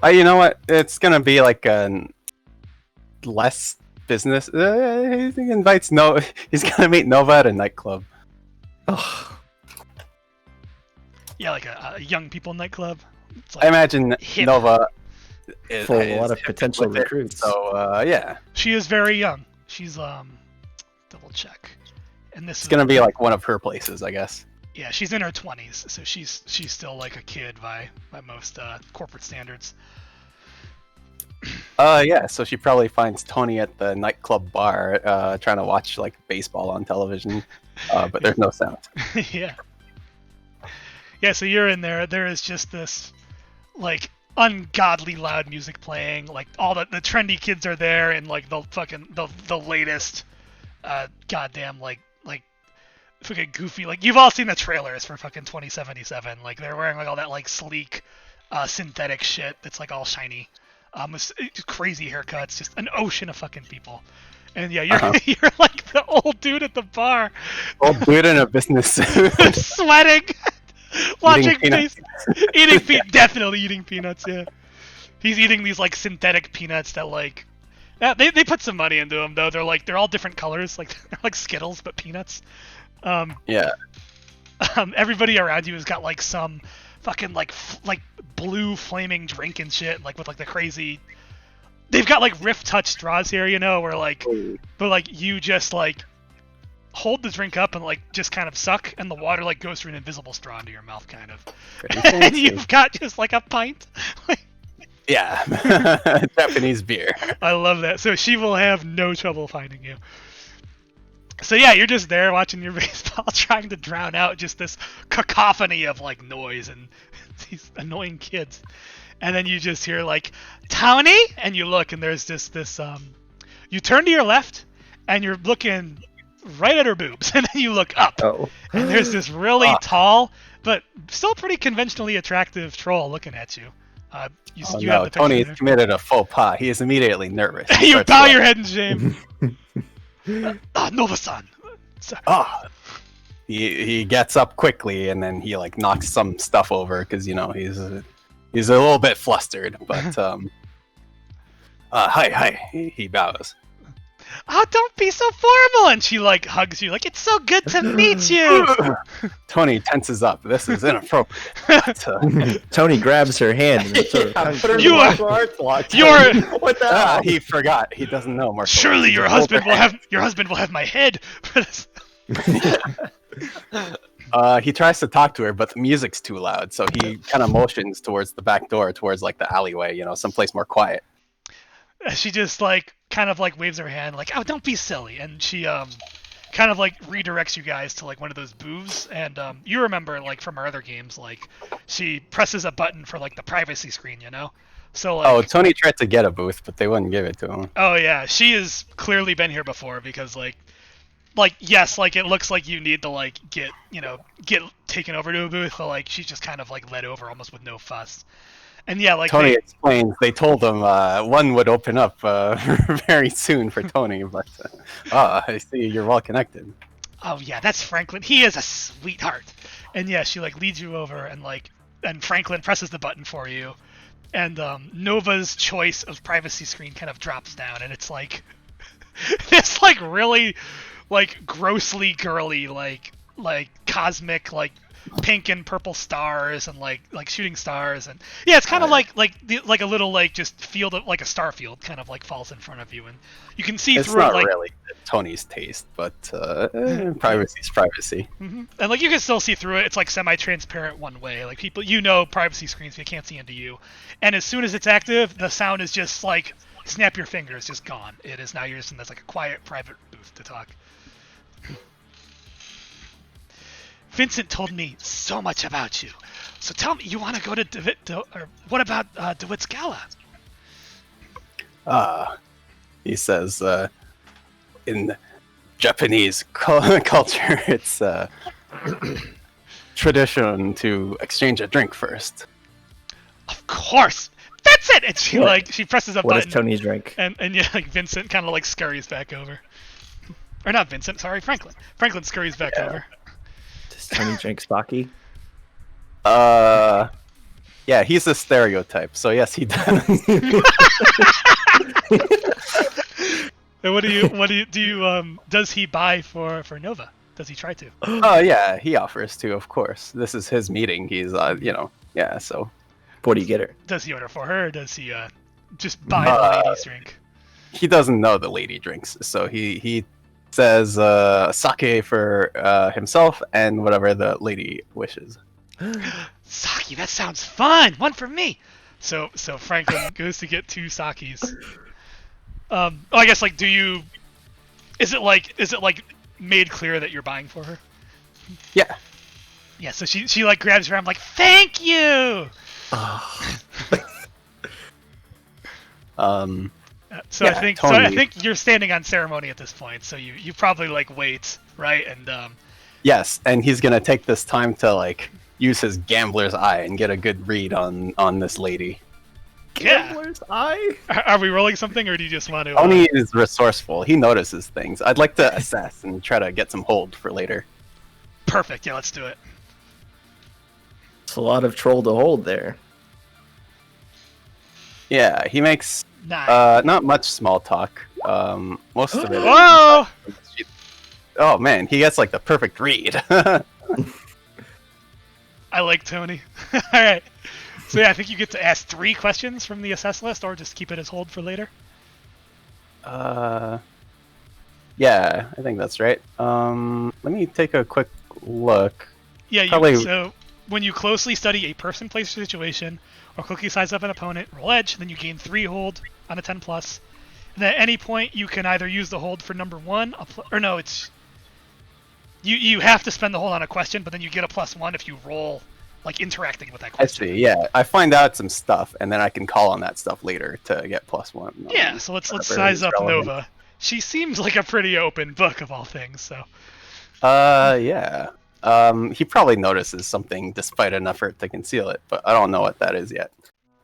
You know what? It's gonna be like a less business. He invites no. He's gonna meet Nova at a nightclub. Oh, Yeah, like a young people nightclub. It's I like imagine hip. Nova full of a lot of hip potential with it, recruits. So yeah, She is very young. She's double check. And this it's is gonna be like one of her places, I guess. yeah, she's in her 20s, so she's still like a kid by most corporate standards. Yeah. So she probably finds Tony at the nightclub bar, trying to watch like baseball on television, but there's no sound. Yeah. Yeah, so you're in there. There is just this like ungodly loud music playing. Like all the trendy kids are there, and like the fucking the latest goddamn like fucking goofy. Like you've all seen the trailers for fucking 2077. Like they're wearing like all that like sleek synthetic shit that's like all shiny. It's crazy haircuts, just an ocean of fucking people. And yeah, you're you're like the old dude at the bar, Old dude in a business suit. sweating, watching peanuts. definitely eating peanuts. Yeah, he's eating these like synthetic peanuts that like they put some money into them though. They're all different colors, like they're like Skittles but peanuts. Yeah. Everybody around you has got like some fucking like blue flaming drink and shit, like with like the crazy. They've got like Rift Touch straws here, you know, where like, but like you just like hold the drink up and like just kind of suck, and the water like goes through an invisible straw into your mouth, kind of. And you've got just like a pint. Yeah. Japanese beer. I love that. So she will have no trouble finding you. So yeah, you're just there watching your baseball, trying to drown out just this cacophony of like noise and these annoying kids. And then you just hear like, Tony, and you look, and there's just this you turn to your left, and you're looking right at her boobs, and then you look up, and there's this really tall but still pretty conventionally attractive troll looking at you. You have the picture Tony there. has committed a faux pas. He is immediately nervous. You bow your head in shame. Nova-san. Sorry. He gets up quickly, and then he like knocks some stuff over because you know he's a little bit flustered. But hi, he bows. Oh, don't be so formal! And she like hugs you, like it's so good to meet you. Tony tenses up. This is inappropriate. But, Tony grabs her hand and sort of Put her in You the are- martial arts lock. You're What the hell? he forgot. He doesn't know martial surely arts. your He just husband will holds have my head. her. He tries to talk to her, but the music's too loud, so he kind of motions towards the back door, towards like the alleyway, you know, someplace more quiet. She just like kind of like waves her hand, like oh don't be silly, and she kind of like redirects you guys to like one of those booths, and you remember like from our other games, like she presses a button for like the privacy screen, you know. So like, Oh, Tony tried to get a booth, but they wouldn't give it to him. oh yeah, she has clearly been here before because like yes, like it looks like you need to like get taken over to a booth, but like she's just kind of like led over almost with no fuss. And yeah, like Tony explains they told him one would open up very soon for Tony, but I see you're well connected. oh yeah, that's Franklin. He is a sweetheart. And yeah, she like leads you over, and Franklin presses the button for you, and Nova's choice of privacy screen kind of drops down, and it's like this like really like grossly girly like cosmic like pink and purple stars and like shooting stars, and yeah, it's kind of like a little like just field of like a star field kind of like falls in front of you, and you can see It's through not it like really Tony's taste, but privacy's privacy. and like you can still see through it. It's like semi-transparent one way, like people privacy screens, they can't see into you, and as soon as it's active, the sound is just like snap your fingers, just gone. It is now you're just in this like a quiet private booth to talk. Vincent told me so much about you. So tell me, you want to go to or what about DeWitt's Gala? He says, in Japanese culture, it's tradition to exchange a drink first. Of course, that's it. And she she presses a What button. does Tony's drink? And yeah, like Vincent kind of like scurries back over. Or not Vincent, sorry, Franklin. Franklin scurries back over. Does Tony drink sake? Yeah, he's a stereotype, so yes, he does. And does he buy for Nova? Does he try to? Oh yeah, he offers to, of course. This is his meeting. He's yeah, so What do you get her? Does he order for her, or does he just buy the lady's drink? he doesn't know the lady drinks, so he says sake for himself and whatever the lady wishes. Sake, that sounds fun. One for me. So Franklin goes to get 2 sakes. I guess like, is it like made clear that you're buying for her? Yeah. Yeah. So she like grabs her arm like, thank you. So Yeah, I Tony. think you're standing on ceremony at this point. So you probably like wait, right? And Yes, and he's gonna take this time to like use his gambler's eye and get a good read on this lady. yeah. Gambler's eye? Are we rolling something, or do you just want to? Tony is resourceful. He notices things. I'd like to assess and try to get some hold for later. Perfect. Yeah, let's do it. It's a lot of troll to hold there. Yeah, he makes 9. not much small talk. Most of it. Whoa! Oh man, he gets like the perfect read. I like Tony. All right. So yeah, I think you get to ask 3 questions from the assess list, or just keep it as hold for later. Yeah, I think that's right. Let me take a quick look. Yeah. Probably- So when you closely study a person, place, or situation, or quickly size up an opponent, roll edge, then you gain 3 hold on a 10 plus. And then at any point, you can either use the hold for number 1, or no, it's you have to spend the hold on a question, but then you get a +1 if you roll like interacting with that I question. see. Yeah, I find out some stuff, and then I can call on that stuff later to get +1. Yeah, so let's Whatever size is up relevant. Nova. She seems like a pretty open book of all things, so Yeah. He probably notices something despite an effort to conceal it, but I don't know what that is yet.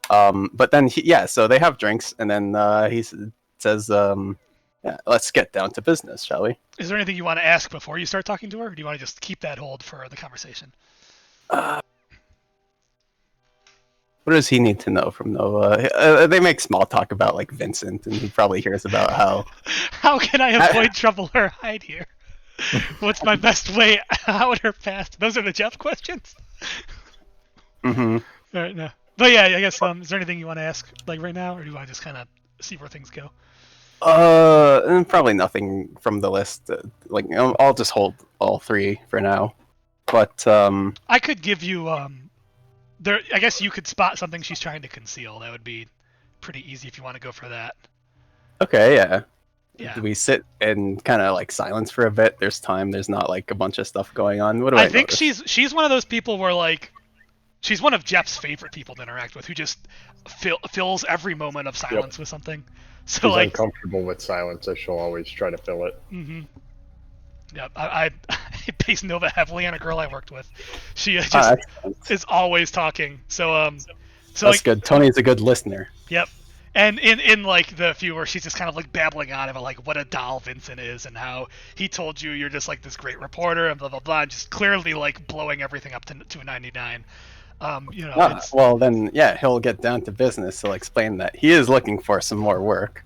But then so they have drinks, and then he says, "Yeah, let's get down to business, shall we?" is there anything you want to ask before you start talking to her, or do you want to just keep that hold for the conversation? What does he need to know from Nova? They make small talk about like Vincent, and he probably hears about how. How can I avoid trouble or hide here? What's my best way out or past? Those are the Jeff questions? Hmm. All right, no. But yeah, I guess, is there anything you want to ask like right now, or do you want to just kind of see where things go? And probably nothing from the list. Like I'll just hold all 3 for now. But I could give you, there. I guess you could spot something she's trying to conceal. That would be pretty easy if you want to go for that. okay, yeah. Yeah. Do we sit in kind of like silence for a bit? There's time. There's not like a bunch of stuff going on. What do I think notice? she's one of those people where like she's one of Jeff's favorite people to interact with, who just fills every moment of silence with something. So She's like, uncomfortable with silence, so she'll always try to fill it. mm-hmm. Yeah, I base Nova heavily on a girl I worked with. She just excellent. is always talking. So That's like, good. Tony's a good listener. yep. And in like the few where she's just kind of like babbling on about like what a doll Vincent is and how he told you you're just like this great reporter and blah blah blah, and just clearly like blowing everything up to a 99. It's, Well, then, yeah, he'll get down to business. He'll explain that he is looking for some more work.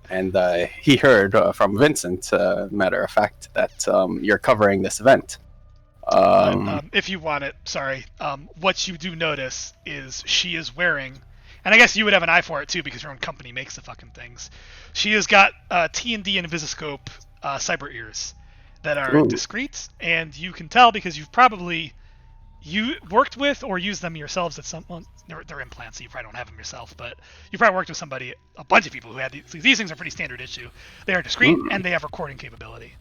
And he heard from Vincent, matter of fact, that you're covering this event. if you want it, sorry. What you do notice is she is wearing, and I guess you would have an eye for it too because your own company makes the fucking things. She has got T&D and Visiscope cyber ears that are Ooh. discreet, and you can tell because you've probably worked with or used them yourselves at some. Well, they're implants, so you probably don't have them yourself, but you probably worked with somebody, a bunch of people who had these. These things are pretty standard issue. They are discreet and they have recording capability.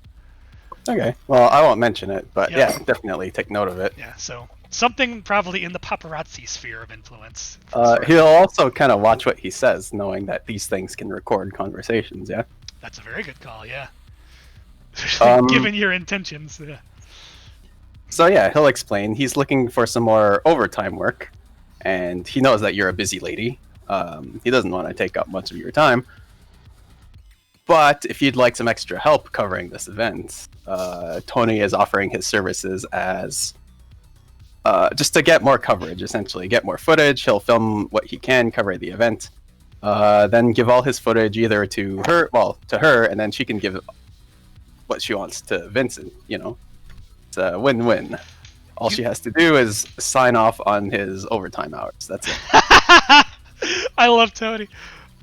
Okay. Well, I won't mention it, but Yeah. yeah, definitely take note of it. Yeah, so something probably in the paparazzi sphere of influence. He'll also kind of watch what he says, knowing that these things can record conversations, yeah? That's a very good call, yeah. Given your intentions. Yeah. So yeah, he'll explain. He's looking for some more overtime work, and he knows that you're a busy lady. He doesn't want to take up much of your time. But if you'd like some extra help covering this event, Tony is offering his services as just to get more coverage, essentially. Get more footage. He'll film what he can, cover the event, then give all his footage either to her, and then she can give what she wants to Vincent, It's a win-win. All she has to do is sign off on his overtime hours. That's it. I love Tony.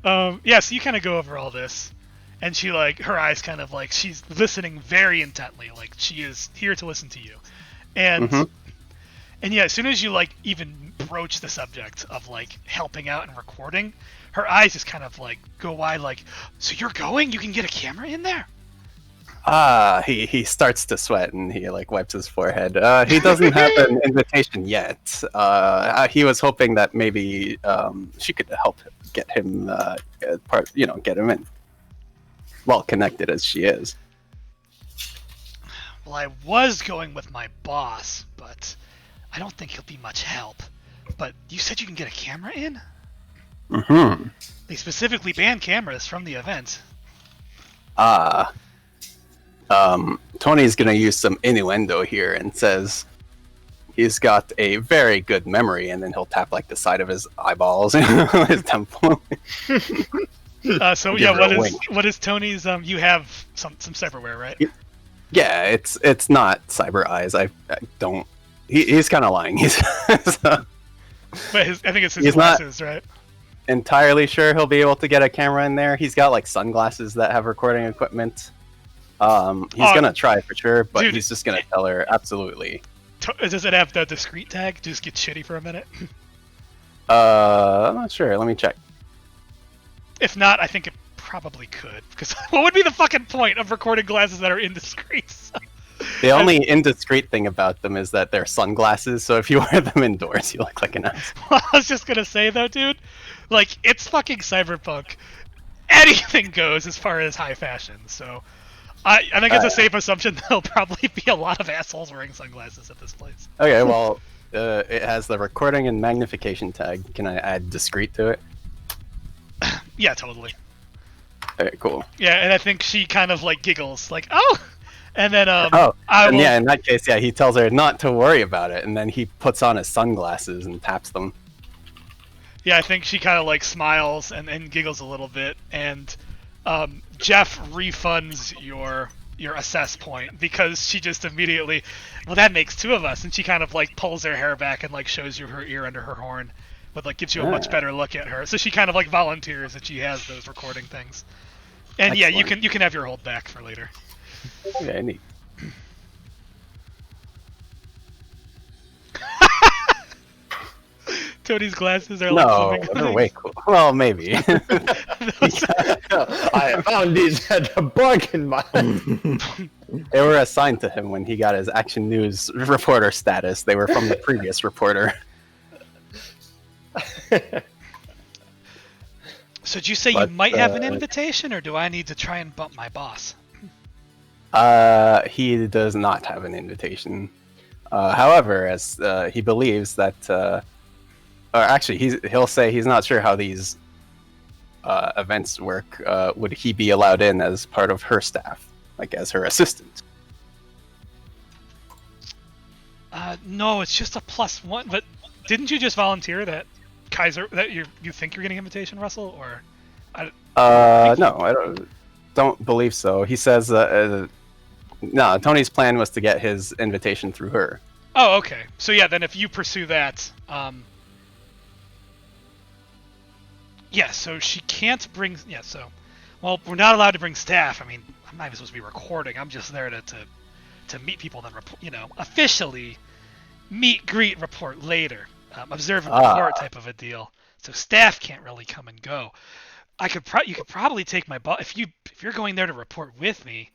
Yeah, so you kind of go over all this. And she, her eyes kind of she's listening very intently. She is here to listen to you. And, and yeah, as soon as you, even broach the subject of, helping out and recording, her eyes just kind of, go wide, so you're going? You can get a camera in there? He starts to sweat and he, wipes his forehead. He doesn't have an invitation yet. He was hoping that maybe she could help get him, get him in. Well connected as she is. Well, I was going with my boss, but I don't think he'll be much help. But you said you can get a camera in? Mm-hmm. They specifically banned cameras from the event. Tony's gonna use some innuendo here and says he's got a very good memory, and then he'll tap the side of his eyeballs, his temple. So yeah, what is Tony's? You have some cyberware, right? Yeah, it's not cyber eyes. I don't. He's kind of lying. He's. But I think it's his glasses, right? Entirely sure he'll be able to get a camera in there. He's got sunglasses that have recording equipment. He's gonna try for sure, but he's just gonna tell her absolutely. Does it have the discreet tag? Just get shitty for a minute. I'm not sure. Let me check. If not, I think it probably could. Because what would be the fucking point of recording glasses that are indiscreet? The only indiscreet thing about them is that they're sunglasses, so if you wear them indoors, you look like an ass. Well, I was just gonna say though, dude, it's fucking cyberpunk. Anything goes as far as high fashion, so I think it's a safe assumption there'll probably be a lot of assholes wearing sunglasses at this place. Okay, well, it has the recording and magnification tag. Can I add discreet to it? Yeah, totally. Okay, cool. Yeah, and I think she kind of giggles, oh! And then, yeah, in that case, yeah, he tells her not to worry about it, and then he puts on his sunglasses and taps them. Yeah, I think she kind of smiles and giggles a little bit, and Jeff refunds your assess point because she just immediately, well, that makes two of us, and she kind of pulls her hair back and shows you her ear under her horn, but gives you a much better look at her. So she kind of volunteers that she has those recording things, and excellent. Yeah, you can have your hold back for later. Okay, neat. Tony's glasses are no, they're way cool. Well, maybe. I found these at a bargain mine. They were assigned to him when he got his Action News reporter status. They were from the previous reporter. So did you say you might have an invitation, or do I need to try and bump my boss? He does not have an invitation. However, as he believes that, or actually, he'll say he's not sure how these events work. Would he be allowed in as part of her staff, as her assistant? No, it's just a +1. But didn't you just volunteer that Kaiser that you think you're getting an invitation, Russell, or? No, I don't believe so. He says no. Tony's plan was to get his invitation through her. Oh, okay. So yeah, then if you pursue that, yeah. So she can't bring. Yeah. So, well, we're not allowed to bring staff. I mean, I'm not even supposed to be recording. I'm just there to meet people, then report. Officially meet, greet, report later. Observe and report type of a deal. So staff can't really come and go. You could probably take my boss if you're going there to report with me.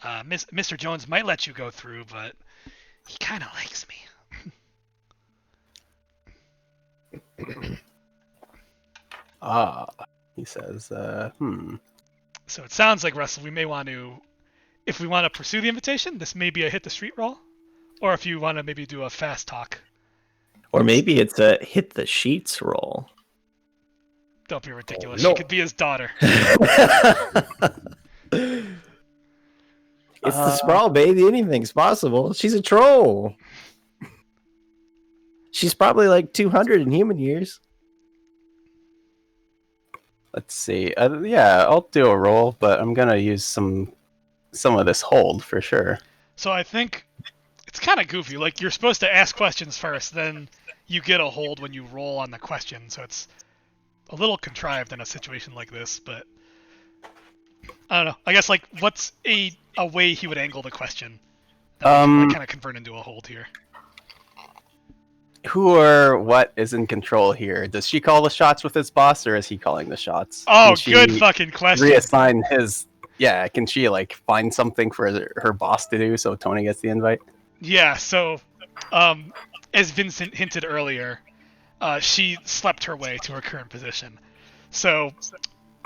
Mr. Jones might let you go through, but he kind of likes me. He says, So it sounds like, Russell, we may want to if we want to pursue the invitation, this may be a hit the street roll, or if you want to maybe do a fast talk. Or maybe it's a hit the sheets roll. Don't be ridiculous. no. She could be his daughter. It's the Sprawl, baby. Anything's possible. She's a troll. She's probably like 200 in human years. Let's see. Yeah, I'll do a roll, but I'm gonna use some of this hold for sure. So I think it's kind of goofy. Like, you're supposed to ask questions first, then you get a hold when you roll on the question. So it's a little contrived in a situation like this, but I don't know. I guess, like, what's a way he would angle the question that would kind of convert into a hold here? Who or what is in control here? Does she call the shots with his boss, or is he calling the shots? Oh, Can she good fucking question. reassign his... Yeah, can she, like, find something for her boss to do so Tony gets the invite? Yeah, so, as Vincent hinted earlier, she slept her way to her current position. So,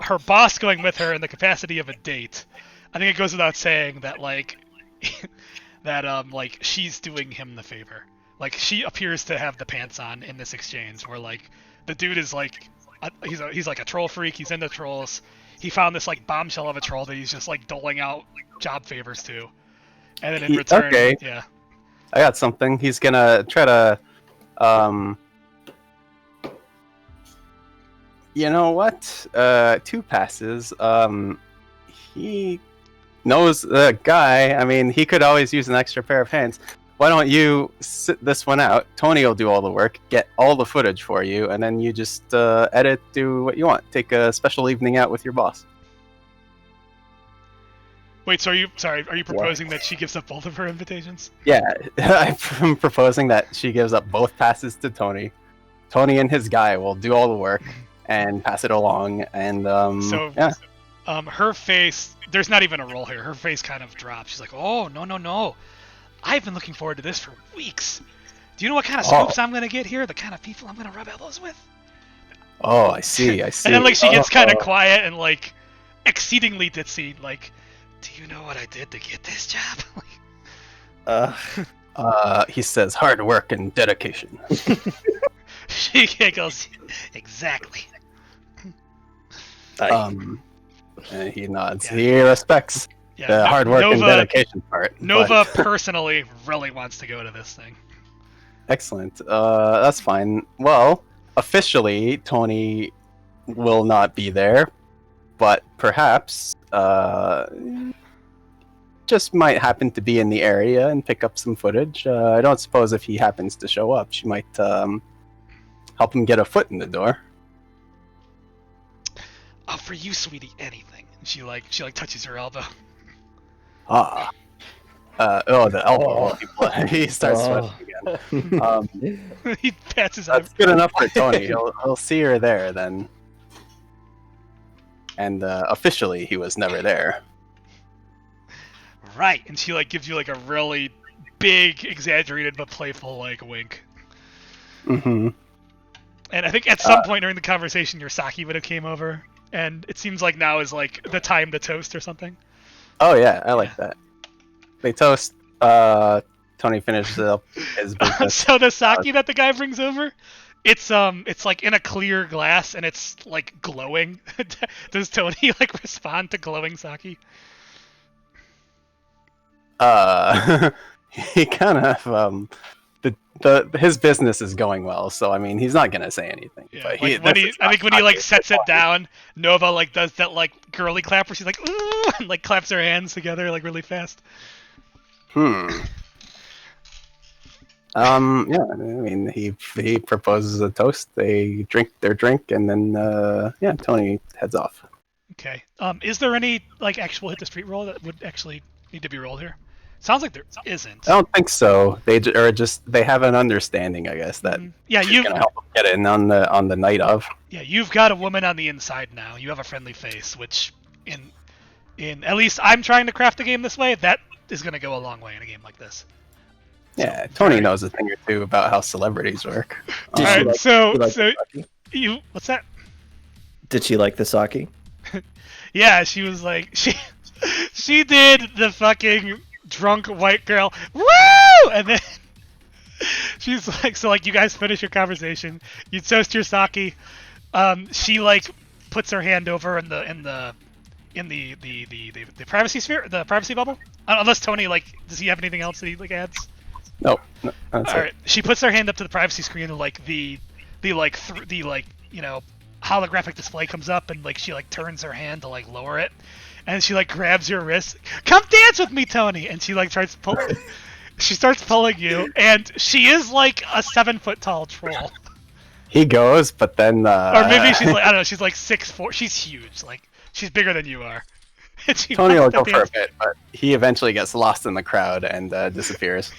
her boss going with her in the capacity of a date, I think it goes without saying that, like, like, she's doing him the favor. Like, she appears to have the pants on in this exchange, where, like, the dude is, like, he's like a troll freak, he's into trolls. He found this, like, bombshell of a troll that he's just, like, doling out job favors to. And then in return, okay. Yeah. I got something. He's gonna try to, you know what? 2 passes. He knows the guy. I mean, he could always use an extra pair of hands. Why don't you sit this one out? Tony will do all the work, get all the footage for you, and then you just edit, do what you want. Take a special evening out with your boss. Wait, so are you proposing that she gives up both of her invitations? Yeah, I'm proposing that she gives up both passes to Tony. Tony and his guy will do all the work and pass it along, and yeah. Her face, there's not even a roll here. Her face kind of drops. She's like, "Oh, no. I've been looking forward to this for weeks. Do you know what kind of scoops I'm going to get here? The kind of people I'm going to rub elbows with?" Oh, I see. And then, like, she gets kind of quiet and, like, exceedingly ditzy, like, "Do you know what I did to get this job?" He says hard work and dedication. She giggles. Exactly. And he nods. Yeah. He respects Yeah, the hard work and dedication part. Nova personally really wants to go to this thing. Excellent. That's fine. Well, officially, Tony will not be there, but perhaps just might happen to be in the area and pick up some footage. I don't suppose if he happens to show up, she might help him get a foot in the door. Oh, for you, sweetie, anything. And she touches her elbow. The elbow. He starts sweating again. He pats his eye. That's good enough for Tony. He'll see her there then. And officially, he was never there. Right, and she, like, gives you, like, a really big, exaggerated but playful, like, wink. Mm-hmm. And I think at some point during the conversation, your Saki would have came over, and it seems like now is, like, the time to toast or something. Oh yeah, I like that. They toast. Tony finishes up his business. So the sake that the guy brings over, it's like in a clear glass and it's like glowing. Does Tony like respond to glowing sake? He kind of his business is going well, so I mean he's not gonna say anything. Yeah, but like when he like sets it down, Nova like does that like girly clap where she's like ooh and like claps her hands together like really fast. Yeah, I mean he proposes a toast, they drink their drink, and then yeah, Tony heads off. Okay. Is there any like actual hit the street roll that would actually need to be rolled here? Sounds like there isn't. I don't think so. They have an understanding, I guess, that she's gonna help them get in on the night of. Yeah, you've got a woman on the inside now. You have a friendly face, which in at least I'm trying to craft a game this way. That is gonna go a long way in a game like this. Yeah, Tony knows a thing or two about how celebrities work. All right, what's that? Did she like the sake? Yeah, she was like She did the fucking drunk white girl. Woo! And then she's like, so like you guys finish your conversation. You toast your sake. She like puts her hand over in the privacy sphere, the privacy bubble. Unless Tony like, does he have anything else that he like adds? Nope. No, that's All it. right. She puts her hand up to the privacy screen and like the holographic display comes up and like she like turns her hand to like lower it, and she like grabs your wrist. Come dance with me, Tony. And she like starts pulling you, and she is like a 7-foot tall troll. He goes, but then Or maybe she's like, I don't know, she's like 6'4". She's huge. Like she's bigger than you are. And she Tony will wants to go for a dance. bit, but he eventually gets lost in the crowd and disappears.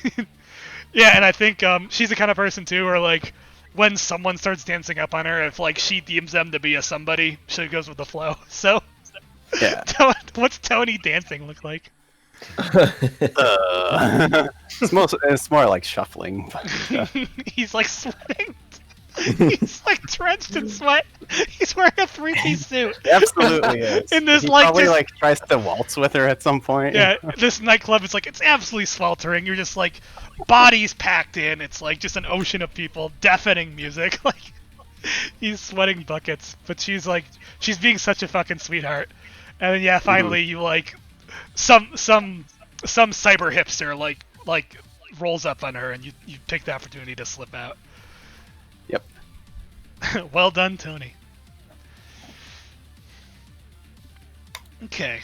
Yeah, and I think she's the kind of person too where like when someone starts dancing up on her, if like she deems them to be a somebody, she goes with the flow. So Yeah. what's Tony dancing look like? It's more like shuffling. But, He's like sweating. He's like drenched in sweat. He's wearing a 3-piece suit. he absolutely is. In this, he like, probably just- like tries to waltz with her at some point. Yeah, this nightclub is like, it's absolutely sweltering. You're just like, bodies packed in. It's like just an ocean of people, deafening music. Like, he's sweating buckets. But she's like, she's being such a fucking sweetheart. And then, yeah, finally you like, some cyber hipster like rolls up on her and you take the opportunity to slip out. Yep. Well done, Tony. Okay.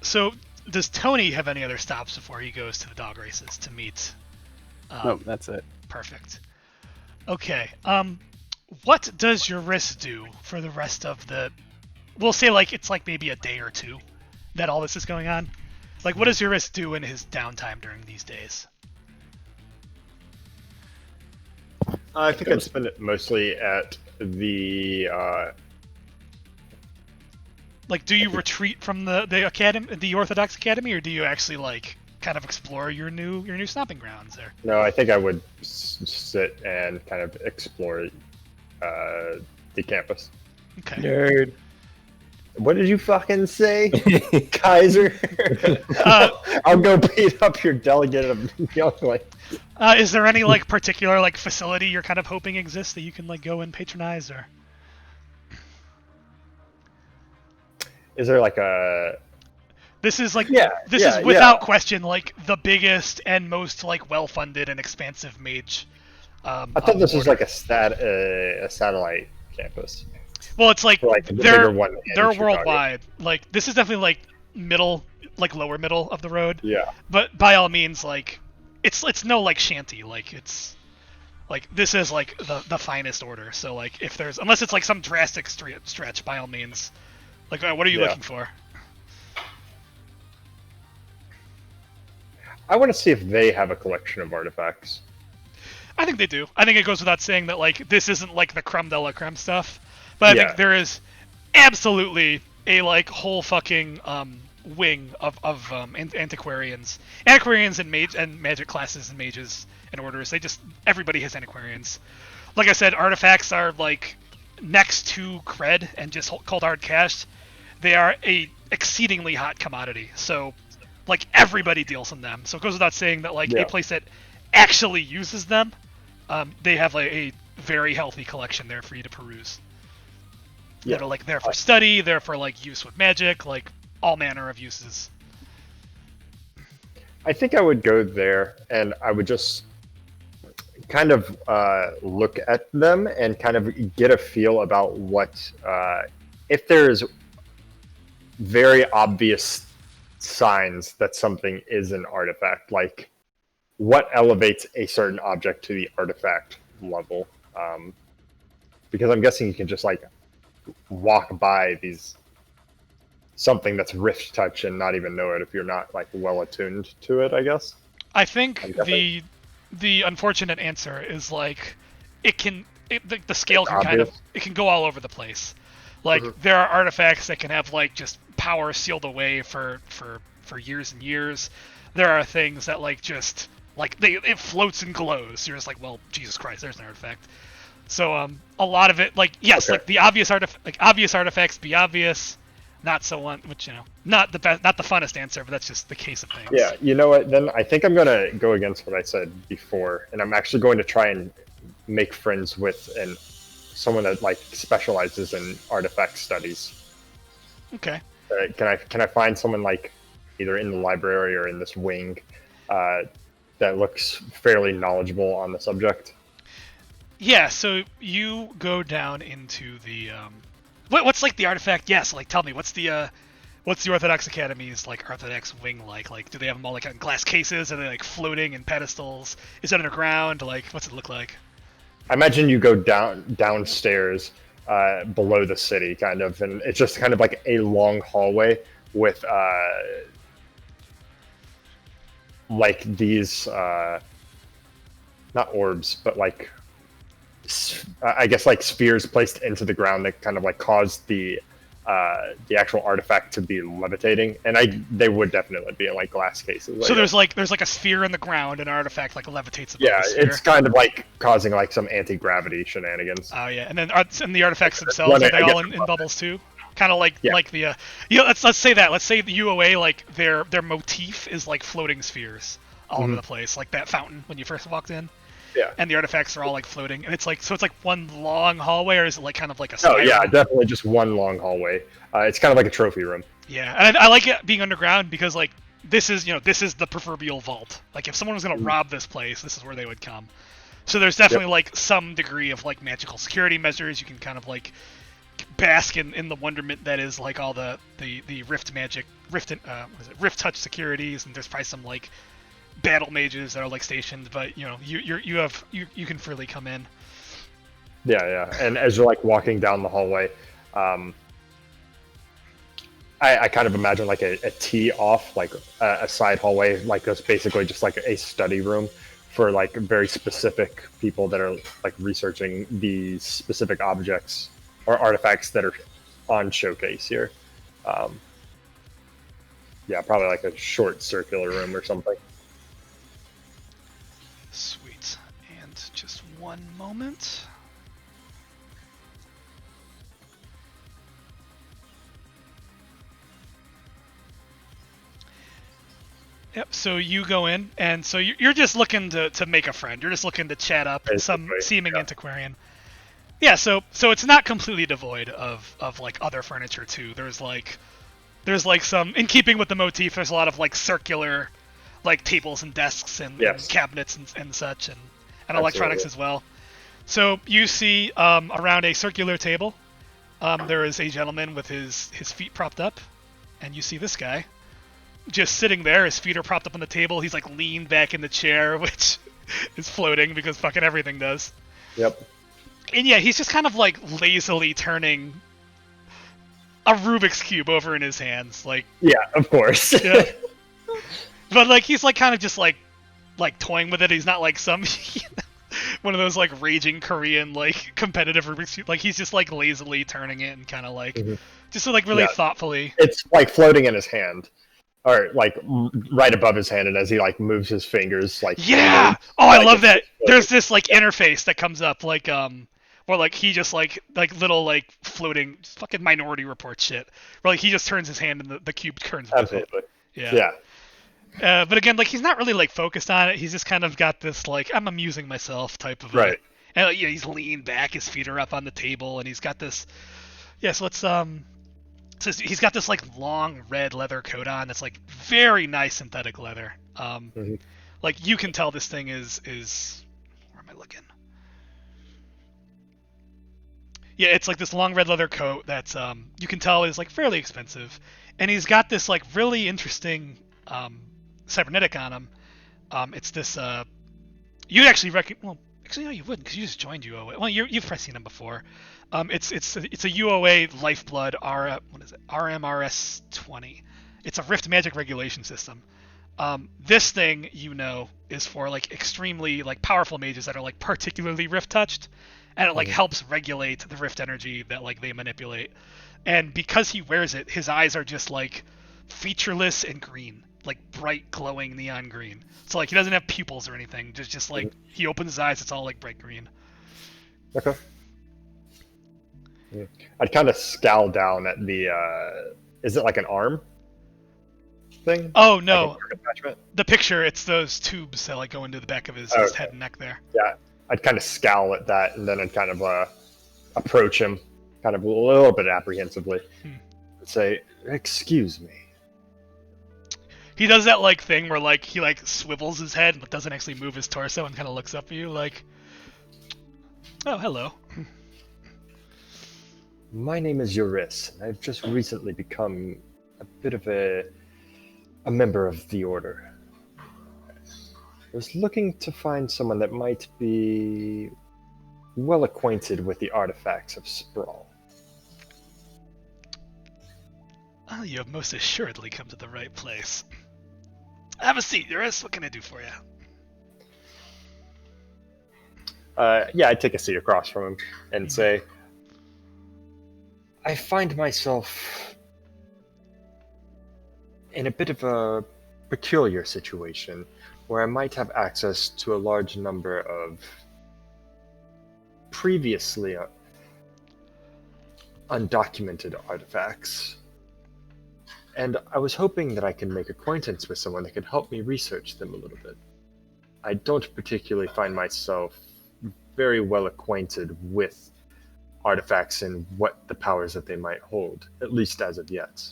So does Tony have any other stops before he goes to the dog races to meet? Nope, that's it. Perfect. Okay. What does your wrist do for the rest of the? We'll say like it's like maybe a day or two that all this is going on. Like, what does your wrist do in his downtime during these days? I think I'd spend it mostly at the. Like, do you retreat from the academy, the Orthodox Academy, or do you actually like kind of explore your new stomping grounds there? No, I think I would sit and kind of explore the campus. Okay. Nerd. What did you fucking say, Kaiser? I'll go beat up your delegate immediately. Is there any like particular like facility you're kind of hoping exists that you can like go and patronize, or? Is there like a? This is like This is without question like the biggest and most like well-funded and expansive mage. I thought this was like a satellite campus. Well, it's like, Like the they're bigger one in they're Chicago. worldwide. Like this is definitely like middle, like lower middle of the road. Yeah. But by all means, like it's no like shanty. Like it's like this is like the finest order. So like if there's unless it's like some drastic stretch, by all means. Like what are you Yeah. looking for? I want to see if they have a collection of artifacts. I think they do. I think it goes without saying that like this isn't like the creme de la creme stuff, but I Yeah. think there is absolutely a like whole fucking wing of antiquarians and magic classes and mages and orders. Everybody has antiquarians. Like I said, artifacts are like next to cred and just cold hard cash. They are a exceedingly hot commodity. So like everybody deals in them. So it goes without saying that like Yeah. a place that actually uses them, they have like a very healthy collection there for you to peruse. Yeah. That are like there for study, there for like use with magic, like all manner of uses. I think I would go there and I would just kind of look at them and kind of get a feel about what if there's very obvious signs that something is an artifact, like what elevates a certain object to the artifact level, because I'm guessing you can just like walk by something that's rift touch and not even know it if you're not like well attuned to it, I guess. I think definitely- the unfortunate answer is like the scale It's can kind of obvious. it can go all over the place. Like Mhm. there are artifacts that can have like just power sealed away for years and years. There are things that like just like it floats and glows. You're just like, well, Jesus Christ, there's an artifact. So a lot of it like yes, Okay. like the obvious obvious artifacts be obvious. not so one, which not the best, not the funnest answer, but that's just the case of things. Yeah, you know what? Then I think I'm gonna go against what I said before, and I'm actually going to try and make friends with someone that like specializes in artifact studies. Okay. Can I find someone like either in the library or in this wing that looks fairly knowledgeable on the subject? Yeah. So you go down into the what's like the artifact? Yes. Like, tell me, what's the Orthodox Academy's like Orthodox wing like? Like, do they have them all like on glass cases? Are they like floating in pedestals? Is it underground? Like, what's it look like? I imagine you go downstairs below the city, kind of, and it's just kind of like a long hallway with like these not orbs, but like I guess like spheres placed into the ground that kind of like cause the actual artifact to be levitating, and they would definitely be in like glass cases. So there's like a sphere in the ground, and an artifact like levitates above yeah, the sphere. it's kind of like causing like some anti-gravity shenanigans. Oh yeah, and then and the artifacts themselves, are they all in bubbles too? Kind of like like the let's say that. Let's say the UOA, like their motif is like floating spheres all over the place, like that fountain when you first walked in. Yeah. And the artifacts are all like floating, and it's like one long hallway, or is it like kind of like a? Oh yeah, definitely just one long hallway. It's kind of like a trophy room. Yeah, and I like it being underground because like this is the proverbial vault. Like if someone was gonna rob this place, this is where they would come. So there's definitely like some degree of like magical security measures. You can kind of like bask in the wonderment that is like all the rift magic, rift touch securities, and there's probably some like battle mages that are like stationed, but you can freely come in. Yeah, and as you're like walking down the hallway, I kind of imagine like a tee off, like a side hallway, like that's basically just like a study room for like very specific people that are like researching these specific objects or artifacts that are on showcase here. Yeah, probably like a short circular room or something. Sweet. And just one moment. Yep, so you go in, and so you're just looking to make a friend. You're just looking to chat up some seeming antiquarian. Yeah, so it's not completely devoid of like other furniture too. There's like some, in keeping with the motif, there's a lot of like circular like tables and desks and cabinets and such, and electronics as well. So you see around a circular table, there is a gentleman with his feet propped up, and you see this guy just sitting there. His feet are propped up on the table. He's like leaned back in the chair, which is floating because fucking everything does. Yep. And yeah, he's just kind of like lazily turning a Rubik's Cube over in his hands, like. Yeah, of course. Yeah. But like he's like kind of just like toying with it. He's not like some one of those like raging Korean like competitive Rubik's Cube. Like he's just like lazily turning it and kind of like just so, like really thoughtfully. It's like floating in his hand, or like right above his hand, and as he like moves his fingers, like I love that. There's this like interface that comes up like where like he just like little like floating fucking Minority Report shit. Where like he just turns his hand and the cube turns with absolutely. it. Yeah. But again, like he's not really like focused on it. He's just kind of got this like I'm amusing myself type of right. And like, he's leaned back, his feet are up on the table, and he's got this. Yeah, so let's So he's got this like long red leather coat on that's like very nice synthetic leather. Like you can tell this thing is where am I looking? Yeah, it's like this long red leather coat that's you can tell is like fairly expensive, and he's got this like really interesting cybernetic on him. It's this you'd actually well, actually no, you wouldn't because you just joined UOA. Well, you've probably seen him before. It's a UOA Lifeblood RMRS 20. It's a Rift magic regulation system. This thing is for like extremely like powerful mages that are like particularly Rift touched, and it like helps regulate the Rift energy that like they manipulate. And because he wears it, his eyes are just like featureless and green, like bright glowing neon green. So like he doesn't have pupils or anything. Just like he opens his eyes, it's all like bright green. Okay. I'd kind of scowl down at the Is it like an arm thing? Oh Like a no, quick attachment? the picture, it's those tubes that like go into the back of his Okay. head and neck there. Yeah, I'd kind of scowl at that, and then I'd kind of approach him, kind of a little bit apprehensively, and say, "Excuse me." He does that like thing where like he like swivels his head but doesn't actually move his torso and kind of looks up at you like, "Oh, hello." My name is Yuris, and I've just recently become a bit of a member of the Order. I was looking to find someone that might be well acquainted with the artifacts of Sprawl. Well, you have most assuredly come to the right place. Have a seat, Eurus. What can I do for you? Yeah, I'd take a seat across from him and say, I find myself in a bit of a peculiar situation where I might have access to a large number of previously undocumented artifacts. And I was hoping that I could make acquaintance with someone that could help me research them a little bit. I don't particularly find myself very well acquainted with artifacts and what the powers that they might hold, at least as of yet.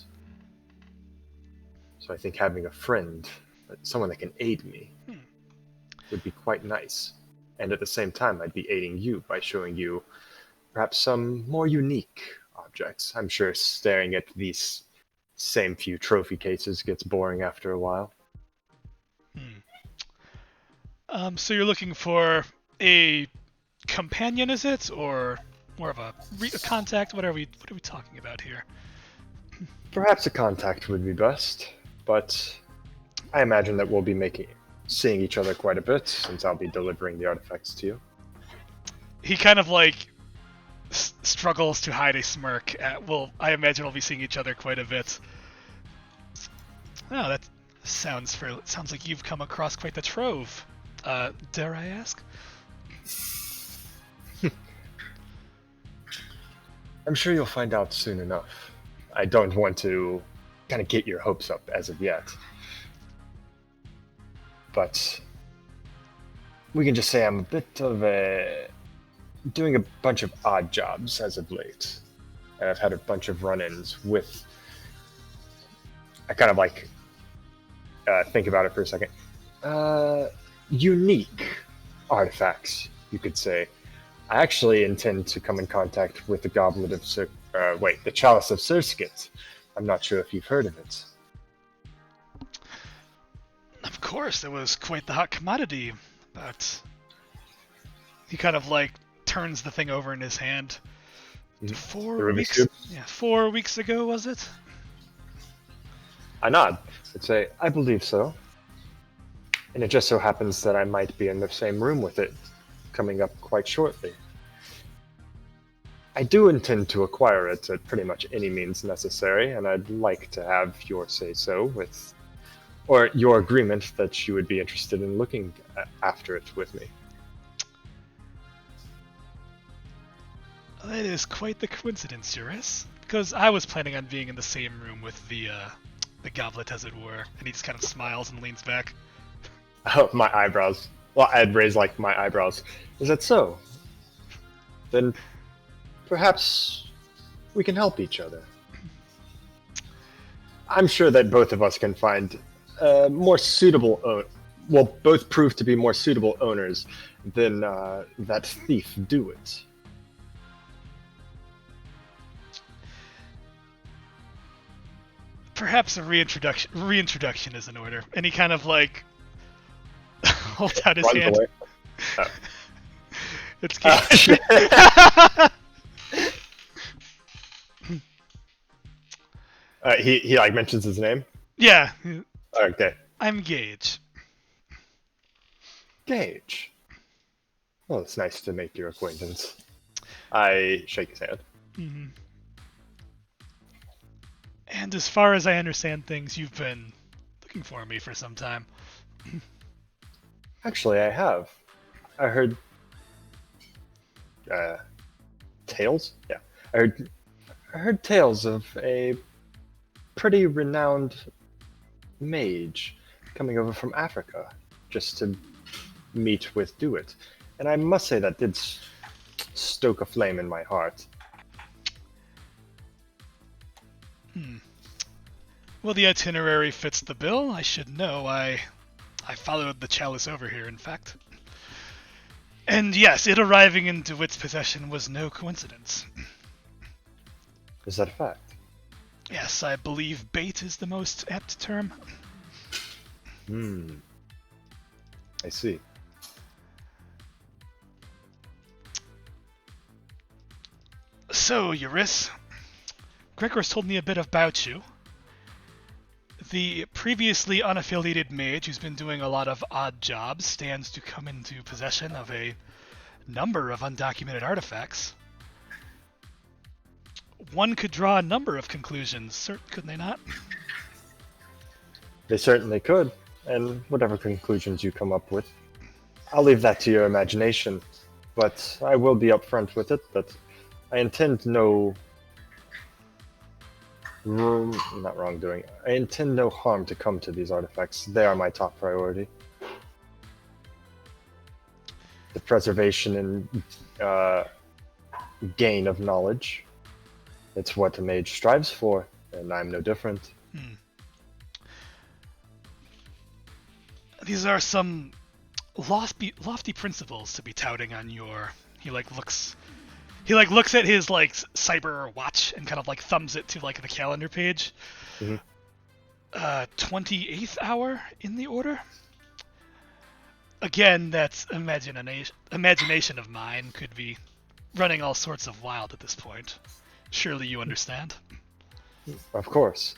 So I think having a friend, someone that can aid me, would be quite nice. And at the same time, I'd be aiding you by showing you perhaps some more unique objects. I'm sure staring at these same few trophy cases gets boring after a while. So you're looking for a companion, is it, or more of a contact? What are we talking about here? Perhaps a contact would be best, but I imagine that we'll be seeing each other quite a bit since I'll be delivering the artifacts to you. He kind of like struggles to hide a smirk. Well, I imagine we'll be seeing each other quite a bit. Oh, that sounds like you've come across quite the trove. Dare I ask? I'm sure you'll find out soon enough. I don't want to kind of get your hopes up as of yet. But we can just say I'm a bit of doing a bunch of odd jobs as of late. And I've had a bunch of run-ins with... I kind of like think about it for a second. Unique artifacts, you could say. I actually intend to come in contact with the Goblet of the Chalice of Surskit. I'm not sure if you've heard of it. Of course, it was quite the hot commodity, but he kind of like turns the thing over in his hand. The 4 Rubik's weeks. Cube? Yeah, 4 weeks ago, was it? I nod. I'd say, I believe so. And it just so happens that I might be in the same room with it, coming up quite shortly. I do intend to acquire it at pretty much any means necessary, and I'd like to have your say-so or your agreement that you would be interested in looking after it with me. That is quite the coincidence, Eurus. Because I was planning on being in the same room with the goblet, as it were. And he just kind of smiles and leans back. Oh, my eyebrows. Well, I'd raise my eyebrows. Is that so? Then perhaps we can help each other. I'm sure that both of us can find more suitable both prove to be more suitable owners than that thief do it. Perhaps a reintroduction is in order. And he kind of like holds out his Runs hand. away. Oh. It's he like mentions his name. yeah, Okay, I'm Gage. Gage. Well, it's nice to make your acquaintance. I shake his hand. Mm-hmm. And as far as I understand things, you've been looking for me for some time. Actually, I have. I heard tales. Yeah, I heard tales of a pretty renowned mage coming over from Africa just to meet with Dewitt. And I must say that did stoke a flame in my heart. Well, the itinerary fits the bill. I should know. I followed the chalice over here, in fact. And yes, it arriving in DeWitt's possession was no coincidence. Is that a fact? Yes, I believe bait is the most apt term. I see. So, Eurys, Gregor's told me a bit about you. The previously unaffiliated mage who's been doing a lot of odd jobs stands to come into possession of a number of undocumented artifacts. One could draw a number of conclusions, couldn't they not? They certainly could, and whatever conclusions you come up with, I'll leave that to your imagination. But I will be upfront with it that I intend no not wrongdoing. I intend no harm to come to these artifacts. They are my top priority. The preservation and gain of knowledge. It's what a mage strives for, and I'm no different. These are some lofty principles to be touting on your... He looks at his cyber watch and kind of thumbs it to the calendar page. 28th hour in the order. Again, that's imagination of mine, could be running all sorts of wild at this point. Surely you understand. Of course.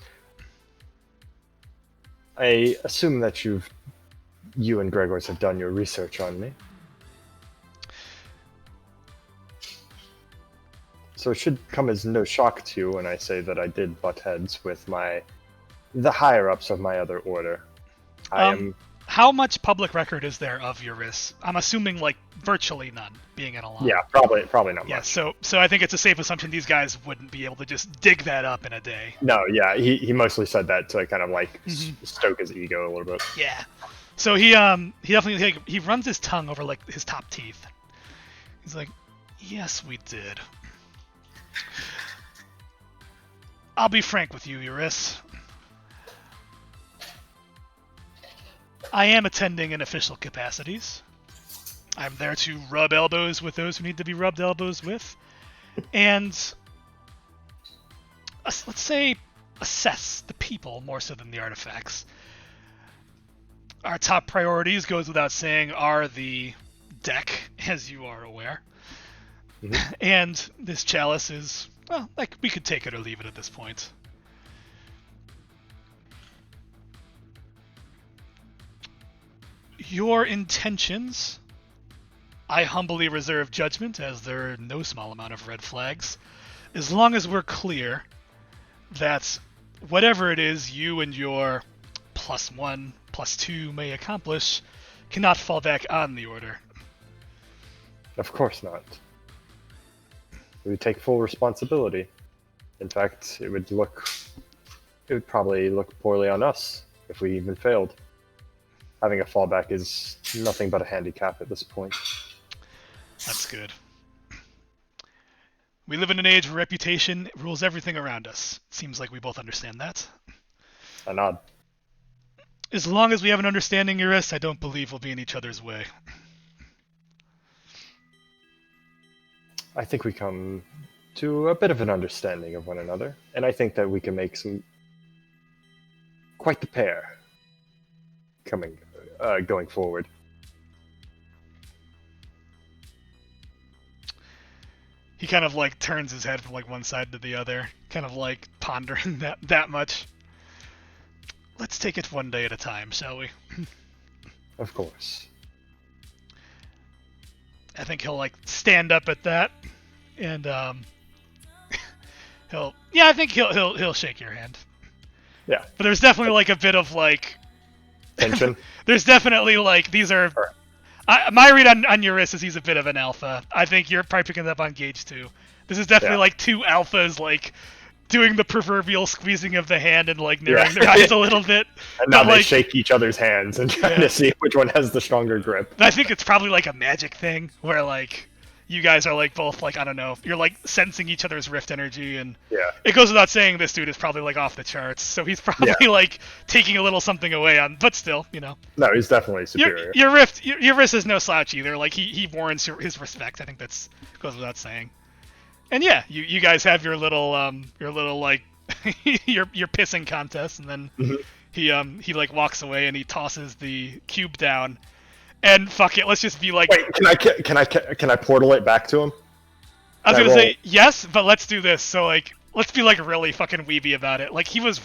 I assume that you and Gregors have done your research on me. So it should come as no shock to you when I say that I did butt heads with the higher-ups of my other order. How much public record is there of Eurys? I'm assuming virtually none, being in a lot. Yeah, probably not yeah, much. So I think it's a safe assumption these guys wouldn't be able to just dig that up in a day. No, yeah, he mostly said that to kind of stoke his ego a little bit. Yeah. So he definitely he runs his tongue over his top teeth. He's like, "Yes, we did. I'll be frank with you, Eurys. I am attending in official capacities. I'm there to rub elbows with those who need to be rubbed elbows with, and let's say assess the people more so than the artifacts. Our top priorities, goes without saying, are the deck, as you are aware. And this chalice is, well, we could take it or leave it at this point. Your intentions, I humbly reserve judgment, as there are no small amount of red flags, as long as we're clear that whatever it is you and your +1, +2 may accomplish cannot fall back on the order. Of course not. We would take full responsibility. In fact, it would probably look poorly on us if we even failed. Having a fallback is nothing but a handicap at this point. That's good. We live in an age where reputation rules everything around us. Seems like we both understand that. A nod. As long as we have an understanding, Eurys, I don't believe we'll be in each other's way. I think we come to a bit of an understanding of one another, and I think that we can make quite the pair going forward. He kind of turns his head from one side to the other, kind of pondering that much. Let's take it one day at a time, shall we? Of course. I think he'll stand up at that, and he'll shake your hand. Yeah. But there's definitely a bit of tension. There's definitely these are. My read on Eurys is he's a bit of an alpha. I think you're probably picking that up on Gage too. This is definitely two alphas doing the proverbial squeezing of the hand and like narrowing their eyes a little bit. And now But, they like, shake each other's hands and try to see which one has the stronger grip. I think it's probably like a magic thing where like you guys are like both like I don't know, you're like sensing each other's rift energy, and Yeah. it goes without saying this dude is probably like off the charts, so he's probably like taking a little something away on, but still, you know. No, he's definitely superior. Your rift is no slouch either. Like he warrants his respect. I think that's goes without saying. And yeah, you guys have your little like your pissing contest, and then he like walks away and he tosses the cube down. And fuck it, let's just be like. Wait, can I portal it back to him? I was Can I gonna roll? say yes, but let's do this. So like, let's be like really fucking weeby about it. Like he was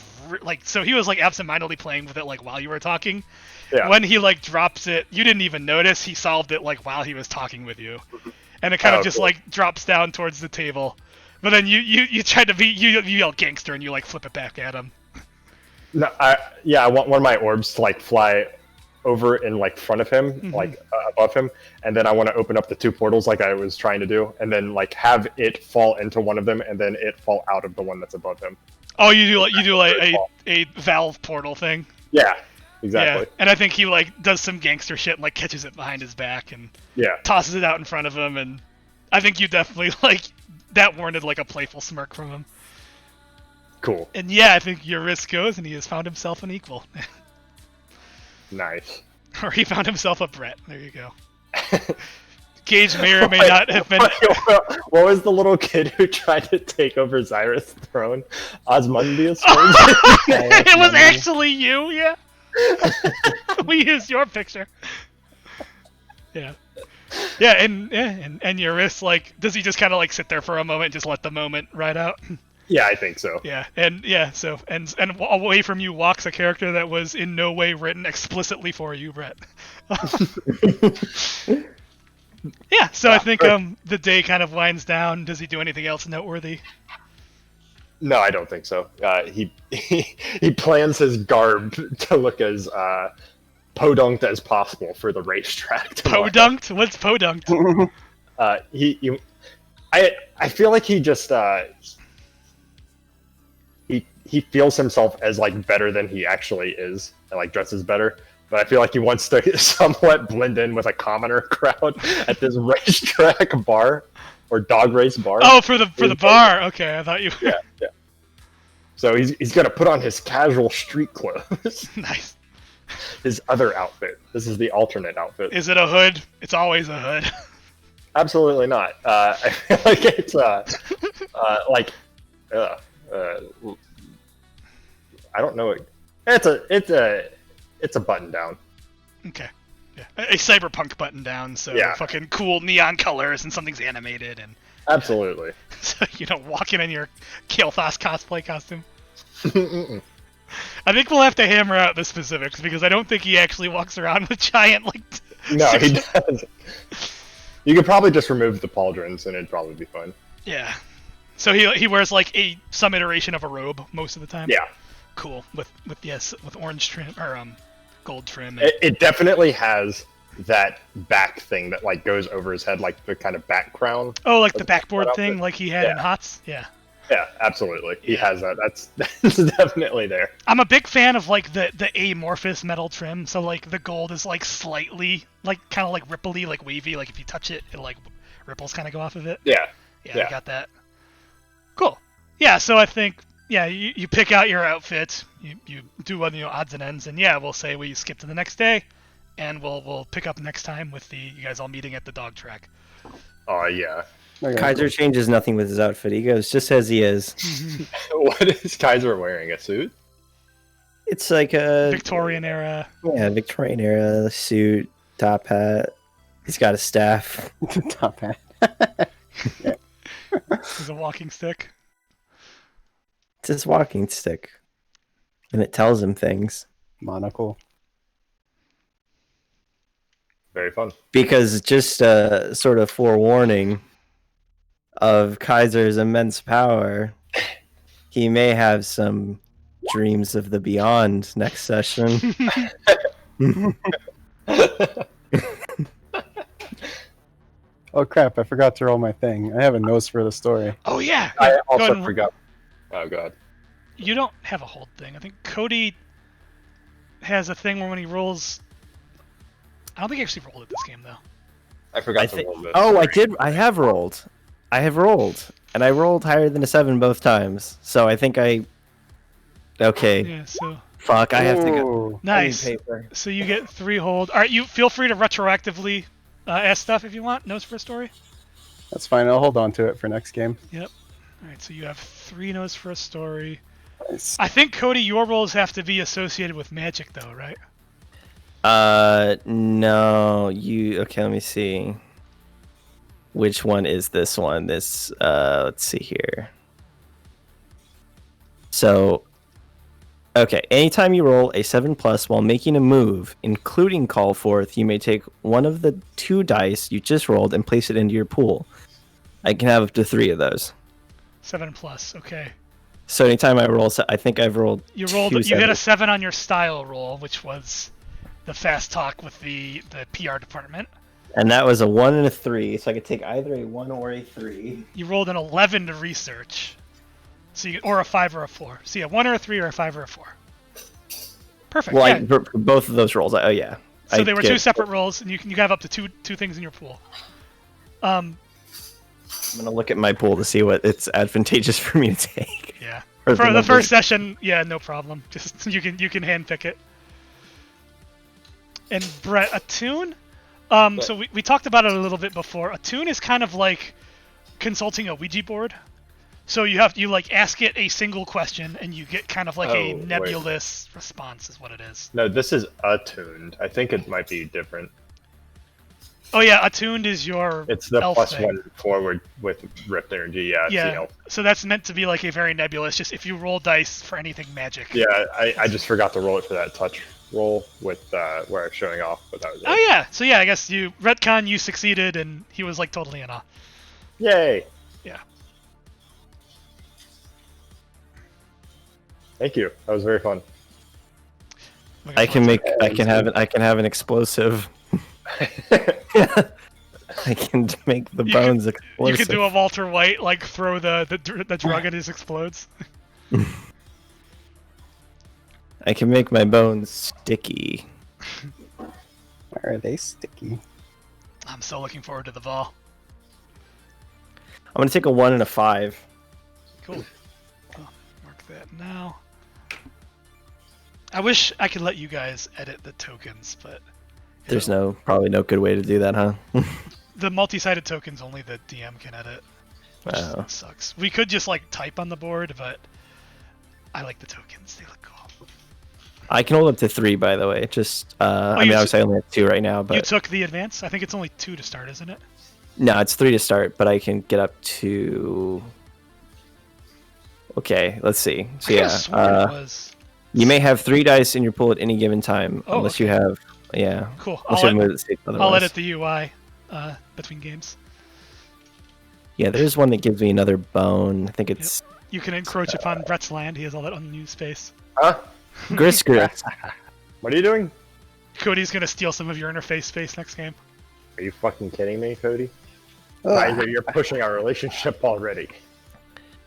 he was like absentmindedly playing with it like while you were talking. Yeah. When he like drops it, you didn't even notice. He solved it like while he was talking with you, and it kind of just cool. like drops down towards the table. But then you tried to be you yell gangster and you like flip it back at him. No, I want one of my orbs to like fly over in like front of him, like above him, and then I want to open up the two portals like I was trying to do, and then like have it fall into one of them, and then it fall out of the one that's above him. Oh, you do like a valve portal thing. Yeah, exactly. Yeah, and I think he like does some gangster shit and like catches it behind his back and Yeah. tosses it out in front of him, and I think you definitely like that warranted like a playful smirk from him. Cool. And yeah, I think your risk goes, and he has found himself an equal. Nice. Or he found himself a Brett. There you go. Gage may or may not have been. What was the little kid who tried to take over Zyra's throne? Osmundius? It was actually you, yeah. We used your picture. Yeah. Yeah, and your wrist, like, does he just kind of like sit there for a moment and just let the moment ride out? Yeah, I think so. Yeah, and yeah, so and away from you walks a character that was in no way written explicitly for you, Brett. Yeah, so I think the day kind of winds down. Does he do anything else noteworthy? No, I don't think so. He plans his garb to look as podunked as possible for the racetrack. Podunked? What's podunked? I feel like he just he feels himself as like better than he actually is, and like dresses better. But I feel like he wants to somewhat blend in with a commoner crowd at this racetrack bar or dog race bar. Oh, for the bar. Okay, I thought you. Yeah. So he's gonna put on his casual street clothes. Nice. His other outfit. This is the alternate outfit. Is it a hood? It's always a hood. Absolutely not. I feel like it's I don't know. It's a button down. Okay. Yeah. A cyberpunk button down, so Yeah. fucking cool neon colors and something's animated and Absolutely. so walking in your Kael'thas cosplay costume. I think we'll have to hammer out the specifics because I don't think he actually walks around with giant like. No, he doesn't. You could probably just remove the pauldrons and it'd probably be fine. Yeah. So he wears like some iteration of a robe most of the time. Yeah. Cool. With orange trim or gold trim. It definitely has that back thing that like goes over his head, like the kind of back crown. Oh, like the backboard outfit. thing, like he had in Yeah. HOTS. Yeah. Yeah, absolutely. He has that. That's definitely there. I'm a big fan of like the amorphous metal trim. So like the gold is like slightly like kind of like ripply, like wavy. Like if you touch it, it like ripples kind of go off of it. Yeah. Yeah, I got that. Cool. Yeah, so I think you pick out your outfit, you do odds and ends, and yeah, we'll say we skip to the next day, and we'll pick up next time with you guys all meeting at the dog track. Oh yeah. Okay, Kaiser changes nothing with his outfit. He goes just as he is. What is Kaiser wearing? A suit? It's like a Victorian era. Yeah, Victorian era suit, top hat. He's got a staff. cool. Top hat. Is a walking stick. It's his walking stick, and it tells him things. Monocle. Very fun. Because just a sort of forewarning of Kaiser's immense power, he may have some dreams of the beyond next session. Oh crap! I forgot to roll my thing. I have a nose for the story. Oh yeah. I Go also ahead and- forgot. Oh god. You don't have a hold thing. I think Cody has a thing where when he rolls. I don't think he actually rolled it this game though. I forgot I to think. roll this. Oh, I Sorry. did. I have rolled. I have rolled, and I rolled higher than a 7 both times. So I think I. Okay. Yeah. So Fuck. I have to go. Ooh. nice. I need paper. So you get 3 hold. All right. You feel free to retroactively ask stuff if you want. Notes for a story. That's fine. I'll hold on to it for next game. Yep. All right. So you have 3 notes for a story. Nice. I think Cody, your rolls have to be associated with magic though, right? No. Okay, let me see. Which one is this one? Let's see here. So, okay. Anytime you roll a 7+ while making a move, including call forth, you may take one of the 2 dice you just rolled and place it into your pool. I can have up to 3 of those. 7+. Okay. So anytime I roll, I think I've rolled. You rolled. 2 You hit a sevens. 7 on your style roll, which was the fast talk with the PR department. And that was a 1 and a 3, so I could take either a 1 or a 3. You rolled an 11 to research, so or a 5 or a 4. So yeah, 1 or a 3 or a 5 or a 4. Perfect. Well, yeah. for both of those rolls. Oh yeah. So they were 2 separate rolls, and you have up to two things in your pool. I'm gonna look at my pool to see what it's advantageous for me to take. Yeah. Or For the numbers. first session, yeah, no problem. Just you can handpick it. And Brett, attune. So we talked about it a little bit before. Attune is kind of like consulting a Ouija board. So you like ask it a single question, and you get kind of like a Oh, wait. nebulous response, is what it is. No, this is attuned. I think it might be different. Oh yeah, attuned is your It's the elf plus thing. 1 forward with ripped energy. Yeah, it's the Yeah, elf. so that's meant to be like a very nebulous. Just if you roll dice for anything magic. Yeah, I just forgot to roll it for that touch roll with where I was showing off, but that was it. Oh yeah, so yeah, I guess retcon, you succeeded, and he was like totally in awe. Yay! Yeah. Thank you. That was very fun. I can have an explosive. I can make the You bones You explosive. could do a Walter White, like throw the drug and it explodes. I can make my bones sticky. Why are they sticky? I'm so looking forward to the ball. I'm gonna take a 1 and a 5. Cool. Oh, mark that now. I wish I could let you guys edit the tokens, but There's probably no good way to do that, huh? the multi-sided tokens only the DM can edit. Which Wow. sucks. We could just like type on the board, but I like the tokens. They look cool. I can hold up to 3, by the way. Just, I mean, you obviously I only have 2 right now, You but took the advance? I think it's only 2 to start, isn't it? no, it's 3 to start. But I can get up to. Okay, let's see. So I yeah, could've sworn it was. you may have 3 dice in your pool at any given time, Oh, unless okay. you have, yeah. Cool. Unless you have moved it I'll otherwise. edit the UI between games. Yeah, there's one that gives me another bone. I think it's You can encroach upon Brett's land. He has all that unused space. Huh? Gris. What are you doing? Cody's gonna steal some of your interface space next game. Are you fucking kidding me, Cody? You're pushing our relationship already.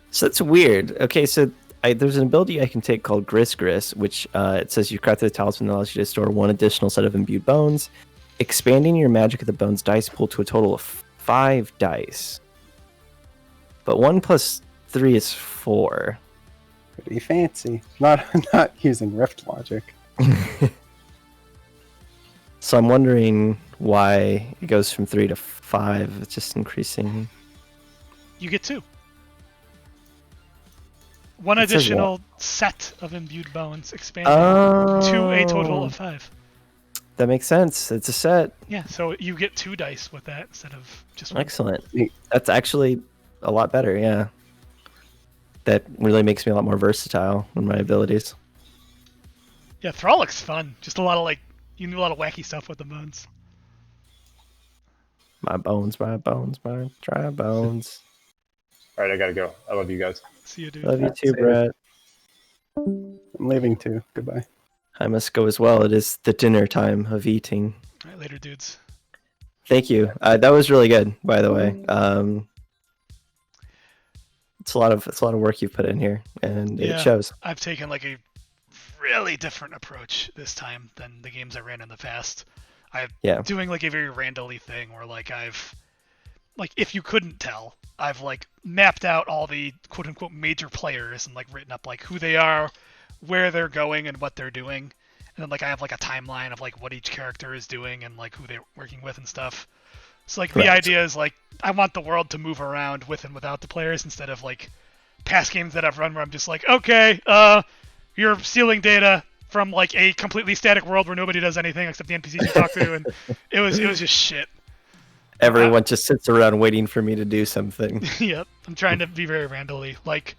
So that's weird. Okay, so there's an ability I can take called Gris, which it says you crafted a talisman that allows you to store 1 additional set of imbued bones, expanding your magic of the bones dice pool to a total of 5 dice. But 1 plus 3 is 4. Pretty fancy. Not using Rift logic. So I'm wondering why it goes from 3 to 5. It's just increasing. You get 2. One It says additional set of imbued bones, expanding to a total of 5. That makes sense. It's a set. Yeah, so you get 2 dice with that instead of just 1. Excellent. Neat. That's actually a lot better, yeah. That really makes me a lot more versatile in my abilities. Yeah, Thrallic's fun. Just a lot of you can do a lot of wacky stuff with the bones. My bones, my dry bones. Alright, I gotta go. I love you guys. See you, dude. Love you too, Same. Brett. I'm leaving too. Goodbye. I must go as well. It is the dinner time of eating. All right, later, dudes. Thank you. That was really good, by the way. it's a lot of work you've put in here, and Yeah. it shows. I've taken like a really different approach this time than the games I ran in the past. I'm Yeah. doing like a very randomly thing where like if you couldn't tell, I've like mapped out all the quote unquote major players and like written up like who they are, where they're going, and what they're doing. And then like I have like a timeline of like what each character is doing and like who they're working with and stuff. So like the Right. idea is like I want the world to move around with and without the players instead of like past games that I've run where I'm just like, okay, you're stealing data from like a completely static world where nobody does anything except the NPCs you talk to, and it was just shit. Everyone just sits around waiting for me to do something. Yep, I'm trying to be very randomly. Like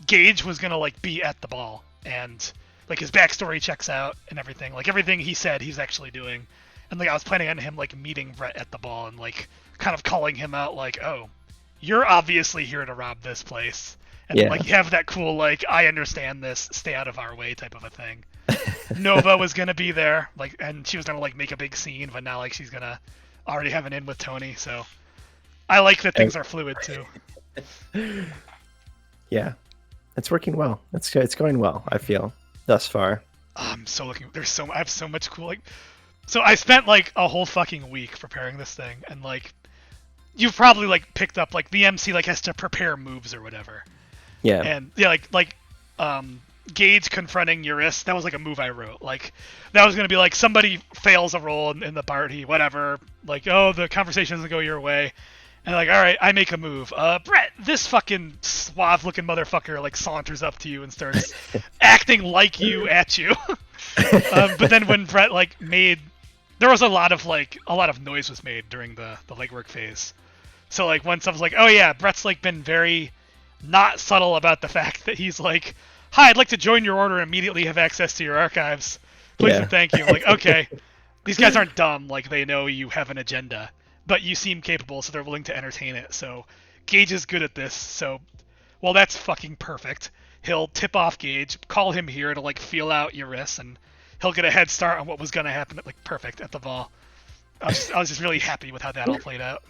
Gage was gonna like be at the ball, and like his backstory checks out and everything. Like everything he said, he's actually doing. And like I was planning on him like meeting Brett at the ball and like kind of calling him out, like, "Oh, you're obviously here to rob this place." And Yeah. like you have that cool like, "I understand this, stay out of our way" type of a thing. Nova was gonna be there, like, and she was gonna like make a big scene, but now like she's gonna already have an in with Tony. So I like that things are fluid too. Yeah, it's working well. It's going well. I feel thus far. I'm so looking. I have so much cool. Like, so I spent like a whole fucking week preparing this thing, and like, you've probably like picked up like the MC like has to prepare moves or whatever. Yeah. And yeah, Gage confronting Eurus, that was like a move I wrote. Like, that was gonna be like somebody fails a roll in the party, whatever. Like, oh, the conversation doesn't go your way. And like, all right, I make a move. Brett, this fucking suave-looking motherfucker like saunters up to you and starts acting like you at you. But then when Brett like there was a lot of noise was made during the legwork phase. So like once I was like, oh yeah, Brett's like been very not subtle about the fact that he's like, hi, I'd like to join your order and immediately have access to your archives. Please Yeah. and thank you. I'm like, okay, these guys aren't dumb. Like they know you have an agenda. But you seem capable, so they're willing to entertain it. So Gage is good at this. So, well, that's fucking perfect. He'll tip off Gage, call him here to like feel out Eurus, and he'll get a head start on what was gonna happen. Like perfect at the ball. I was just really happy with how that all played out.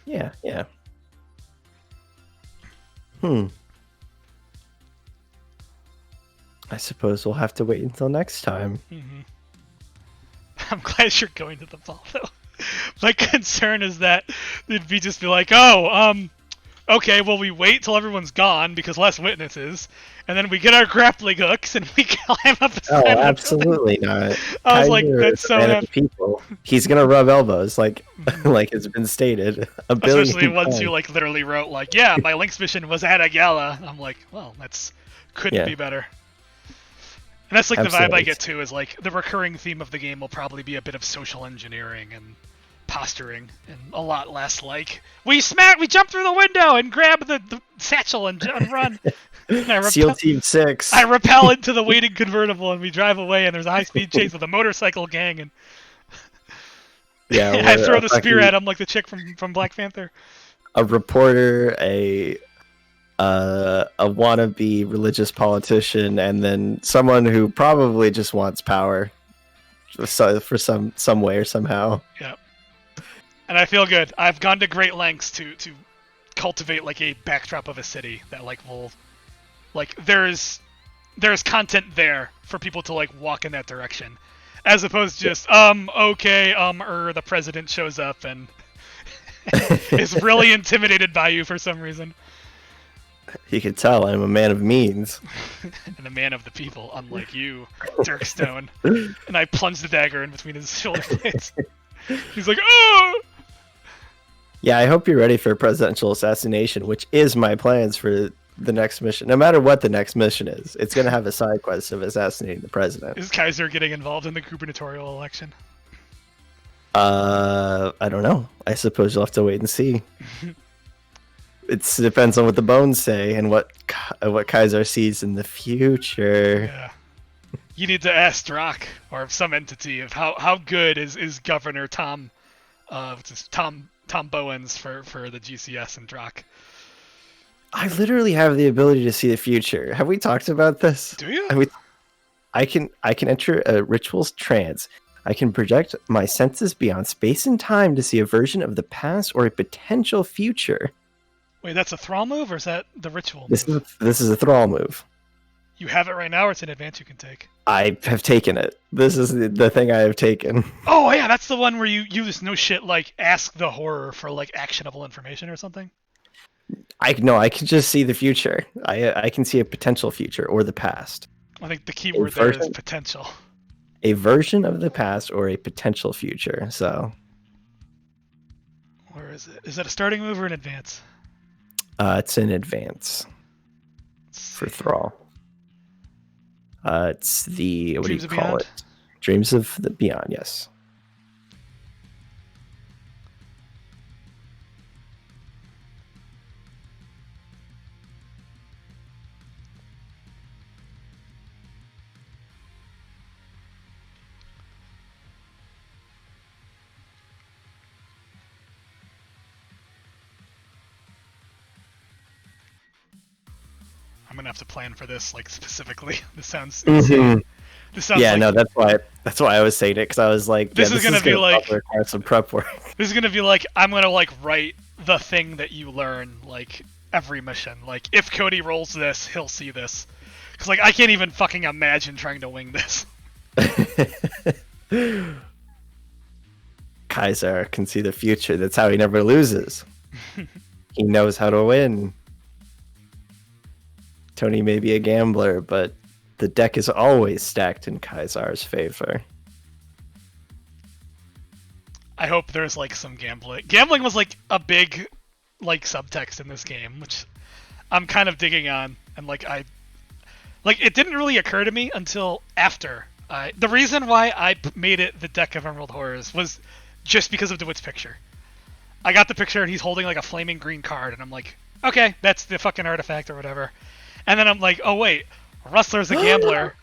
Yeah. I suppose we'll have to wait until next time. Mm-hmm. I'm glad you're going to the ball, though. My concern is that it'd be just be like, okay, well, we wait till everyone's gone because less witnesses, and then we get our grappling hooks and we climb up. Oh, absolutely not. I was like, Kaiser that's is a so man of happy. the people. He's gonna rub elbows, like it's been stated a billion Especially once times. you like literally wrote like, yeah, my Lynx mission was at a gala. I'm like, well, couldn't Yeah. be better. And that's like the vibe I Absolutely. get too, is like the recurring theme of the game will probably be a bit of social engineering and posturing, and a lot less like we jump through the window and grab the satchel and run. And I SEAL Team 6. I rappel into the waiting convertible and we drive away, and there's a high-speed chase with a motorcycle gang, and Yeah, I we're throw a the spear fucking- at him like the chick from Black Panther. a reporter, a wannabe religious politician, and then someone who probably just wants power for some way or somehow. Yeah. And I feel good. I've gone to great lengths to cultivate like a backdrop of a city that like will like there's content there for people to like walk in that direction, as opposed to just the president shows up and is really intimidated by you for some reason. You can tell I'm a man of means. And a man of the people, unlike you, Dirk Stone. And I plunge the dagger in between his shoulder blades. He's like, oh! Yeah, I hope you're ready for presidential assassination, which is my plans for the next mission. No matter what the next mission is, it's going to have a side quest of assassinating the president. Is Kaiser getting involved in the gubernatorial election? I don't know. I suppose you'll have to wait and see. It depends on what the bones say and what Kaiser sees in the future. Yeah. You need to ask Drock or some entity of how good is Governor Tom Tom Bowens for the GCS and Drock. I literally have the ability to see the future. Have we talked about this? Do you? I can enter a ritual's trance. I can project my senses beyond space and time to see a version of the past or a potential future. Wait, that's a thrall move, or is that the ritual This move? is a thrall move. You have it right now, or it's an advance you can take? I have taken it. This is the thing I have taken. Oh yeah, that's the one where you just no shit like ask the horror for like actionable information or something. I can just see the future. I can see a potential future or the past. I think the key word there is version? potential. A version of the past or a potential future. So Where is it? Is that a starting move or an advance? it's in advance Let's for see. Thrall. It's the what Dreams do of you call Beyond? it? Dreams of the Beyond. Yes. I'm gonna have to plan for this like specifically. This sounds insane. Mhm. This sounds Yeah, like no, that's why I was saying it because I was like, This yeah, is gonna be like- probably require some prep work. this is gonna be like I'm gonna like write the thing that you learn like every mission. Like if Cody rolls this, he'll see this. Cause like I can't even fucking imagine trying to wing this. Kaiser can see the future. That's how he never loses. He knows how to win. Tony may be a gambler, but the deck is always stacked in Kaiser's favor. I hope there's like some gambling. Gambling was like a big like subtext in this game, which I'm kind of digging on, and like it didn't really occur to me until after. The reason why I made it the deck of Emerald Horrors was just because of DeWitt's picture. I got the picture and he's holding like a flaming green card, and I'm like, okay, that's the fucking artifact or whatever. And then I'm like, oh wait, Rustler's a gambler,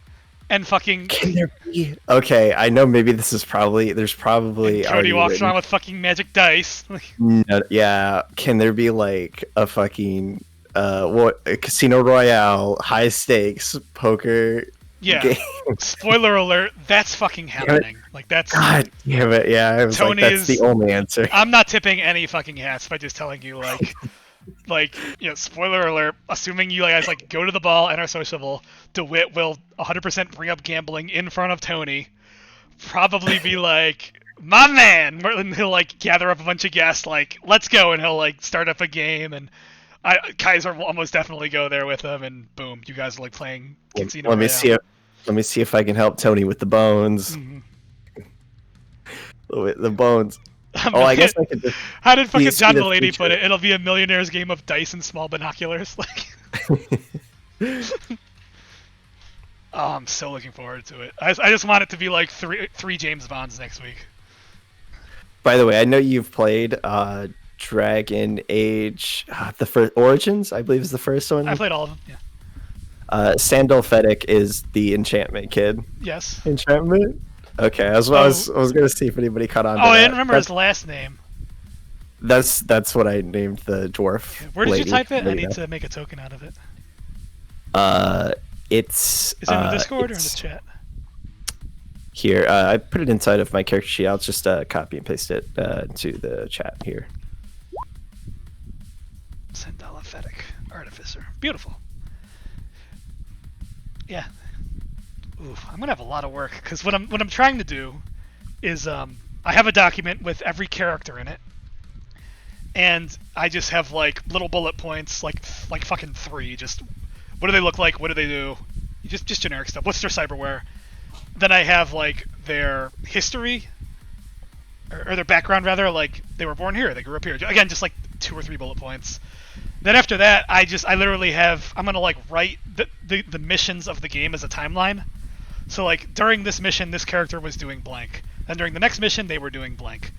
and fucking Can there be? Okay, I know maybe this is probably there's probably Cody already walks written- around with fucking magic dice. No, yeah, can there be like a fucking a Casino Royale high stakes poker Yeah. game? Spoiler alert, that's fucking happening. Like that's God damn it! Yeah, I was Tony like, that's is- the only answer. I'm not tipping any fucking hats by just telling you like spoiler alert, assuming you guys like go to the ball and are sociable, DeWitt will 100% bring up gambling in front of Tony. Probably be like, my man, and he'll like gather up a bunch of guests, like, let's go, and he'll like start up a game, and Kaiser will almost definitely go there with him, and boom, you guys are like playing Casino Let me Royale. see if I can help Tony with the bones. Mhm. The bones. Oh, I guess I could just. How did fucking you see John the Mulaney put future. it? It'll be a millionaire's game of dice and small binoculars. Like, oh, I'm so looking forward to it. I just want it to be like three James Bonds next week. By the way, I know you've played Dragon Age, the first Origins, I believe is the first one. I played all of them. Yeah. Sandal Fedek is the enchantment kid. Yes. Enchantment. Okay, I was gonna see if anybody caught on. Oh, to I that. didn't remember his last name. That's what I named the dwarf. Where did lady. you type it? I Lady. need to make a token out of it. It's. Is it in the Discord or in the it's chat? Here, I put it inside of my character sheet. I'll just copy and paste it to the chat here. Sandala Fedek, Artificer. Beautiful. Yeah. Oof, I'm gonna have a lot of work because what I'm trying to do is I have a document with every character in it, and I just have like little bullet points, like fucking 3. Just what do they look like? What do they do? Just generic stuff. What's their cyberware? Then I have like their history or their background rather. Like they were born here, they grew up here. Again, just like 2 or 3 bullet points. Then after that, I literally have, I'm gonna like write the missions of the game as a timeline. So like during this mission, this character was doing blank. Then during the next mission, they were doing blank,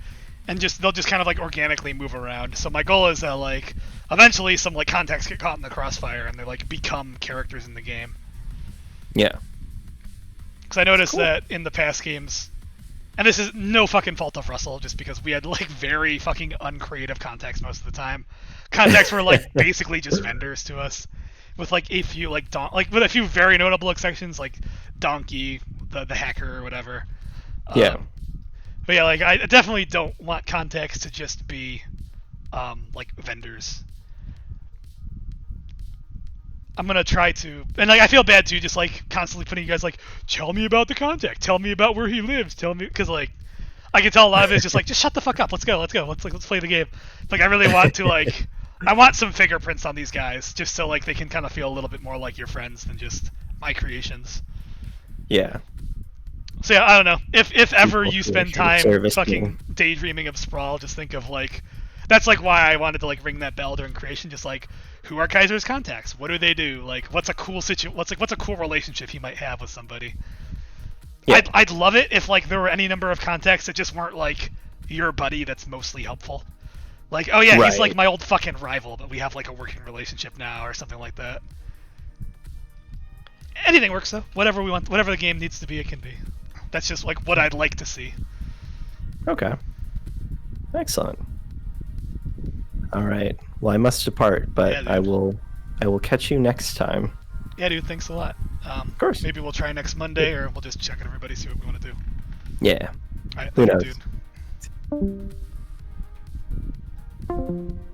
and they'll just kind of like organically move around. So my goal is that like eventually some like contacts get caught in the crossfire and they like become characters in the game. Yeah. Because I noticed that in the past games, and this is no fucking fault of Russell, just because we had like very fucking uncreative contacts most of the time. Contacts were like basically just vendors to us, with like a few like with a few very notable exceptions like Donkey, the hacker or whatever. Yeah. But yeah, like I definitely don't want contacts to just be like vendors. I'm gonna try to, and like I feel bad too, just like constantly putting you guys like, tell me about the contact, tell me about where he lives, tell me, because like I can tell a lot of it is just like, just shut the fuck up, let's go, let's play the game. Like I really want to like, I want some fingerprints on these guys, just so like they can kind of feel a little bit more like your friends than just my creations. Yeah. So yeah, I don't know. If ever you Equal spend to time service fucking team. daydreaming of Sprawl, just think of like, that's like why I wanted to like ring that bell during creation. Just like, who are Kaiser's contacts? What do they do? Like, what's a cool what's a cool relationship he might have with somebody? Yeah. I'd love it if like there were any number of contacts that just weren't like your buddy that's mostly helpful. Like, oh yeah, he's Right. like my old fucking rival, but we have like a working relationship now, or something like that. Anything works though. Whatever we want, whatever the game needs to be, it can be. That's just like what I'd like to see. Okay. Excellent. All right. Well, I must depart, but Yeah, dude. I will catch you next time. Yeah, dude. Thanks a lot. Of course. Maybe we'll try next Monday, or we'll just check on everybody, see what we want to do. Yeah. All right, Who later, knows? dude.